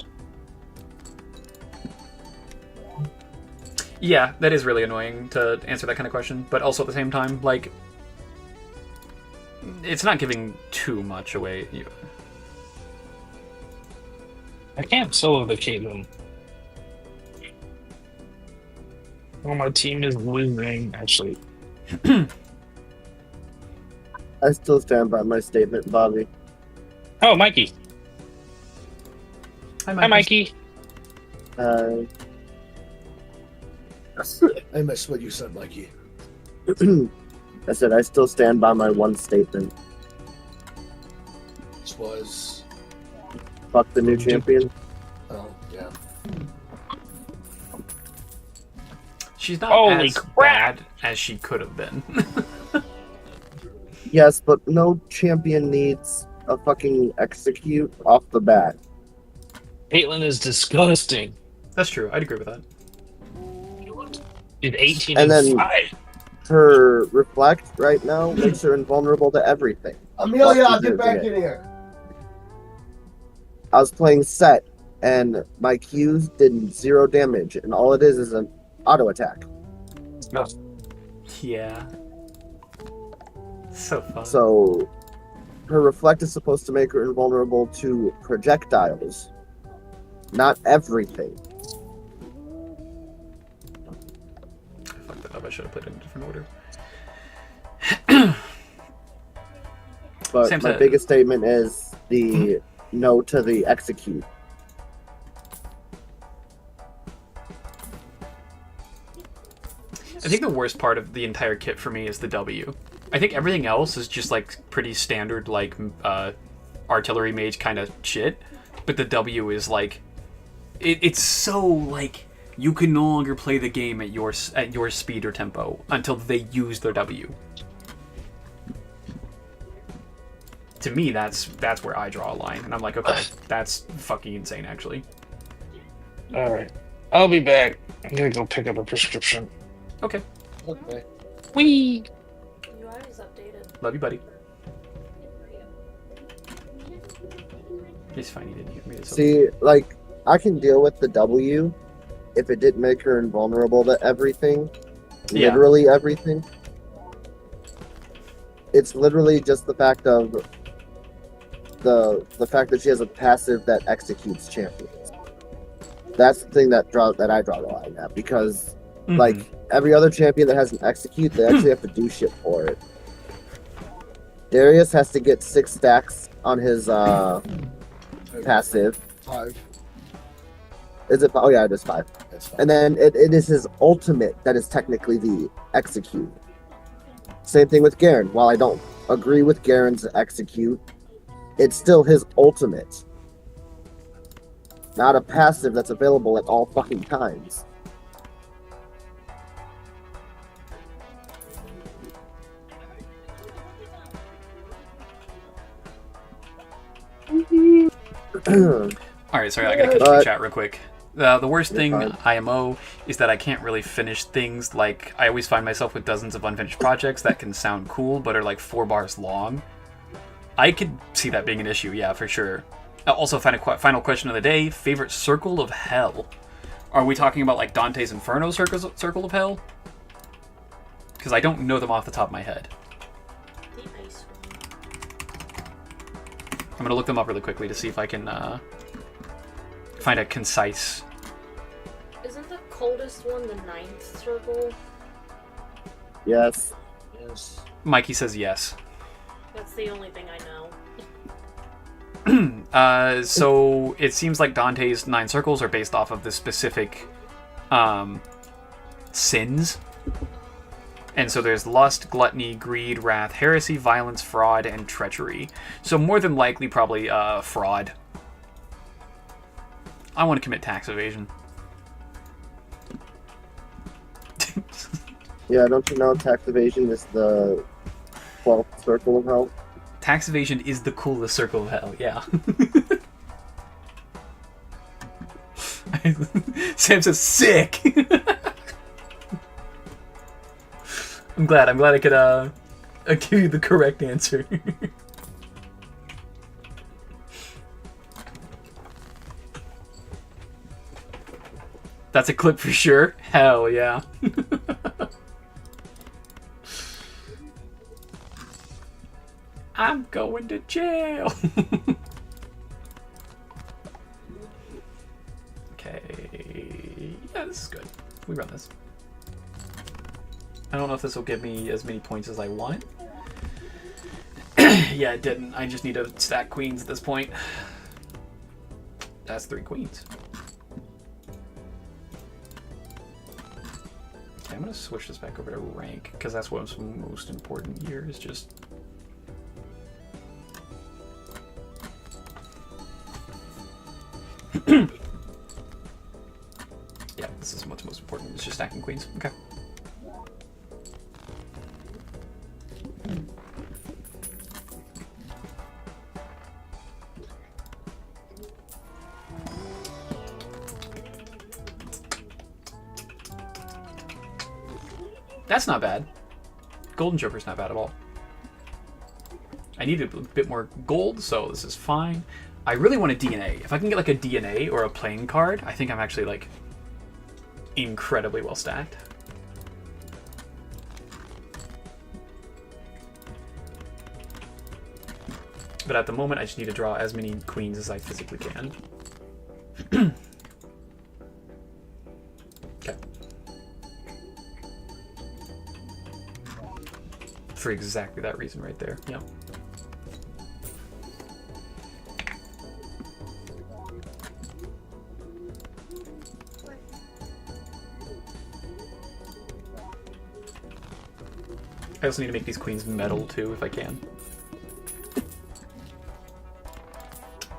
Yeah, that is really annoying to answer that kind of question, but also at the same time, like, it's not giving too much away. I can't solo the Caitlyn. Oh, my team is losing, actually. I still stand by my statement, Bobby. Oh, Mikey. Hi, Mikey. Hi, Mikey. I missed what you said, Mikey. I said I still stand by my one statement. This was... Fuck the new champion. Oh, yeah. She's not Holy as crap. bad as she could have been. Yes, but no champion needs a fucking execute off the bat. Caitlyn is disgusting. That's true. I'd agree with that. She's 18 And then 5. her reflect right now makes her invulnerable to everything. Amelia, Fuck, get you back did in it. here. I was playing set, and my Qs did 0 damage, and all it is an auto attack. No. Yeah. So fun. So her reflect is supposed to make her invulnerable to projectiles, not everything. I fucked that up. I should have put it in a different order. But Sam my said- biggest statement is the no to the execute. I think the worst part of the entire kit for me is the W. I think everything else is just like pretty standard, like artillery mage kind of shit. But the W is like, it's so like you can no longer play the game at your speed or tempo until they use their W. To me, that's where I draw a line, and I'm like, okay, that's fucking insane, actually. Alright. I'll be back. I'm gonna go pick up a prescription. Okay. Okay. Whee! UI is updated. Love you, buddy. He's fine. He didn't hear me. It's okay. See, like, I can deal with the W if it didn't make her invulnerable to everything. Yeah. Literally everything. It's literally just the fact of the fact that she has a passive that executes champions. That's the thing that I draw the line at, because like every other champion that has an execute, they actually have to do shit for it. Darius has to get 6 stacks on his passive. 5. Is it? Oh yeah, it is 5. That's 5. And then it is his ultimate that is technically the execute. Same thing with Garen. While I don't agree with Garen's execute, it's still his ultimate. not a passive that's available at all fucking times. Alright, sorry, I gotta catch the chat real quick. The worst thing IMO is that I can't really finish things. Like, I always find myself with dozens of unfinished projects that can sound cool, but are like 4 bars long. I could see that being an issue, yeah, for sure. Also, final question of the day, favorite Circle of Hell? Are we talking about like Dante's Inferno Circle of Hell? Because I don't know them off the top of my head. I'm gonna look them up really quickly to see if I can find a concise. Isn't the coldest one the 9th circle? Yes. Yes. Mikey says yes. That's the only thing I know. So it seems like Dante's 9 circles are based off of the specific sins. And so there's lust, gluttony, greed, wrath, heresy, violence, fraud, and treachery. So more than likely, probably fraud. I want to commit tax evasion. Yeah, don't you know tax evasion is the 12th circle of hell? Tax evasion is the coolest circle of hell, yeah. Sam says, sick! I'm glad I could give you the correct answer. That's a clip for sure. Hell yeah. I'm going to jail. Okay. Yeah, this is good. We run this. I don't know if this will give me as many points as I want. Yeah, it didn't. I just need to stack queens at this point. That's 3 queens. Okay, I'm going to switch this back over to rank, because that's what's most important here, is just... Yeah, this is what's most important. It's just stacking queens. Okay. That's not bad. Golden Joker's not bad at all. I need a bit more gold, so this is fine. I really want a DNA. If I can get like a DNA or a playing card, I think I'm actually like incredibly well stacked. But at the moment, I just need to draw as many queens as I physically can. Okay. For exactly that reason right there. Yeah. I also need to make these queens metal too, if I can.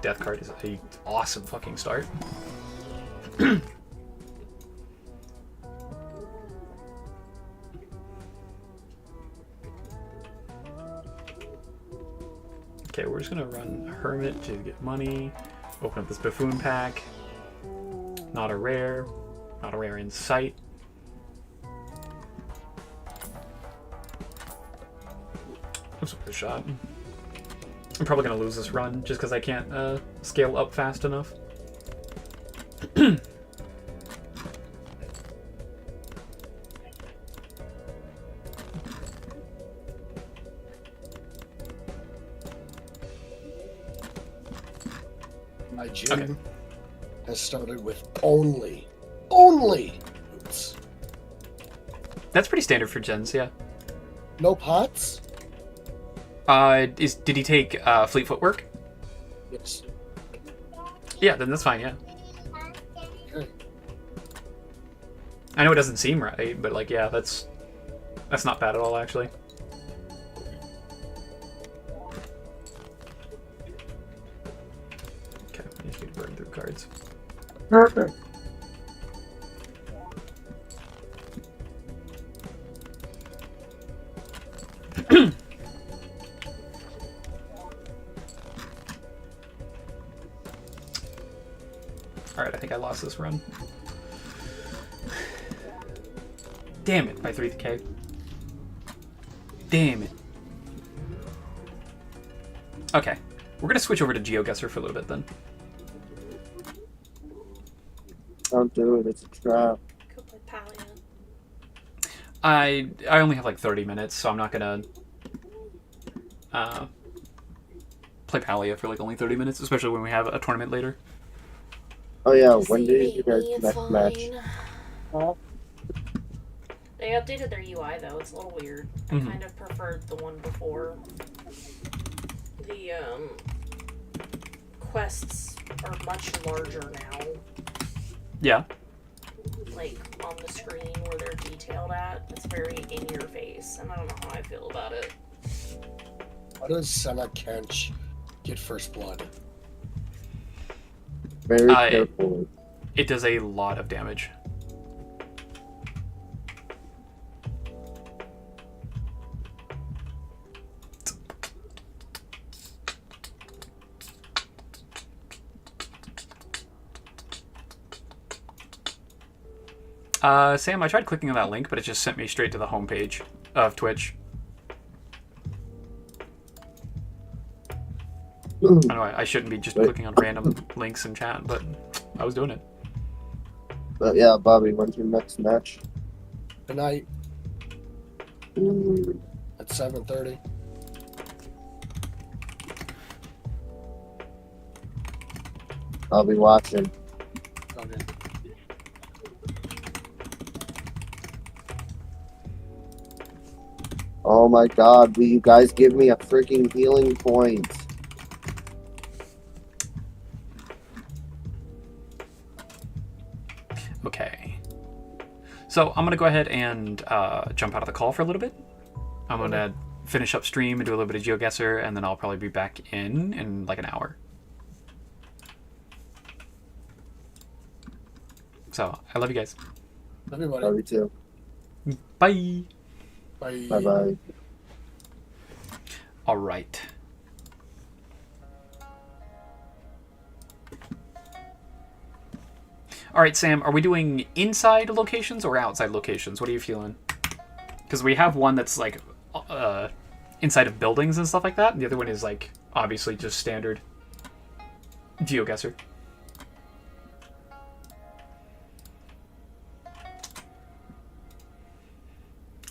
Death card is a awesome fucking start. Okay, we're just gonna run Hermit to get money. Open up this Buffoon pack. Not a rare. Not a rare in sight. Oops, a shot. I'm probably gonna lose this run just because I can't scale up fast enough. My gym has started with only boots. That's pretty standard for gens, yeah. No pots? Did he take Fleet Footwork? Yes. Yeah, then that's fine, yeah. Okay. I know it doesn't seem right, but like, yeah, that's not bad at all, actually. Okay, I just need to burn through cards. Alright, I think I lost this run. Damn it, by 3K. Damn it. Okay, we're gonna switch over to GeoGuessr for a little bit then. Don't do it, it's a trap. Go play Palia. I only have like 30 minutes, so I'm not gonna play Palia for like only 30 minutes, especially when we have a tournament later. Oh yeah, when do you guys next match? They updated their UI though, it's a little weird. I kind of preferred the one before. The quests are much larger now. Yeah. Like on the screen where they're detailed at. It's very in your face, and I don't know how I feel about it. How does Senna Kench get first blood? Very careful. It does a lot of damage. Sam, I tried clicking on that link, but it just sent me straight to the homepage of Twitch. I don't know, I shouldn't be just clicking on random links in chat, but I was doing it. But yeah, Bobby, when's your next match? Tonight at 7:30. I'll be watching. Okay. Oh my god, will you guys give me a freaking healing point? Okay. So I'm going to go ahead and jump out of the call for a little bit. I'm going to finish up stream and do a little bit of GeoGuessr, and then I'll probably be back in like an hour. So, I love you guys. Love you, buddy. Love you too. Bye. Bye. Bye-bye. All right. All right, Sam, are we doing inside locations or outside locations? What are you feeling? Because we have one that's like inside of buildings and stuff like that. And the other one is like obviously just standard GeoGuessr.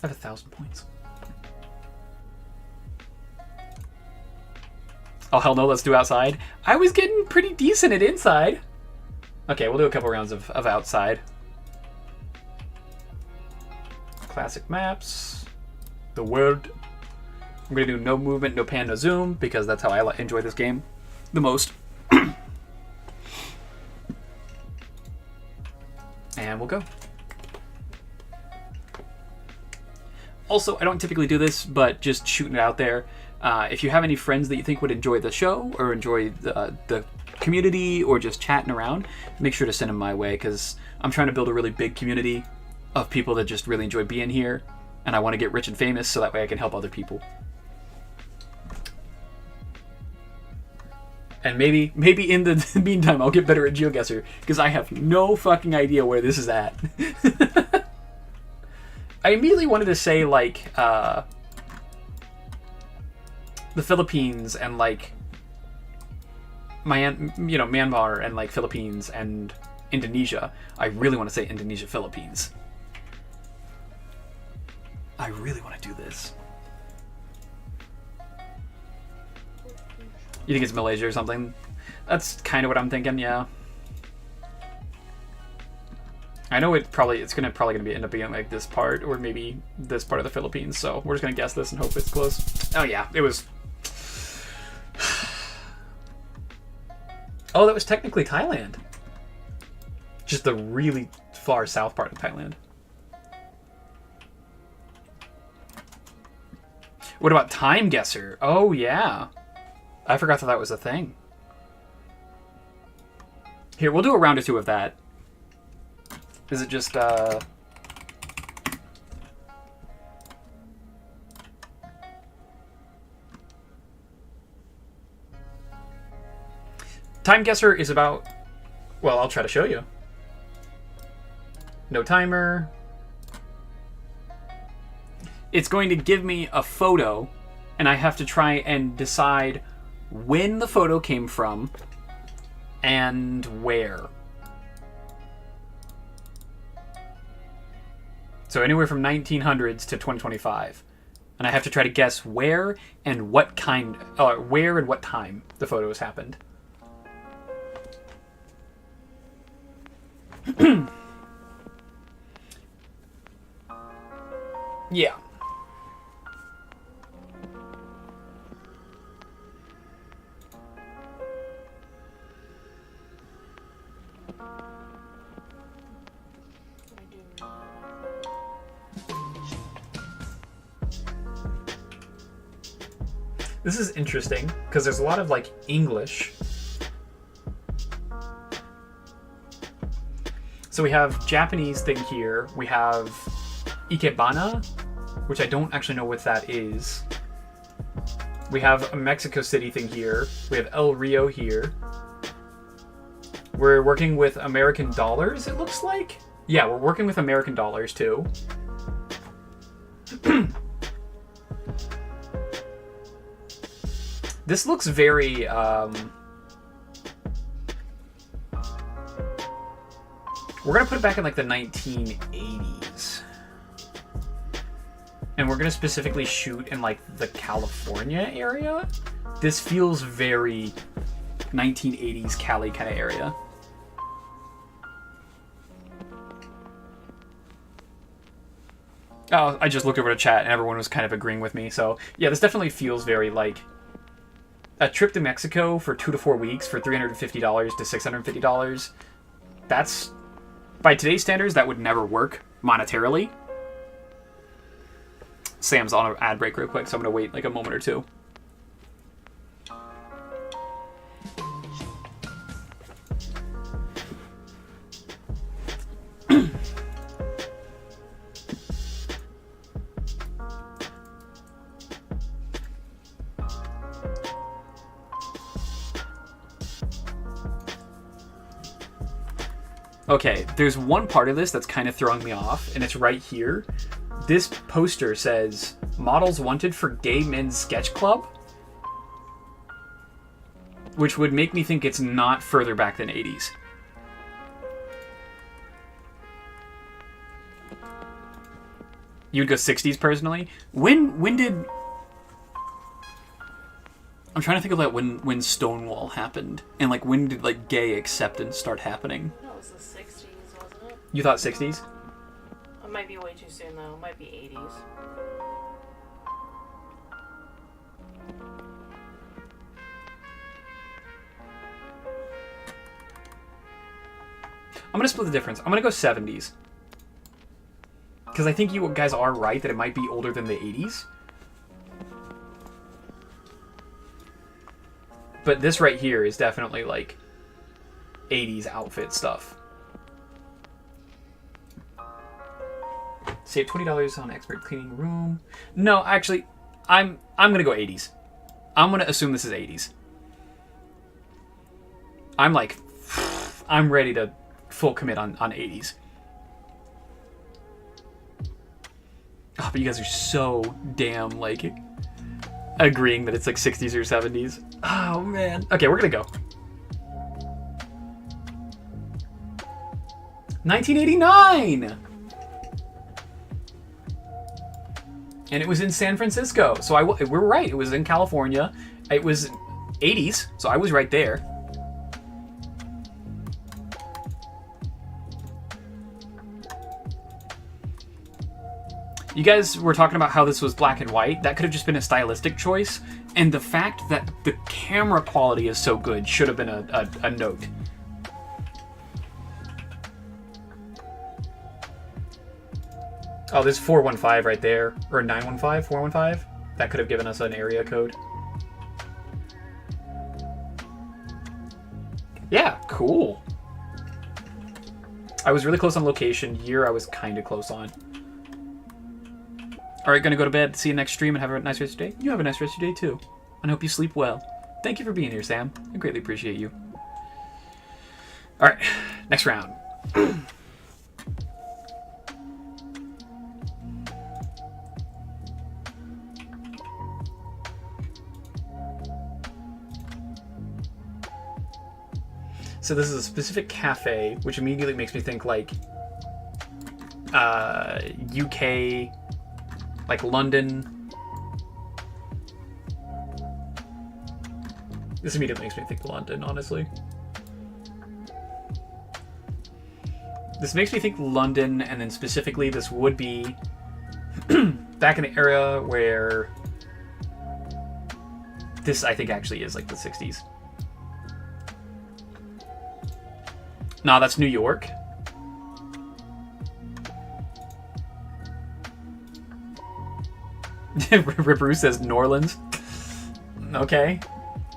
I have 1,000 points. Oh, hell no, let's do outside. I was getting pretty decent at inside. Okay, we'll do a couple rounds of outside. Classic maps. The world. I'm going to do no movement, no pan, no zoom, because that's how I enjoy this game the most. And we'll go. Also, I don't typically do this, but just shooting it out there. If you have any friends that you think would enjoy the show or enjoy the community or just chatting around, make sure to send them my way, because I'm trying to build a really big community of people that just really enjoy being here, and I want to get rich and famous so that way I can help other people. And maybe in the meantime, I'll get better at GeoGuessr, because I have no fucking idea where this is at. I immediately wanted to say, like, the Philippines and, like, Myanmar and, like, Philippines and Indonesia. I really want to say Indonesia, Philippines. I really want to do this. You think it's Malaysia or something? That's kind of what I'm thinking, yeah. I know it's probably gonna end up being like this part, or maybe this part of the Philippines. So we're just gonna guess this and hope it's close. Oh yeah, it was. Oh, that was technically Thailand. Just the really far south part of Thailand. What about Time Guesser? Oh yeah, I forgot that was a thing. Here, we'll do a round or two of that. Is it just, Time Guesser is about... Well, I'll try to show you. No timer. It's going to give me a photo, and I have to try and decide when the photo came from and where. So anywhere from 1900s to 2025. And I have to try to guess where and what kind, where and what time the photos happened. Yeah. This is interesting because there's a lot of like English. So we have Japanese thing here. We have Ikebana, which I don't actually know what that is. We have a Mexico City thing here. We have El Rio here. We're working with American dollars, it looks like. Yeah, we're working with American dollars too. This looks very, we're gonna put it back in like the 1980s. And we're gonna specifically shoot in like the California area. This feels very 1980s Cali kind of area. Oh, I just looked over to chat and everyone was kind of agreeing with me. So yeah, this definitely feels very like a trip to Mexico for 2 to 4 weeks for $350 to $650. That's, by today's standards, that would never work monetarily. Sam's on an ad break real quick, so I'm going to wait like a moment or two. Okay, there's one part of this that's kind of throwing me off, and it's right here. This poster says, models wanted for gay men's sketch club, which would make me think it's not further back than 80s. You'd go 60s personally? When did... I'm trying to think of like when Stonewall happened, and like when did like gay acceptance start happening? That was the 60s, wasn't it? You thought 60s? It might be way too soon though. It might be 80s. I'm gonna split the difference. I'm gonna go 70s. Because I think you guys are right that it might be older than the 80s. But this right here is definitely like 80s outfit stuff. Save $20 on expert cleaning room. No, actually, I'm gonna go 80s. I'm gonna assume this is 80s. I'm ready to full commit on 80s. Oh, but you guys are so damn like agreeing that it's like 60s or 70s. Oh man. Okay, we're gonna go 1989. And it was in San Francisco. So we're right. It was in California. It was 80s. So I was right there. You guys were talking about how this was black and white. That could have just been a stylistic choice. And the fact that the camera quality is so good should have been a note. Oh, there's 415 right there. Or 915, 415. That could have given us an area code. Yeah, cool. I was really close on location. Year I was kind of close on. Alright, gonna go to bed. See you next stream and have a nice rest of your day. You have a nice rest of your day too. And I hope you sleep well. Thank you for being here, Sam. I greatly appreciate you. Alright, next round. So this is a specific cafe, which immediately makes me think like UK, like London. This immediately makes me think London, honestly. This makes me think London, and then specifically this would be back in the era where this, I think, actually is like the 60s. Nah, that's New York. Bruce says New Orleans. Okay.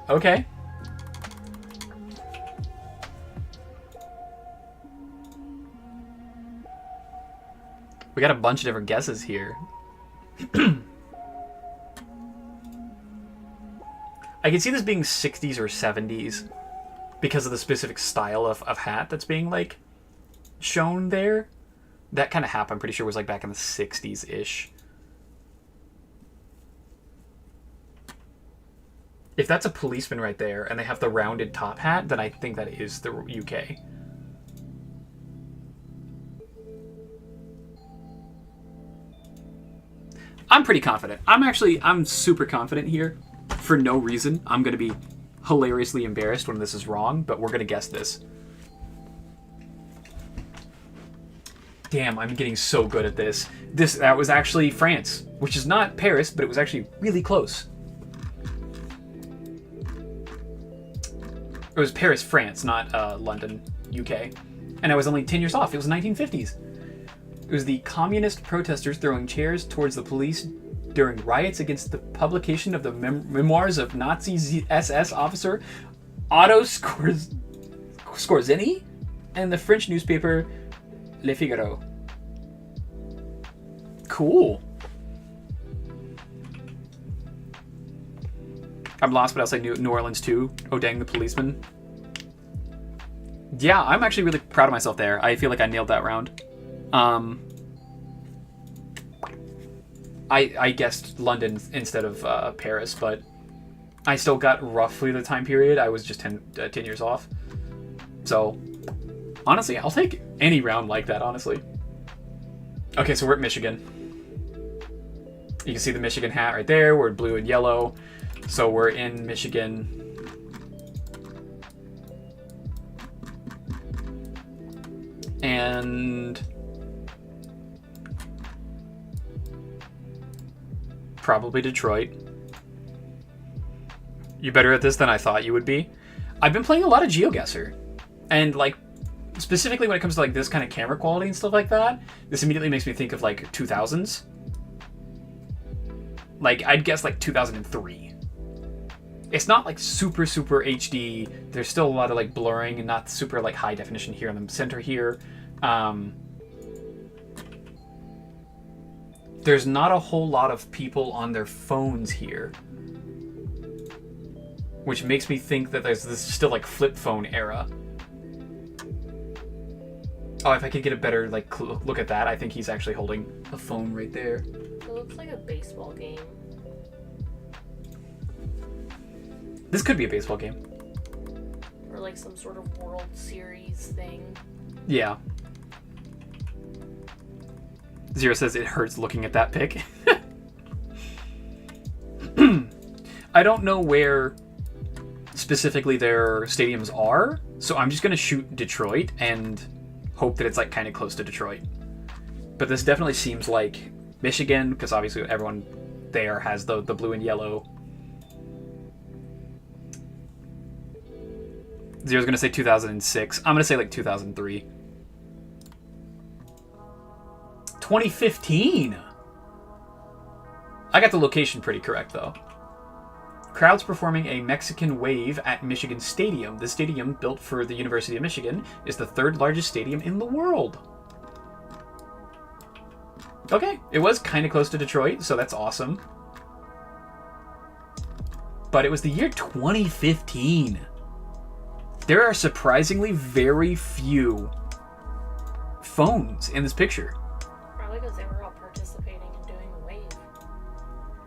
Okay. We got a bunch of different guesses here. I can see this being 60s or 70s because of the specific style of hat that's being, like, shown there. That kind of hat, I'm pretty sure, was, like, back in the 60s-ish. If that's a policeman right there, and they have the rounded top hat, then I think that is the UK. I'm pretty confident. I'm super confident here. For no reason. I'm going to be hilariously embarrassed when this is wrong, but we're going to guess this. Damn, I'm getting so good at this. That was actually France, which is not Paris, but it was actually really close. It was Paris, France, not London, UK. And I was only 10 years off. It was 1950s. It was the communist protesters throwing chairs towards the police during riots against the publication of the memoirs of Nazi SS officer Otto Skorzeny and the French newspaper Le Figaro. Cool. I'm lost, but I'll say New Orleans too. Oh, dang, the policeman. Yeah, I'm actually really proud of myself there. I feel like I nailed that round. I guessed London instead of Paris, but I still got roughly the time period. I was just 10 years off. So, honestly, I'll take any round like that, honestly. Okay, so we're at Michigan. You can see the Michigan hat right there. We're blue and yellow. So we're in Michigan. And probably Detroit. You're better at this than I thought you would be. I've been playing a lot of GeoGuessr. And, like, specifically when it comes to, like, this kind of camera quality and stuff like that, this immediately makes me think of, like, 2000s. Like, I'd guess, like, 2003. It's not, like, super HD. There's still a lot of, like, blurring and not super, like, high definition here in the center here. There's not a whole lot of people on their phones here. Which makes me think that there's this still, like, flip phone era. Oh, if I could get a better, like, look at that, I think he's actually holding a phone right there. It looks like a baseball game. This could be a baseball game. Or like some sort of World Series thing. Yeah. Zero says it hurts looking at that pic. I don't know where specifically their stadiums are, so I'm just going to shoot Detroit and hope that it's like kind of close to Detroit. But this definitely seems like Michigan, because obviously everyone there has the blue and yellow. Zero's going to say 2006. I'm going to say like 2003. 2015! I got the location pretty correct, though. Crowds performing a Mexican wave at Michigan Stadium. The stadium, built for the University of Michigan, is the third largest stadium in the world. Okay, it was kind of close to Detroit, so that's awesome. But it was the year 2015. There are surprisingly very few phones in this picture. Probably because they were all participating in doing the wave.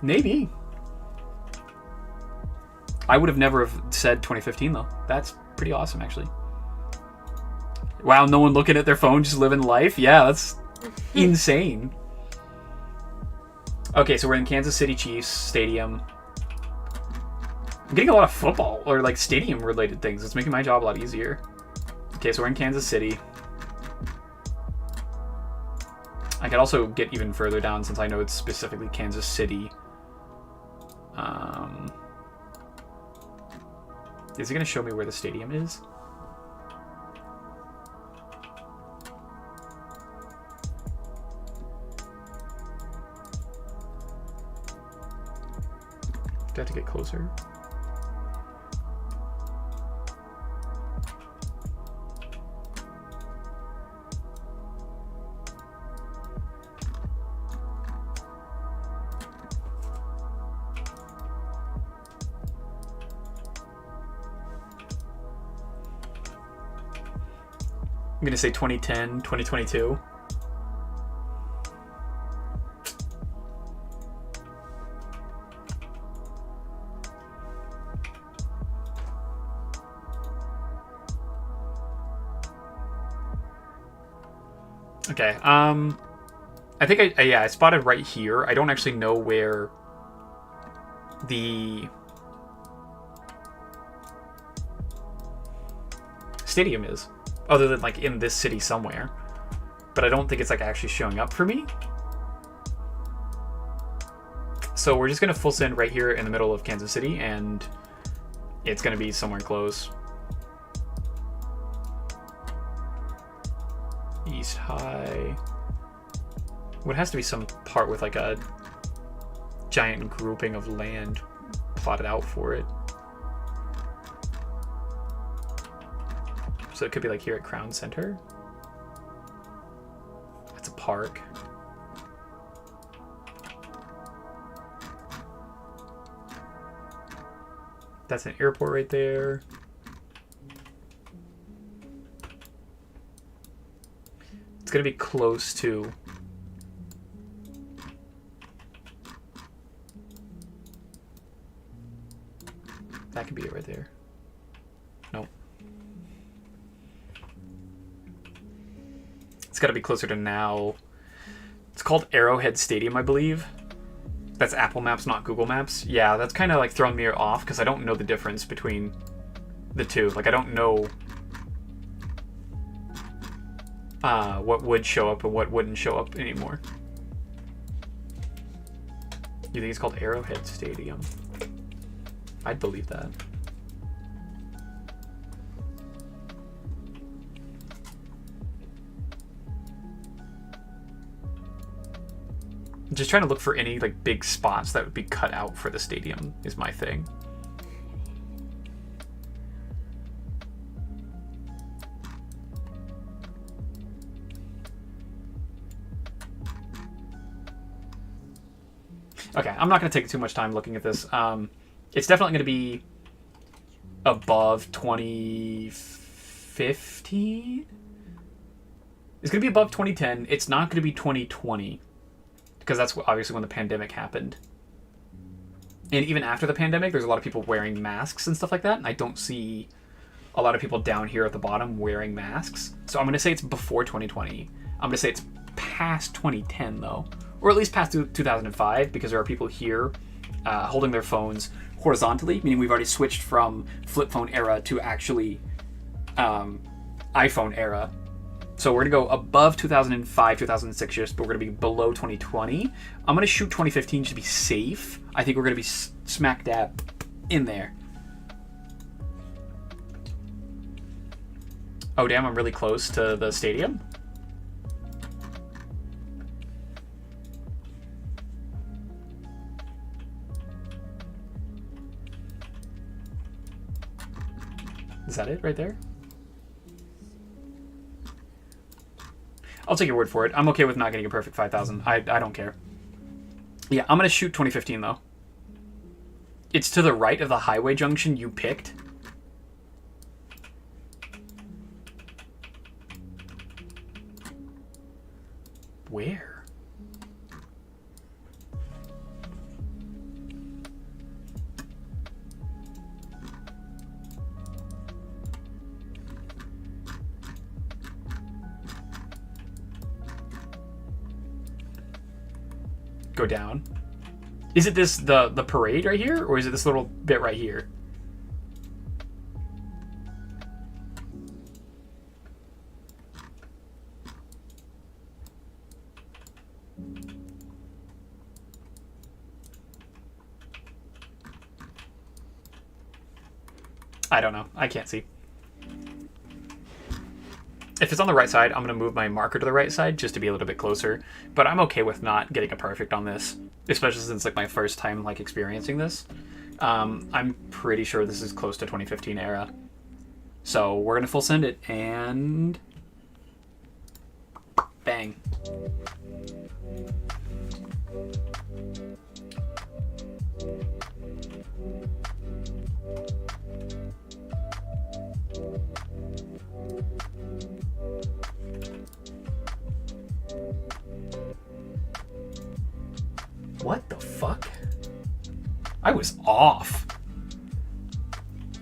Maybe. I would have never have said 2015 though. That's pretty awesome actually. Wow, no one looking at their phone, just living life? Yeah, that's insane. Okay, so we're in Kansas City Chiefs Stadium. I'm getting a lot of football or like stadium related things. It's making my job a lot easier. Okay, so we're in Kansas City. I could also get even further down since I know it's specifically Kansas City. Is it going to show me where the stadium is? Do I have to get closer? I'm going to say 2010, 2022. Okay, I think I spotted right here. I don't actually know where the stadium is, other than like in this city somewhere. But I don't think it's like actually showing up for me. So we're just gonna full send right here in the middle of Kansas City, and it's gonna be somewhere close. East High. What has to be some part with like a giant grouping of land plotted out for it. So it could be like here at Crown Center. That's a park. That's an airport right there. It's gonna be close to that could be it right there. Nope. It's gotta be closer to now. It's called Arrowhead Stadium, I believe. That's Apple Maps, not Google Maps. Yeah, that's kind of like throwing me off because I don't know the difference between the two. Like I don't know what would show up and what wouldn't show up anymore. You think it's called Arrowhead Stadium? I'd believe that. Just trying to look for any like big spots that would be cut out for the stadium is my thing. Okay, I'm not going to take too much time looking at this. It's definitely going to be above 2015. It's going to be above 2010. It's not going to be 2020 because that's obviously when the pandemic happened. And even after the pandemic, there's a lot of people wearing masks and stuff like that. And I don't see a lot of people down here at the bottom wearing masks. So I'm going to say it's before 2020. I'm going to say it's past 2010 though. Or at least past 2005, because there are people here holding their phones horizontally, meaning we've already switched from flip phone era to actually iPhone era. So we're going to go above 2005, 2006 years, but we're going to be below 2020. I'm going to shoot 2015 to be safe. I think we're going to be smack dab in there. Oh, damn, I'm really close to the stadium. Is that it right there? I'll take your word for it. I'm okay with not getting a perfect 5,000. I don't care. Yeah, I'm going to shoot 2015, though. It's to the right of the highway junction you picked. Where? Go down. Is it this the parade right here, or is it this little bit right here? I don't know. I can't see. If it's on the right side, I'm going to move my marker to the right side just to be a little bit closer. But I'm okay with not getting a perfect on this, especially since like my first time like experiencing this. I'm pretty sure this is close to 2015 era. So we're going to full send it and bang. What the fuck? I was off.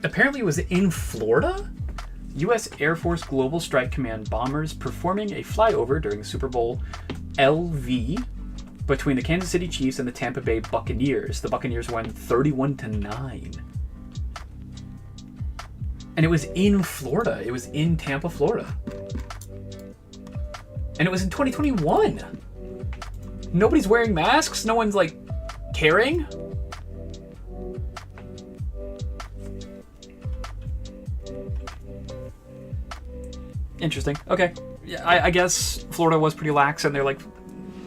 Apparently it was in Florida? U.S. Air Force Global Strike Command bombers performing a flyover during Super Bowl LV between the Kansas City Chiefs and the Tampa Bay Buccaneers. The Buccaneers won 31-9. And it was in Florida. It was in Tampa, Florida. And it was in 2021. Nobody's wearing masks. No one's like caring. Interesting. Okay. Yeah, I guess Florida was pretty lax in their like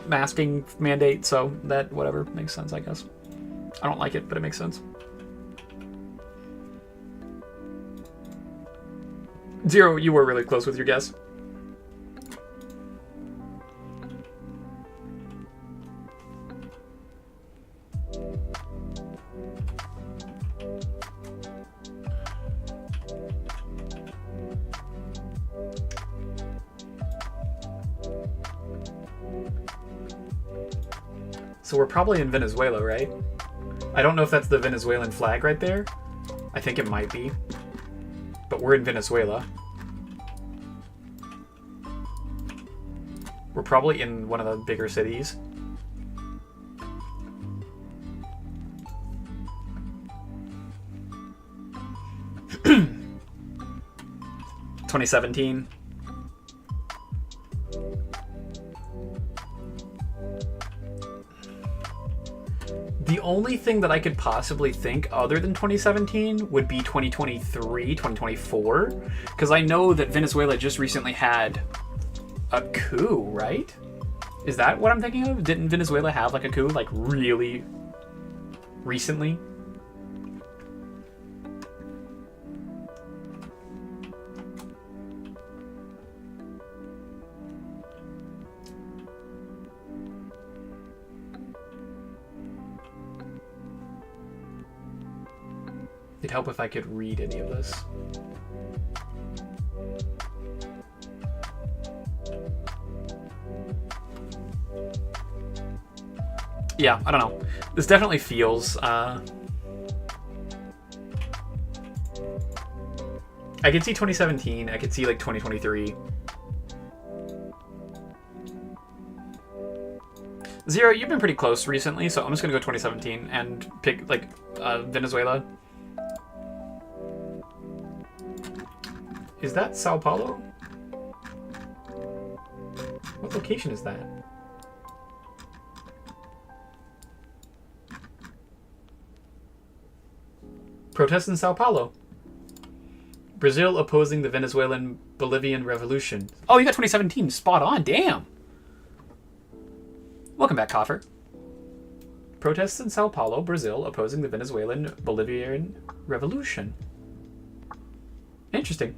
masking mandate, so that whatever makes sense, I guess. I don't like it, but it makes sense. Zero, you were really close with your guess. So we're probably in Venezuela, right? I don't know if that's the Venezuelan flag right there. I think it might be. But we're in Venezuela. We're probably in one of the bigger cities. (2017) The only thing that I could possibly think other than 2017 would be 2023, 2024, because I know that Venezuela just recently had a coup, right? Is that what I'm thinking of? Didn't Venezuela have like a coup like really recently? It'd help if I could read any of this. Yeah, I don't know. This definitely feels... I could see 2017. I could see like 2023. Zero, you've been pretty close recently, so I'm just gonna go 2017 and pick like Venezuela. Is that Sao Paulo? What location is that? Protests in Sao Paulo. Brazil opposing the Venezuelan Bolivian revolution. Oh, you got 2017 spot on. Damn. Welcome back, Coffer. Protests in Sao Paulo, Brazil opposing the Venezuelan Bolivian revolution. Interesting.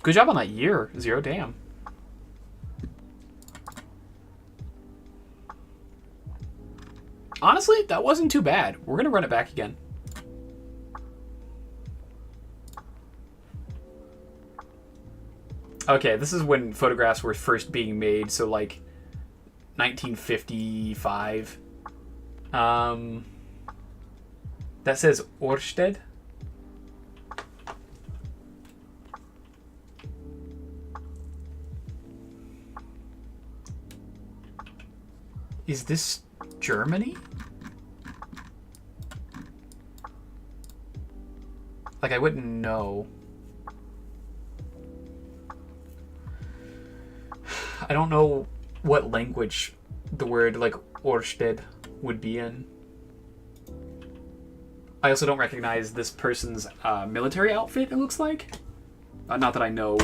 Good job on that year, Zero. Damn. Honestly, that wasn't too bad. We're going to run it back again. Okay, this is when photographs were first being made, so like 1955. That says Orsted. Is this Germany? Like, I wouldn't know. I don't know what language the word, like, Orsted would be in. I also don't recognize this person's military outfit, it looks like. Not that I know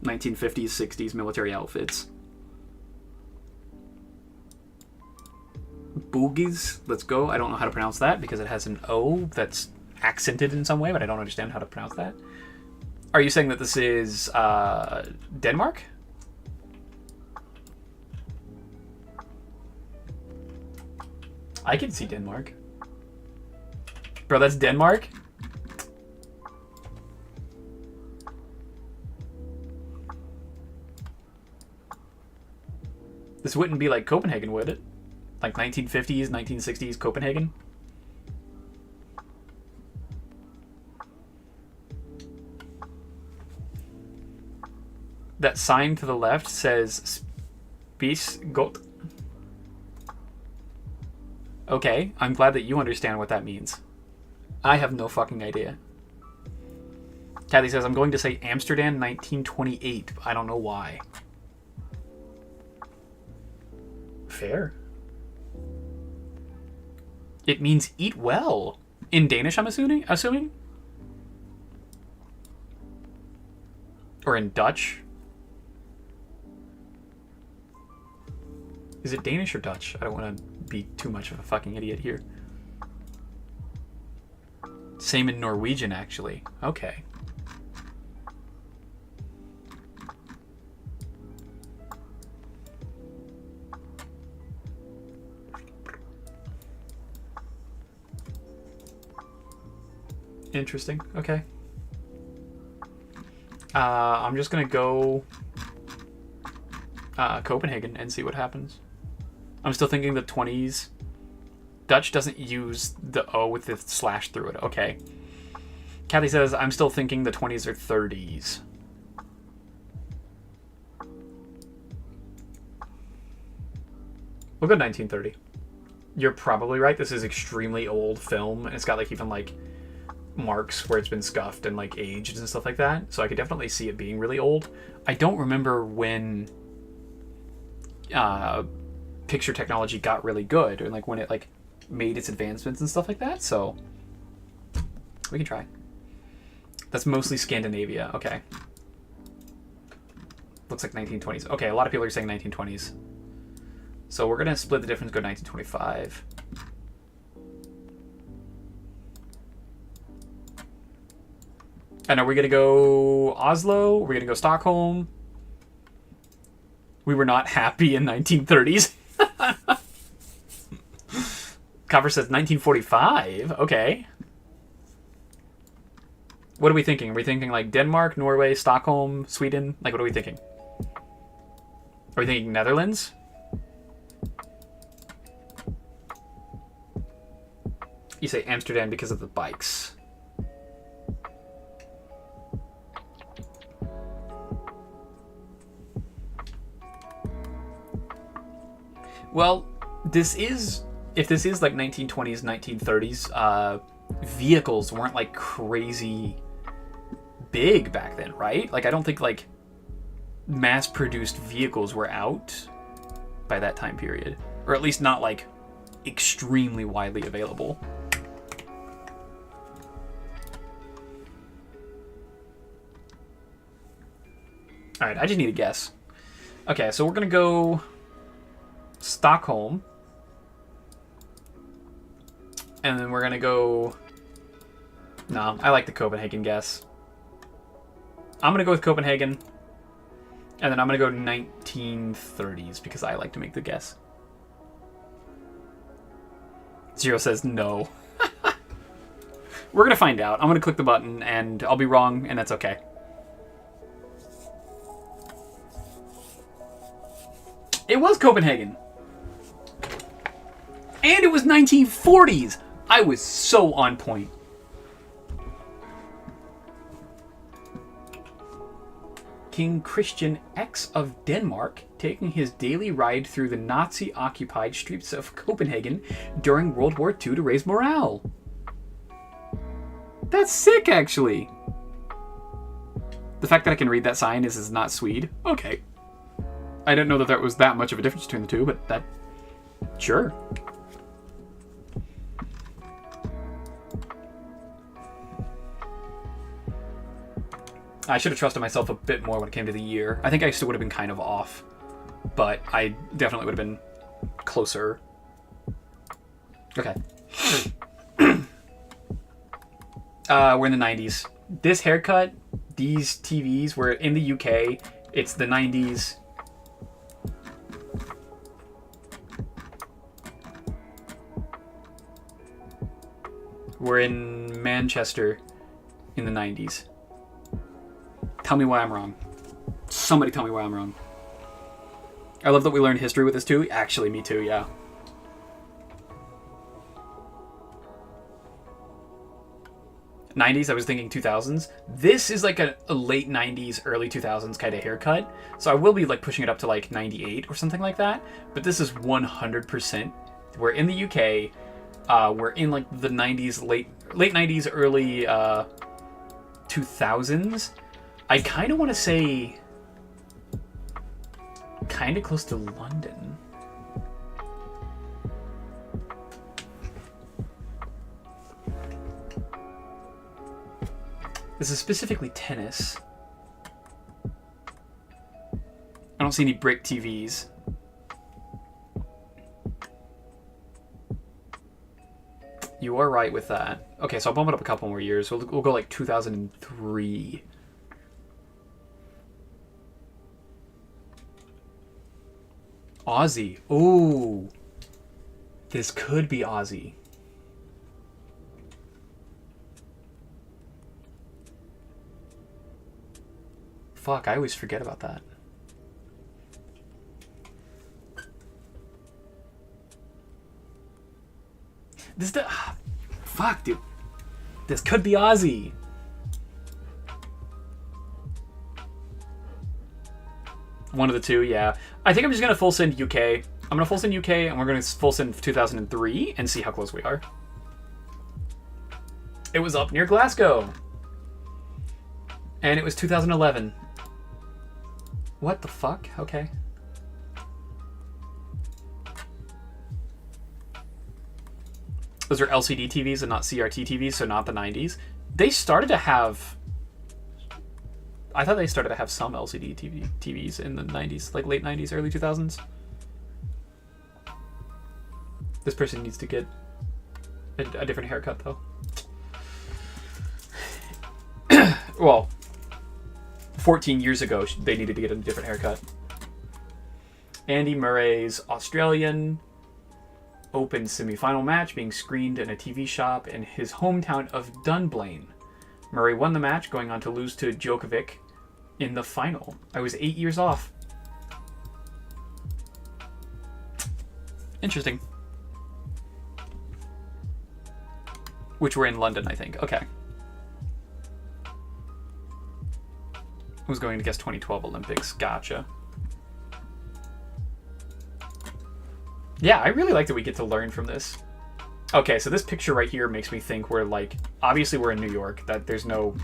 1950s, 60s military outfits. Boogies, let's go. I don't know how to pronounce that because it has an O that's accented in some way, but I don't understand how to pronounce that. Are you saying that this is Denmark? I can see Denmark. Bro, that's Denmark? This wouldn't be like Copenhagen, would it? Like 1950s, 1960s Copenhagen? That sign to the left says Spis Got. Okay, I'm glad that you understand what that means. I have no fucking idea. Kathy says, I'm going to say Amsterdam 1928. I don't know why. Fair. It means eat well. In Danish, I'm assuming? Or in Dutch? Is it Danish or Dutch? I don't want to be too much of a fucking idiot here. Same in Norwegian, actually. Okay. Interesting. Okay. I'm just gonna go Copenhagen and see what happens. I'm still thinking the 20s. Dutch doesn't use the O with the slash through it. Okay. Kathy says, I'm still thinking the 20s or 30s. We'll go 1930. You're probably right. This is extremely old film, and it's got like even like marks where it's been scuffed and like aged and stuff like that. So I could definitely see it being really old. I don't remember when picture technology got really good, or like when it like made its advancements and stuff like that. So we can try. That's mostly Scandinavia. Okay. Looks like 1920s. Okay, a lot of people are saying 1920s. So we're gonna split the difference, go 1925. And are we gonna go Oslo? Are we gonna go Stockholm? We were not happy in 1930s. Cover says 1945. Okay. What are we thinking? Are we thinking like Denmark, Norway, Stockholm, Sweden? Like, what are we thinking? Are we thinking Netherlands? You say Amsterdam because of the bikes. Well, this is, if this is like 1920s, 1930s, vehicles weren't like crazy big back then, right? Like, I don't think like mass-produced vehicles were out by that time period, or at least not like extremely widely available. All right, I just need a guess. Okay, so we're gonna go Stockholm, and then we're gonna go No, I like the Copenhagen guess. I'm going to go with Copenhagen. And then I'm going to go 1930s because I like to make the guess. Zero says no. We're going to find out. I'm going to click the button and I'll be wrong, and that's okay. It was Copenhagen. And it was 1940s. I was so on point. King Christian X of Denmark taking his daily ride through the Nazi-occupied streets of Copenhagen during World War II to raise morale. That's sick, actually. The fact that I can read that sign is not Swede. Okay. I didn't know that there was that much of a difference between the two, but that... Sure. I should have trusted myself a bit more when it came to the year. I think I still would have been kind of off, but I definitely would have been closer. Okay. We're in the 90s. This haircut, these TVs, we're in the UK. It's the 90s. We're in Manchester in the 90s. Tell me why I'm wrong. Somebody tell me why I'm wrong. I love that we learned history with this too. Actually, me too, yeah. '90s, I was thinking 2000s. This is like a late 90s, early 2000s kind of haircut. So I will be like pushing it up to like 98 or something like that. But this is 100%. We're in the UK. We're in like the 90s, late 90s, early 2000s. I kind of want to say kind of close to London. This is specifically tennis. I don't see any brick TVs. You are right with that. Okay, so I'll bump it up a couple more years. We'll go like 2003. Aussie. Ooh. This could be Aussie. Fuck, I always forget about that. Fuck, dude. This could be Aussie. One of the two, yeah. I think I'm just going to full send UK. I'm going to full send UK, and we're going to full send 2003 and see how close we are. It was up near Glasgow. And it was 2011. What the fuck? Okay. Those are LCD TVs and not CRT TVs, so not the 90s. They started to have... I thought they started to have some LCD TVs in the 90s, like late 90s, early 2000s. This person needs to get a different haircut, though. Well, 14 years ago, they needed to get a different haircut. Andy Murray's Australian Open semi-final match being screened in a TV shop in his hometown of Dunblane. Murray won the match, going on to lose to Djokovic in the final. I was 8 years off. Interesting. Which were in London, I think. Okay. I was going to guess 2012 Olympics. Gotcha. Yeah, I really like that we get to learn from this. Okay, so this picture right here makes me think we're like... Obviously, we're in New York. That there's no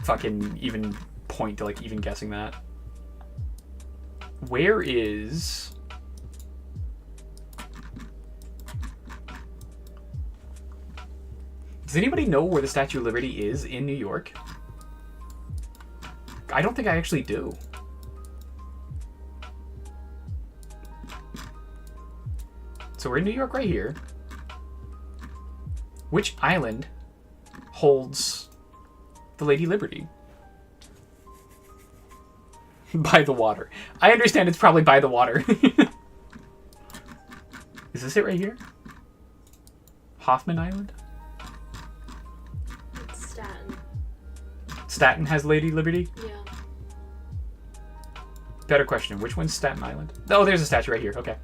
fucking even point to like even guessing that. Where is... Does anybody know where the Statue of Liberty is in New York? I don't think I actually do. So we're in New York right here. Which island holds the Lady Liberty. By the water. I understand it's probably by the water. Is this it right here? Hoffman Island? It's Staten. Staten has Lady Liberty? Yeah. Better question. Which one's Staten Island? Oh, there's a statue right here. Okay.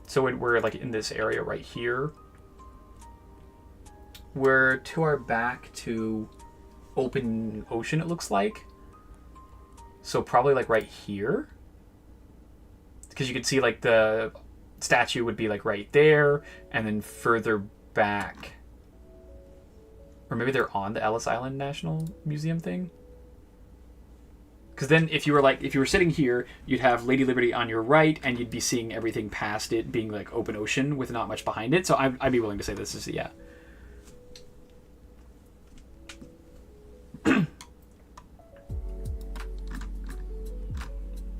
So we're like in this area right here. We're to our back to open ocean, it looks like. So probably like right here. Because you could see like the statue would be like right there and then further back. Or maybe they're on the Ellis Island National Museum thing. Because then if you were sitting here, you'd have Lady Liberty on your right and you'd be seeing everything past it being like open ocean with not much behind it. So I'd be willing to say this is, yeah.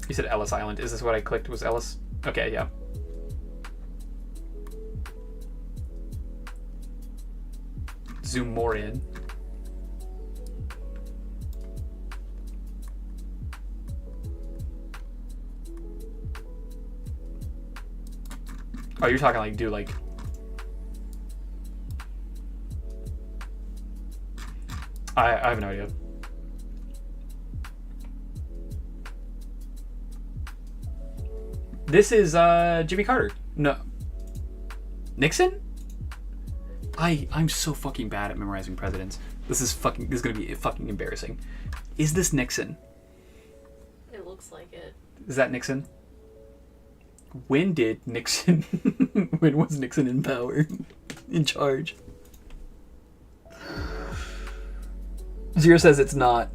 You said Ellis Island. Is this what I clicked? Was Ellis? Okay, yeah. Zoom more in. Oh, you're talking like do like... I have no idea. This is Jimmy Carter. No. Nixon? I'm so fucking bad at memorizing presidents. This is gonna be fucking embarrassing. Is this Nixon? It looks like it. Is that Nixon? When did Nixon when was Nixon in power? In charge? Zero says it's not.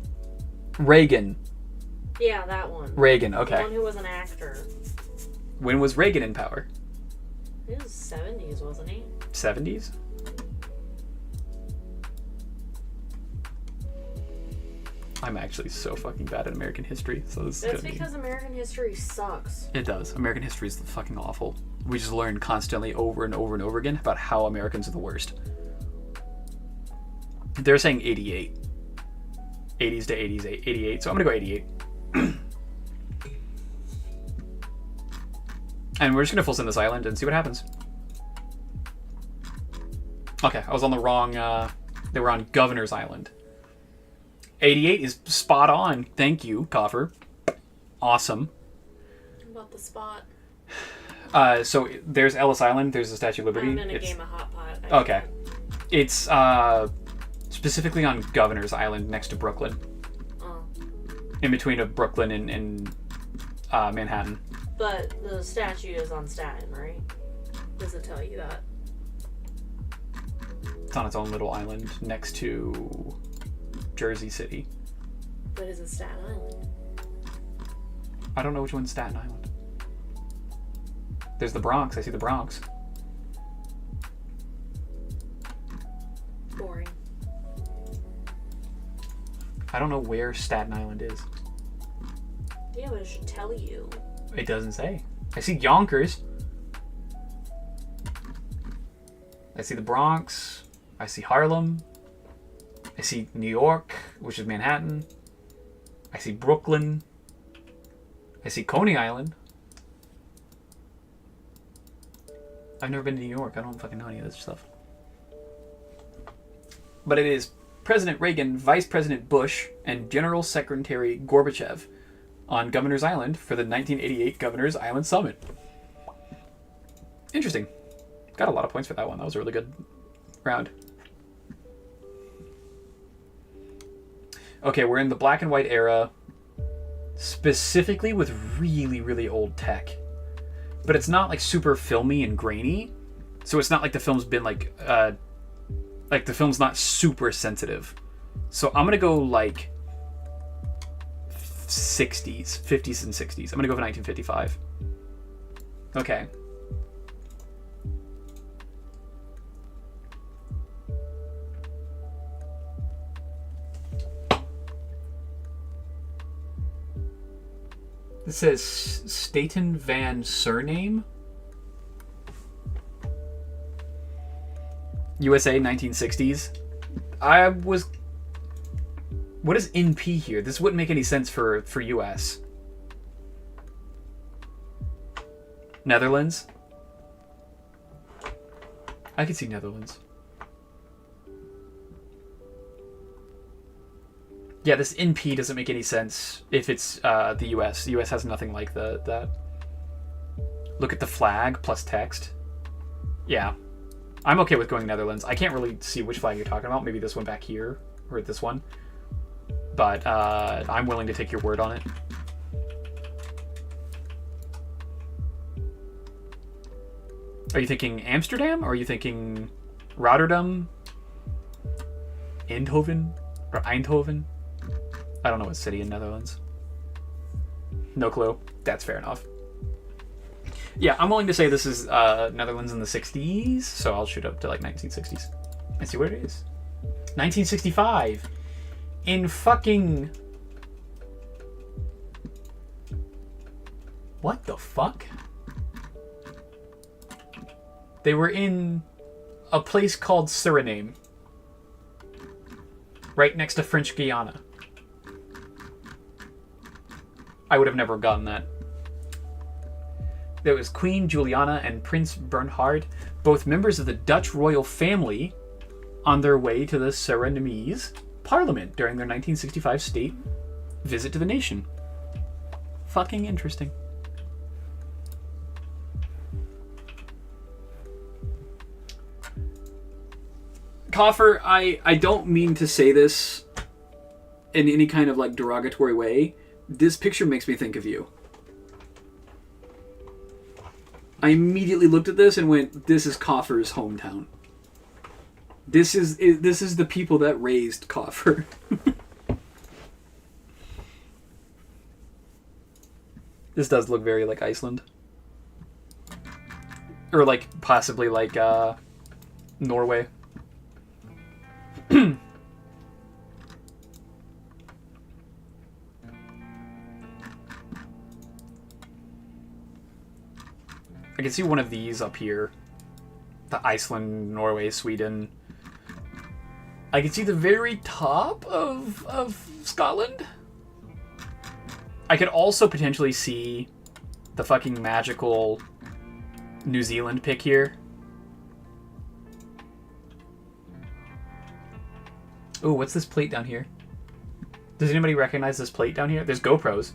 Reagan. Yeah, that one. Reagan, okay. The one who was an actor. When was Reagan in power? It was 70s, wasn't he? 70s? I'm actually so fucking bad at American history, so this That's is gonna because American history sucks. It does. American history is fucking awful. We just learn constantly over and over and over again about how Americans are the worst. They're saying 88. 80s to 80s, 88. So I'm gonna go 88. And we're just gonna full send this island and see what happens. Okay, I was on the wrong, they were on Governor's Island. 88 is spot on. Thank you, Coffer. Awesome. About the spot. So there's Ellis Island, there's the Statue of Liberty. I'm in a game of Hot Pot. Okay. It's specifically on Governor's Island next to Brooklyn. Oh. In between of Brooklyn and Manhattan. But the statue is on Staten, right? Does it tell you that? It's on its own little island next to Jersey City. But is it Staten Island? I don't know which one's Staten Island. There's the Bronx. I see the Bronx. Boring. I don't know where Staten Island is. Yeah, but it should tell you. It doesn't say. I see Yonkers. I see the Bronx. I see Harlem. I see New York, which is Manhattan. I see Brooklyn. I see Coney Island. I've never been to New York. I don't fucking know any of this stuff. But it is President Reagan, Vice President Bush, and General Secretary Gorbachev on Governor's Island for the 1988 Governor's Island Summit. Interesting. Got a lot of points for that one. That was a really good round. Okay, we're in the black and white era, specifically with really, really old tech. But it's not like super filmy and grainy, so it's not like the film's been like the film's not super sensitive. So I'm gonna go like 60s, 50s and 60s. I'm gonna go for 1955. Okay. This says Staten Van Surname. USA 1960s. I was... What is NP here? This wouldn't make any sense for US. Netherlands? I could see Netherlands. Yeah, this NP doesn't make any sense if it's the US. The US has nothing like that. Look at the flag plus text. Yeah. I'm okay with going Netherlands. I can't really see which flag you're talking about. Maybe this one back here, or this one. But I'm willing to take your word on it. Are you thinking Amsterdam? Or are you thinking Rotterdam? Eindhoven? Or Eindhoven? I don't know what city in Netherlands. No clue. That's fair enough. Yeah, I'm willing to say this is Netherlands in the 60s, so I'll shoot up to like 1960s and see what it is. 1965 in fucking... What the fuck? They were in a place called Suriname, right next to French Guiana. I would have never gotten that. There was Queen Juliana and Prince Bernhard, both members of the Dutch royal family, on their way to the Surinamese parliament during their 1965 state visit to the nation. Fucking interesting. Coffer, I don't mean to say this in any kind of like derogatory way. This picture makes me think of you. I immediately looked at this and went, this is Coffer's hometown. This is the people that raised Coffer. This does look very like Iceland. Or like possibly like Norway. I can see one of these up here. The Iceland, Norway, Sweden. I can see the very top of Scotland. I could also potentially see the fucking magical New Zealand pick here. Oh, what's this plate down here? Does anybody recognize this plate down here? There's GoPros.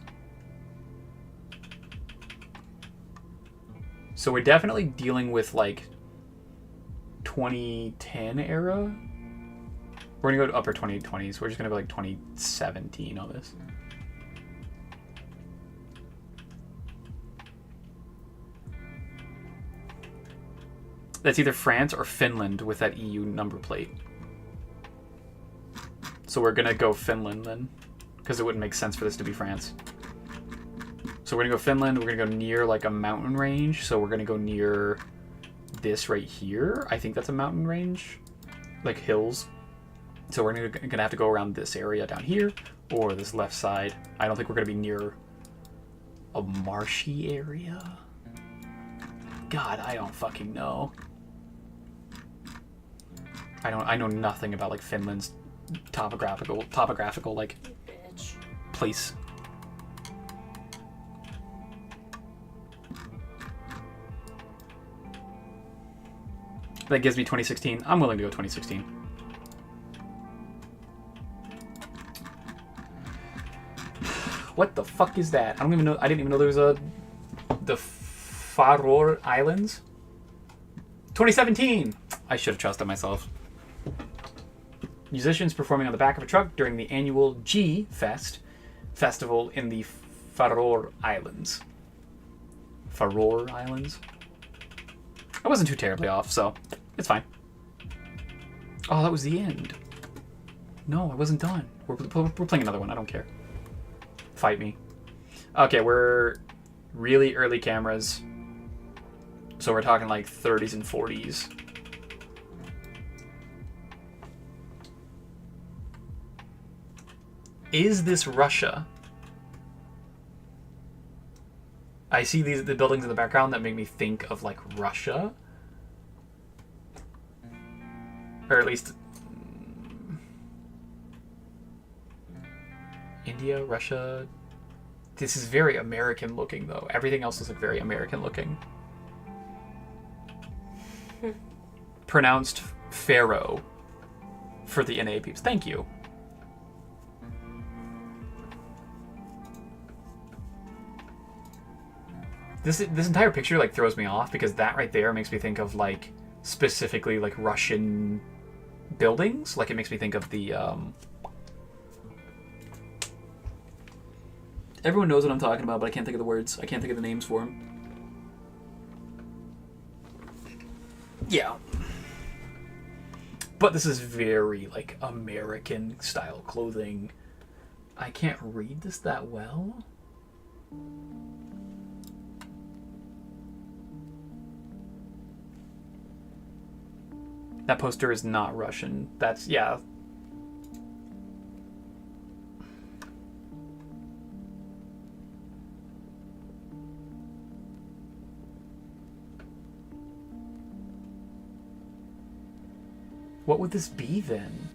So we're definitely dealing with like 2010 era. We're gonna go to upper 2020s. We're just gonna go like 2017 on this. That's either France or Finland with that EU number plate. So we're gonna go Finland then, because it wouldn't make sense for this to be France. So we're gonna go Finland. We're gonna go near like a mountain range. So we're gonna go near this right here. I think that's a mountain range, like hills. So we're gonna have to go around this area down here or this left side. I don't think we're gonna be near a marshy area. God, I don't fucking know. I know nothing about like Finland's topographical like place. That gives me 2016. I'm willing to go 2016. What the fuck is that? I don't even know. I didn't even know there was the Faroe Islands. 2017. I should have trusted myself. Musicians performing on the back of a truck during the annual G-Fest festival in the Faroe Islands. Faroe Islands. I wasn't too terribly off, so it's fine. Oh, that was the end. No, I wasn't done. We're playing another one. I don't care. Fight me. Okay, we're really early cameras. So we're talking like 30s and 40s. Is this Russia? I see the buildings in the background that make me think of like Russia. Or at least India, Russia. This is very American looking, though. Everything else is like very American looking. Pronounced Pharaoh for the NA peeps. Thank you. This entire picture like throws me off because that right there makes me think of like specifically like Russian buildings. Like it makes me think of the everyone knows what I'm talking about, but I can't think of the words. I can't think of the names for them. Yeah. But this is very like American style clothing. I can't read this that well. That poster is not Russian. That's, yeah. What would this be then?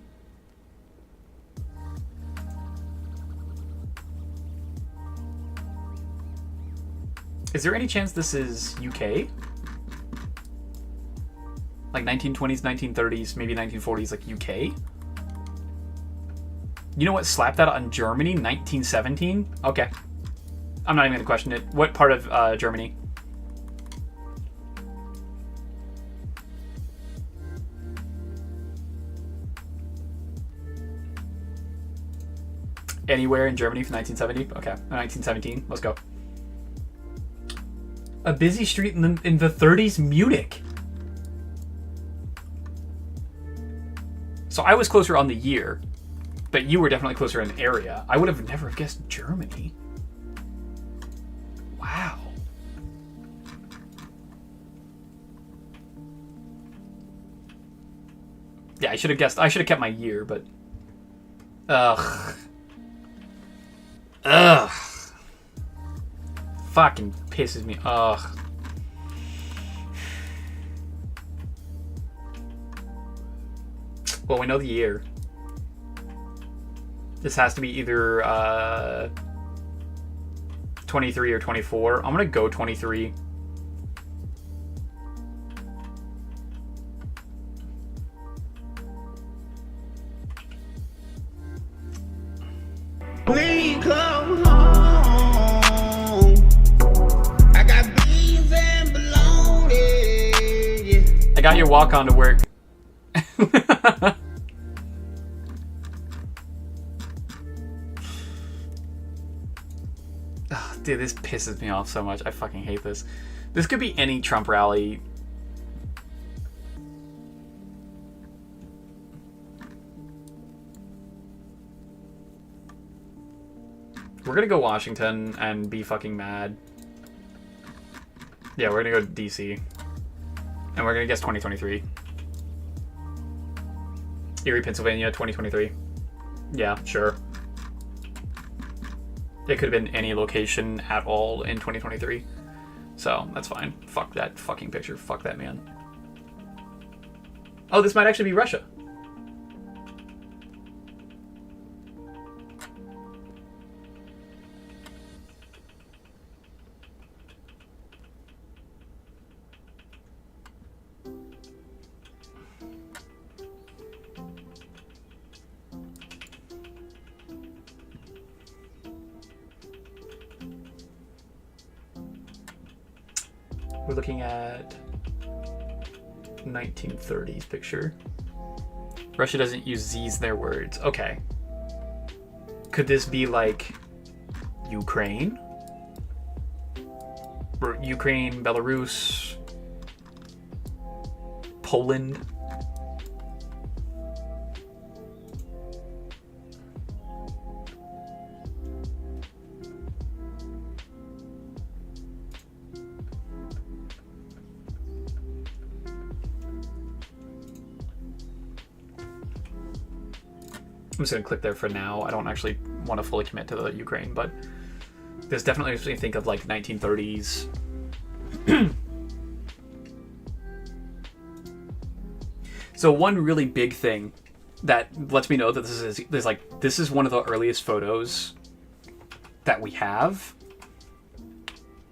Is there any chance this is UK? Like 1920s, 1930s, maybe 1940s, like UK? You know what? Slap that on Germany, 1917? Okay. I'm not even gonna question it. What part of Germany? Anywhere in Germany from 1970? Okay, 1917. Let's go. A busy street in the 30s, Munich. So I was closer on the year, but you were definitely closer in area. I would have never guessed Germany. Wow. Yeah, I should have guessed. I should have kept my year, but... Ugh. Ugh. Fucking pisses me. Ugh. Well, we know the year. This has to be either 23 or 24. I'm gonna go 23. Please come home. I got beans and bologna. I got your walk on to work. Oh, dude, this pisses me off so much. I fucking hate this. This could be any Trump rally. We're gonna go Washington and be fucking mad. Yeah, we're gonna go to DC. And we're gonna guess 2023. Erie, Pennsylvania, 2023. Yeah, sure. It could have been any location at all in 2023. So, that's fine. Fuck that fucking picture. Fuck that man. Oh, this might actually be Russia. We're looking at 1930s picture. Russia doesn't use Z's in their words. Okay. Could this be like Ukraine? Or Ukraine, Belarus, Poland? I'm just gonna click there for now. I don't actually want to fully commit to the Ukraine, but this definitely makes me think of like 1930s. So one really big thing that lets me know that this is one of the earliest photos that we have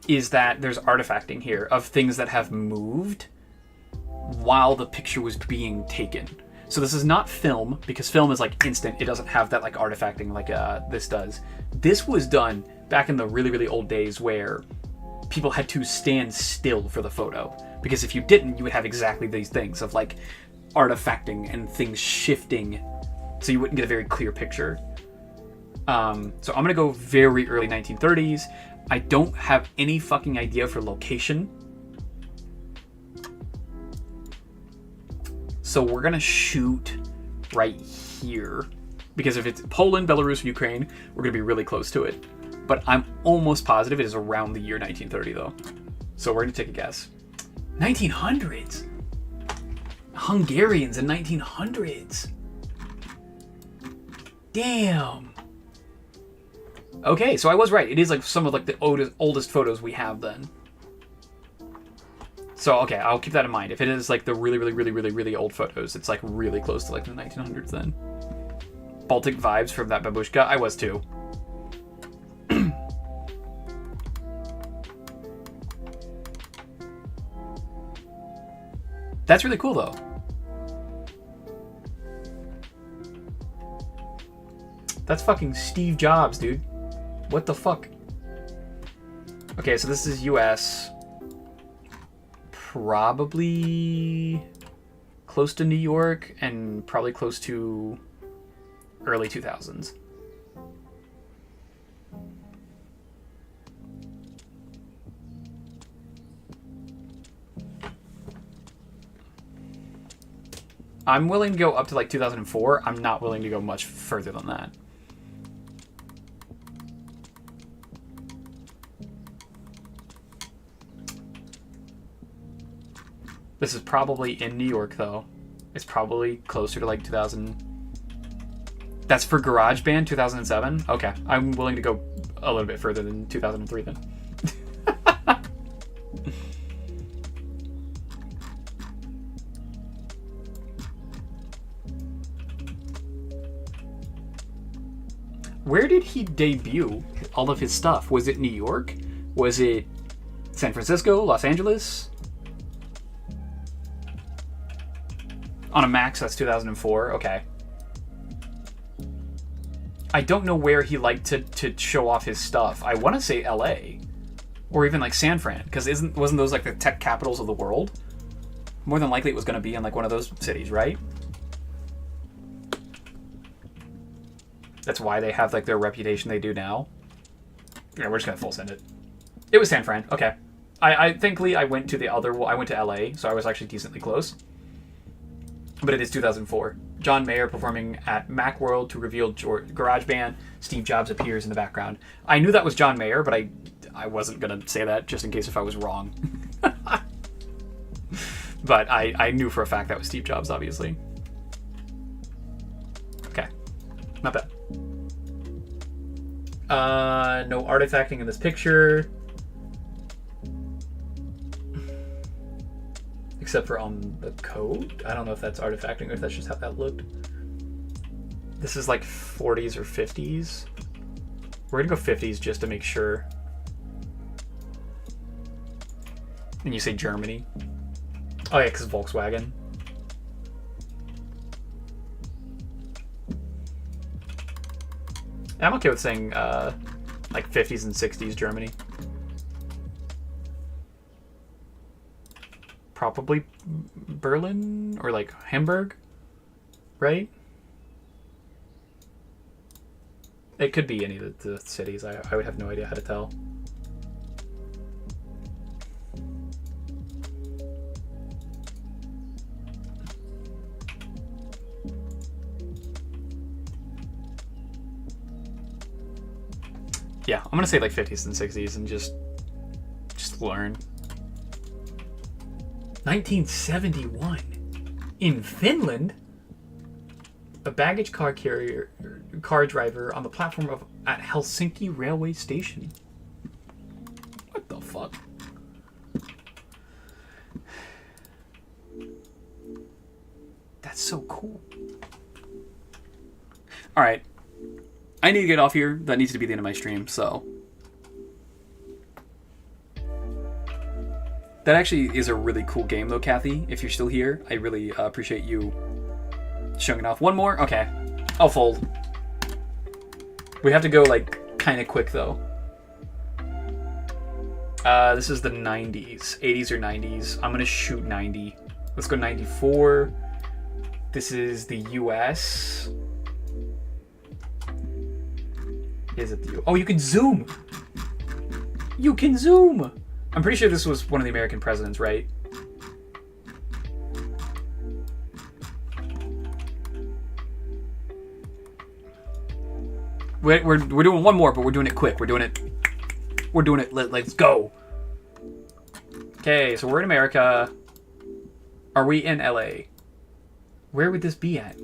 is that there's artifacting here of things that have moved while the picture was being taken. So this is not film, because film is like instant. It doesn't have that like artifacting like this does. This was done back in the really, really old days where people had to stand still for the photo. Because if you didn't, you would have exactly these things of like artifacting and things shifting, so you wouldn't get a very clear picture. So I'm gonna go very early 1930s. I don't have any fucking idea for location. So we're gonna shoot right here, because if it's Poland, Belarus, Ukraine, we're gonna be really close to it. But I'm almost positive it is around the year 1930 though. So we're gonna take a guess. 1900s. Hungarians in 1900s. Damn. Okay, so I was right. It is like some of like the oldest photos we have then. So okay, I'll keep that in mind. If it is like the really old photos, it's like really close to like the 1900s then. Baltic vibes from that babushka. I was too. That's really cool though. That's fucking Steve Jobs, dude. What the fuck? Okay, so this is US. Probably close to New York and probably close to early 2000s. I'm willing to go up to like 2004. I'm not willing to go much further than that. This is probably in New York, though. It's probably closer to like 2000. That's for GarageBand 2007? Okay. I'm willing to go a little bit further than 2003 then. Where did he debut all of his stuff? Was it New York? Was it San Francisco? Los Angeles? On a Max, that's 2004. Okay. I don't know where he liked to show off his stuff. I want to say LA. Or even like San Fran. Because wasn't those like the tech capitals of the world? More than likely it was going to be in like one of those cities, right? That's why they have like their reputation they do now. Yeah, we're just going to full send it. It was San Fran. Okay. Thankfully I went to I went to LA, so I was actually decently close. But it is 2004. John Mayer performing at Macworld to reveal GarageBand. Steve Jobs appears in the background. I knew that was John Mayer, but I wasn't going to say that just in case if I was wrong. But I knew for a fact that was Steve Jobs, obviously. Okay. Not bad. No artifacting in this picture. Except for on the code. I don't know if that's artifacting or if that's just how that looked. This is like 40s or 50s. We're gonna go 50s just to make sure. And you say Germany. Oh yeah, because Volkswagen. I'm okay with saying like 50s and 60s Germany. Probably Berlin or like Hamburg, right? It could be any of the cities. I would have no idea how to tell. Yeah, I'm gonna say like 50s and 60s and just learn. 1971 in Finland, a baggage car driver on the platform at Helsinki railway station. What the fuck? That's so cool. All right. I need to get off here. That needs to be the end of my stream, so. That actually is a really cool game, though, Kathy. If you're still here, I really appreciate you showing it off. One more? Okay. I'll fold. We have to go, like, kind of quick, though. This is the 90s. 80s or 90s. I'm going to shoot 90. Let's go 94. This is the US. Is it the U? Oh, you can zoom! You can zoom! I'm pretty sure this was one of the American presidents, right? We're doing one more, but we're doing it quick. We're doing it. Let's go. Okay, so we're in America. Are we in LA? Where would this be at?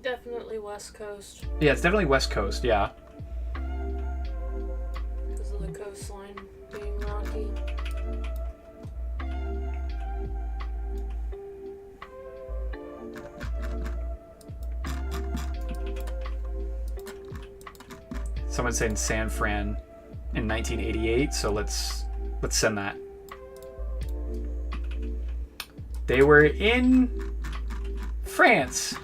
Definitely West Coast. Yeah, it's definitely West Coast, yeah. Because of the coastline being rocky. Someone saying San Fran in 1988, so let's send that. They were in France.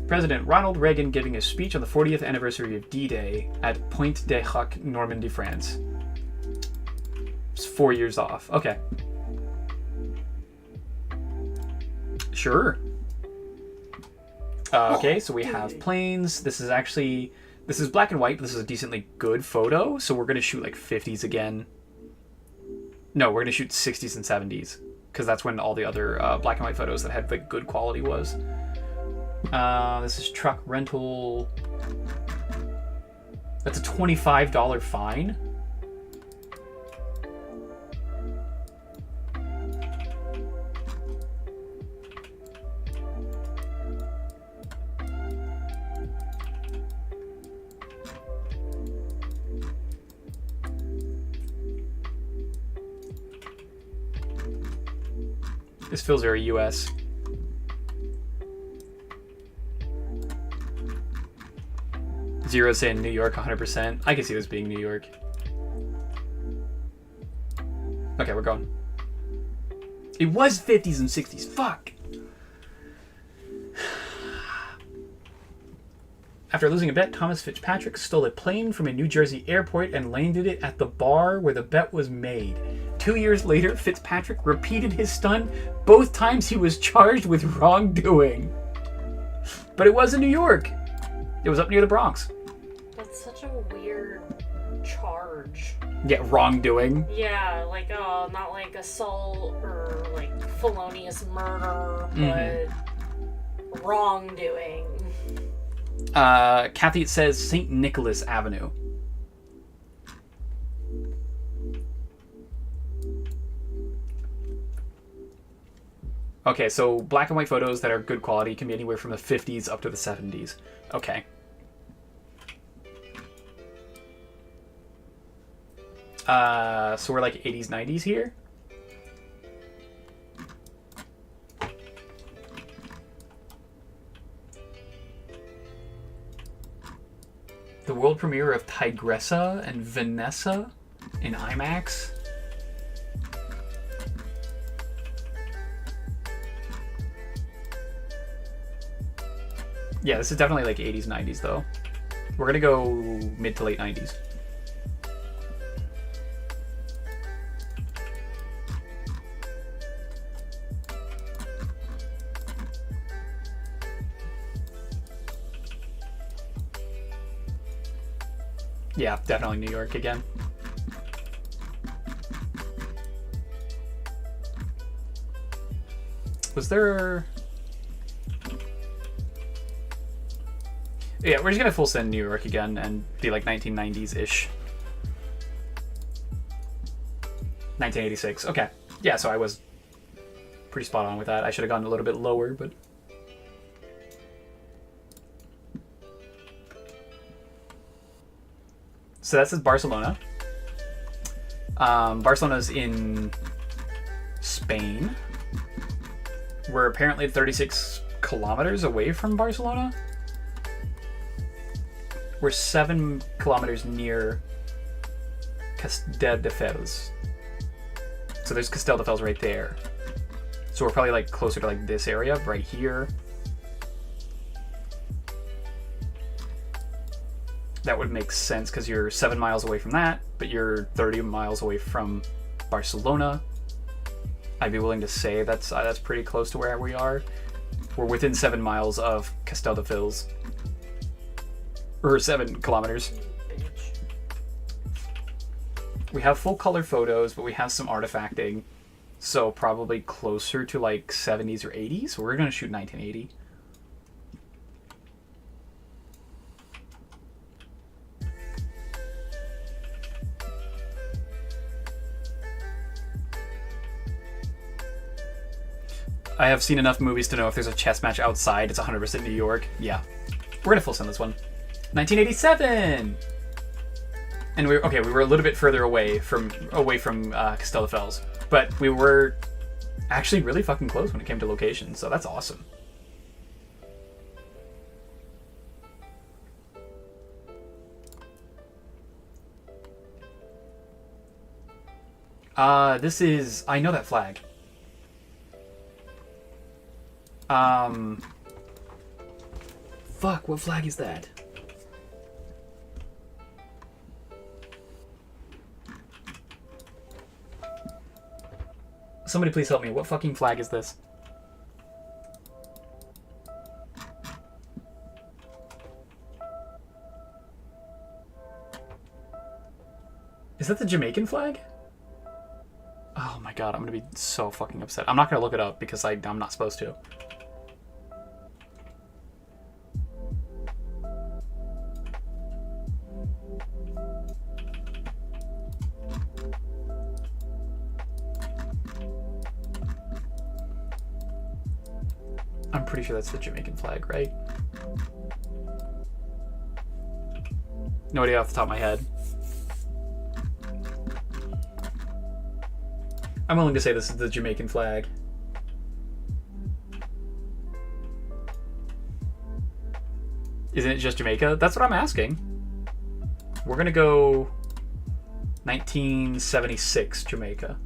President Ronald Reagan giving a speech on the 40th anniversary of D-Day at Pointe de Hoc, Normandy, France. It's 4 years off. Okay. Sure. Okay, so we have planes. This is black and white, but this is a decently good photo. So we're going to shoot like 50s again. No, we're going to shoot 60s and 70s. Because that's when all the other black and white photos that had like good quality was. This is truck rental. That's a $25 fine. This feels very US. Zero saying New York 100%. I can see this being New York. Okay, we're going. It was 50s and 60s. Fuck. After losing a bet, Thomas Fitzpatrick stole a plane from a New Jersey airport and landed it at the bar where the bet was made. 2 years later, Fitzpatrick repeated his stunt. Both times he was charged with wrongdoing. But it was in New York. It was up near the Bronx. That's such a weird charge. Yeah, wrongdoing. Yeah, like, not like assault or like felonious murder, but wrongdoing. Kathy, it says St. Nicholas Avenue. Okay, so black and white photos that are good quality can be anywhere from the 50s up to the 70s. Okay. So we're like 80s, 90s here? The world premiere of Tigressa and Vanessa in IMAX. Yeah, this is definitely like 80s, 90s though. We're gonna go mid to late 90s. Yeah, definitely New York again. Was there... Yeah, we're just gonna full send New York again and be like 1990s-ish. 1986, okay. Yeah, so I was pretty spot on with that. I should have gone a little bit lower, but... So that says Barcelona. Barcelona's in Spain. We're apparently 36 kilometers away from Barcelona. We're 7 kilometers near Castelldefels. So there's Castelldefels right there. So we're probably like closer to like this area right here. That would make sense because you're 7 miles away from that, but you're 30 miles away from Barcelona. I'd be willing to say that's pretty close to where we are. We're within 7 miles of Castelldefels. Or 7 kilometers. We have full color photos, but we have some artifacting. So probably closer to like 70s or 80s. We're going to shoot 1980. I have seen enough movies to know if there's a chess match outside, it's 100% New York. Yeah. We're going to full send this one. 1987! And we were a little bit further away from Castelldefels, but we were actually really fucking close when it came to location, so that's awesome. This is... I know that flag. Fuck, what flag is that? Somebody please help me. What fucking flag is this? Is that the Jamaican flag? Oh my god, I'm gonna be so fucking upset. I'm not gonna look it up because I'm not supposed to. I'm pretty sure that's the Jamaican flag, right? No idea off the top of my head. I'm willing to say this is the Jamaican flag. Isn't it just Jamaica? That's what I'm asking. We're gonna go 1976 Jamaica.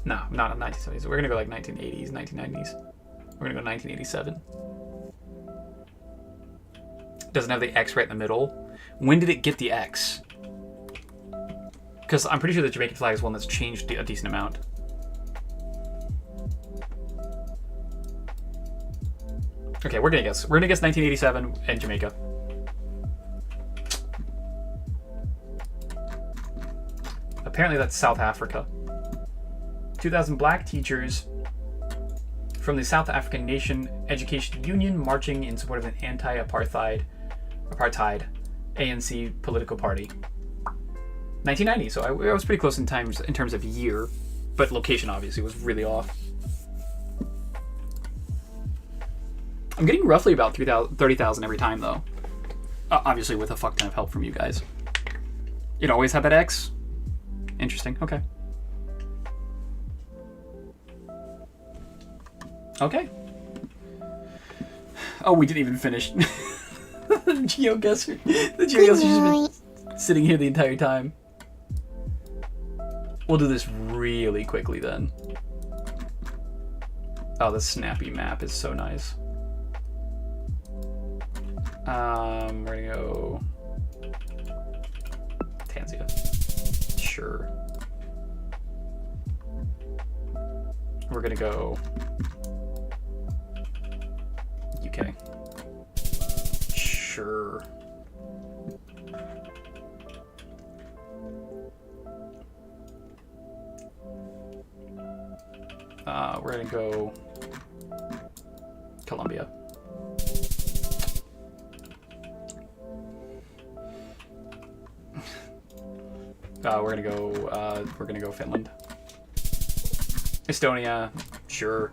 No, not 1970s. We're gonna go like 1980s, 1990s. We're gonna go 1987. Doesn't have the X right in the middle. When did it get the X? Because I'm pretty sure the Jamaican flag is one that's changed a decent amount. Okay, we're gonna guess. We're gonna guess 1987 and Jamaica. Apparently that's South Africa. 2,000 black teachers from the South African Nation Education Union marching in support of an anti-apartheid ANC political party. 1990, so I was pretty close in terms of year, but location obviously was really off. I'm getting roughly about 30,000 every time though. Obviously with a fuck ton of help from you guys. It always had that X? Interesting, okay. Okay. Oh, we didn't even finish. GeoGuessr. The GeoGuessr's just been sitting here the entire time. We'll do this really quickly then. Oh, the snappy map is so nice. We're gonna go Tanzania. Sure. We're gonna go UK. Sure. We're gonna go Colombia. We're gonna go Finland. Estonia, sure.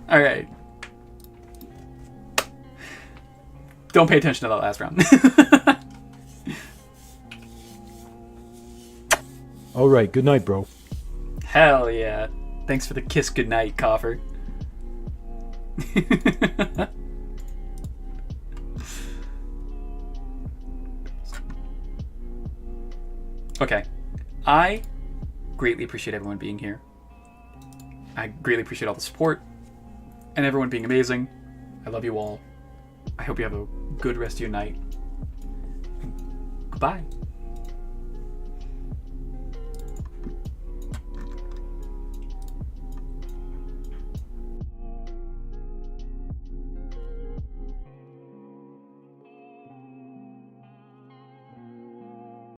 All right. Don't pay attention to that last round. All right, good night, bro. Hell yeah. Thanks for the kiss goodnight, Coffer. Okay. I greatly appreciate everyone being here. I greatly appreciate all the support and everyone being amazing. I love you all. I hope you have a good rest of your night. Goodbye.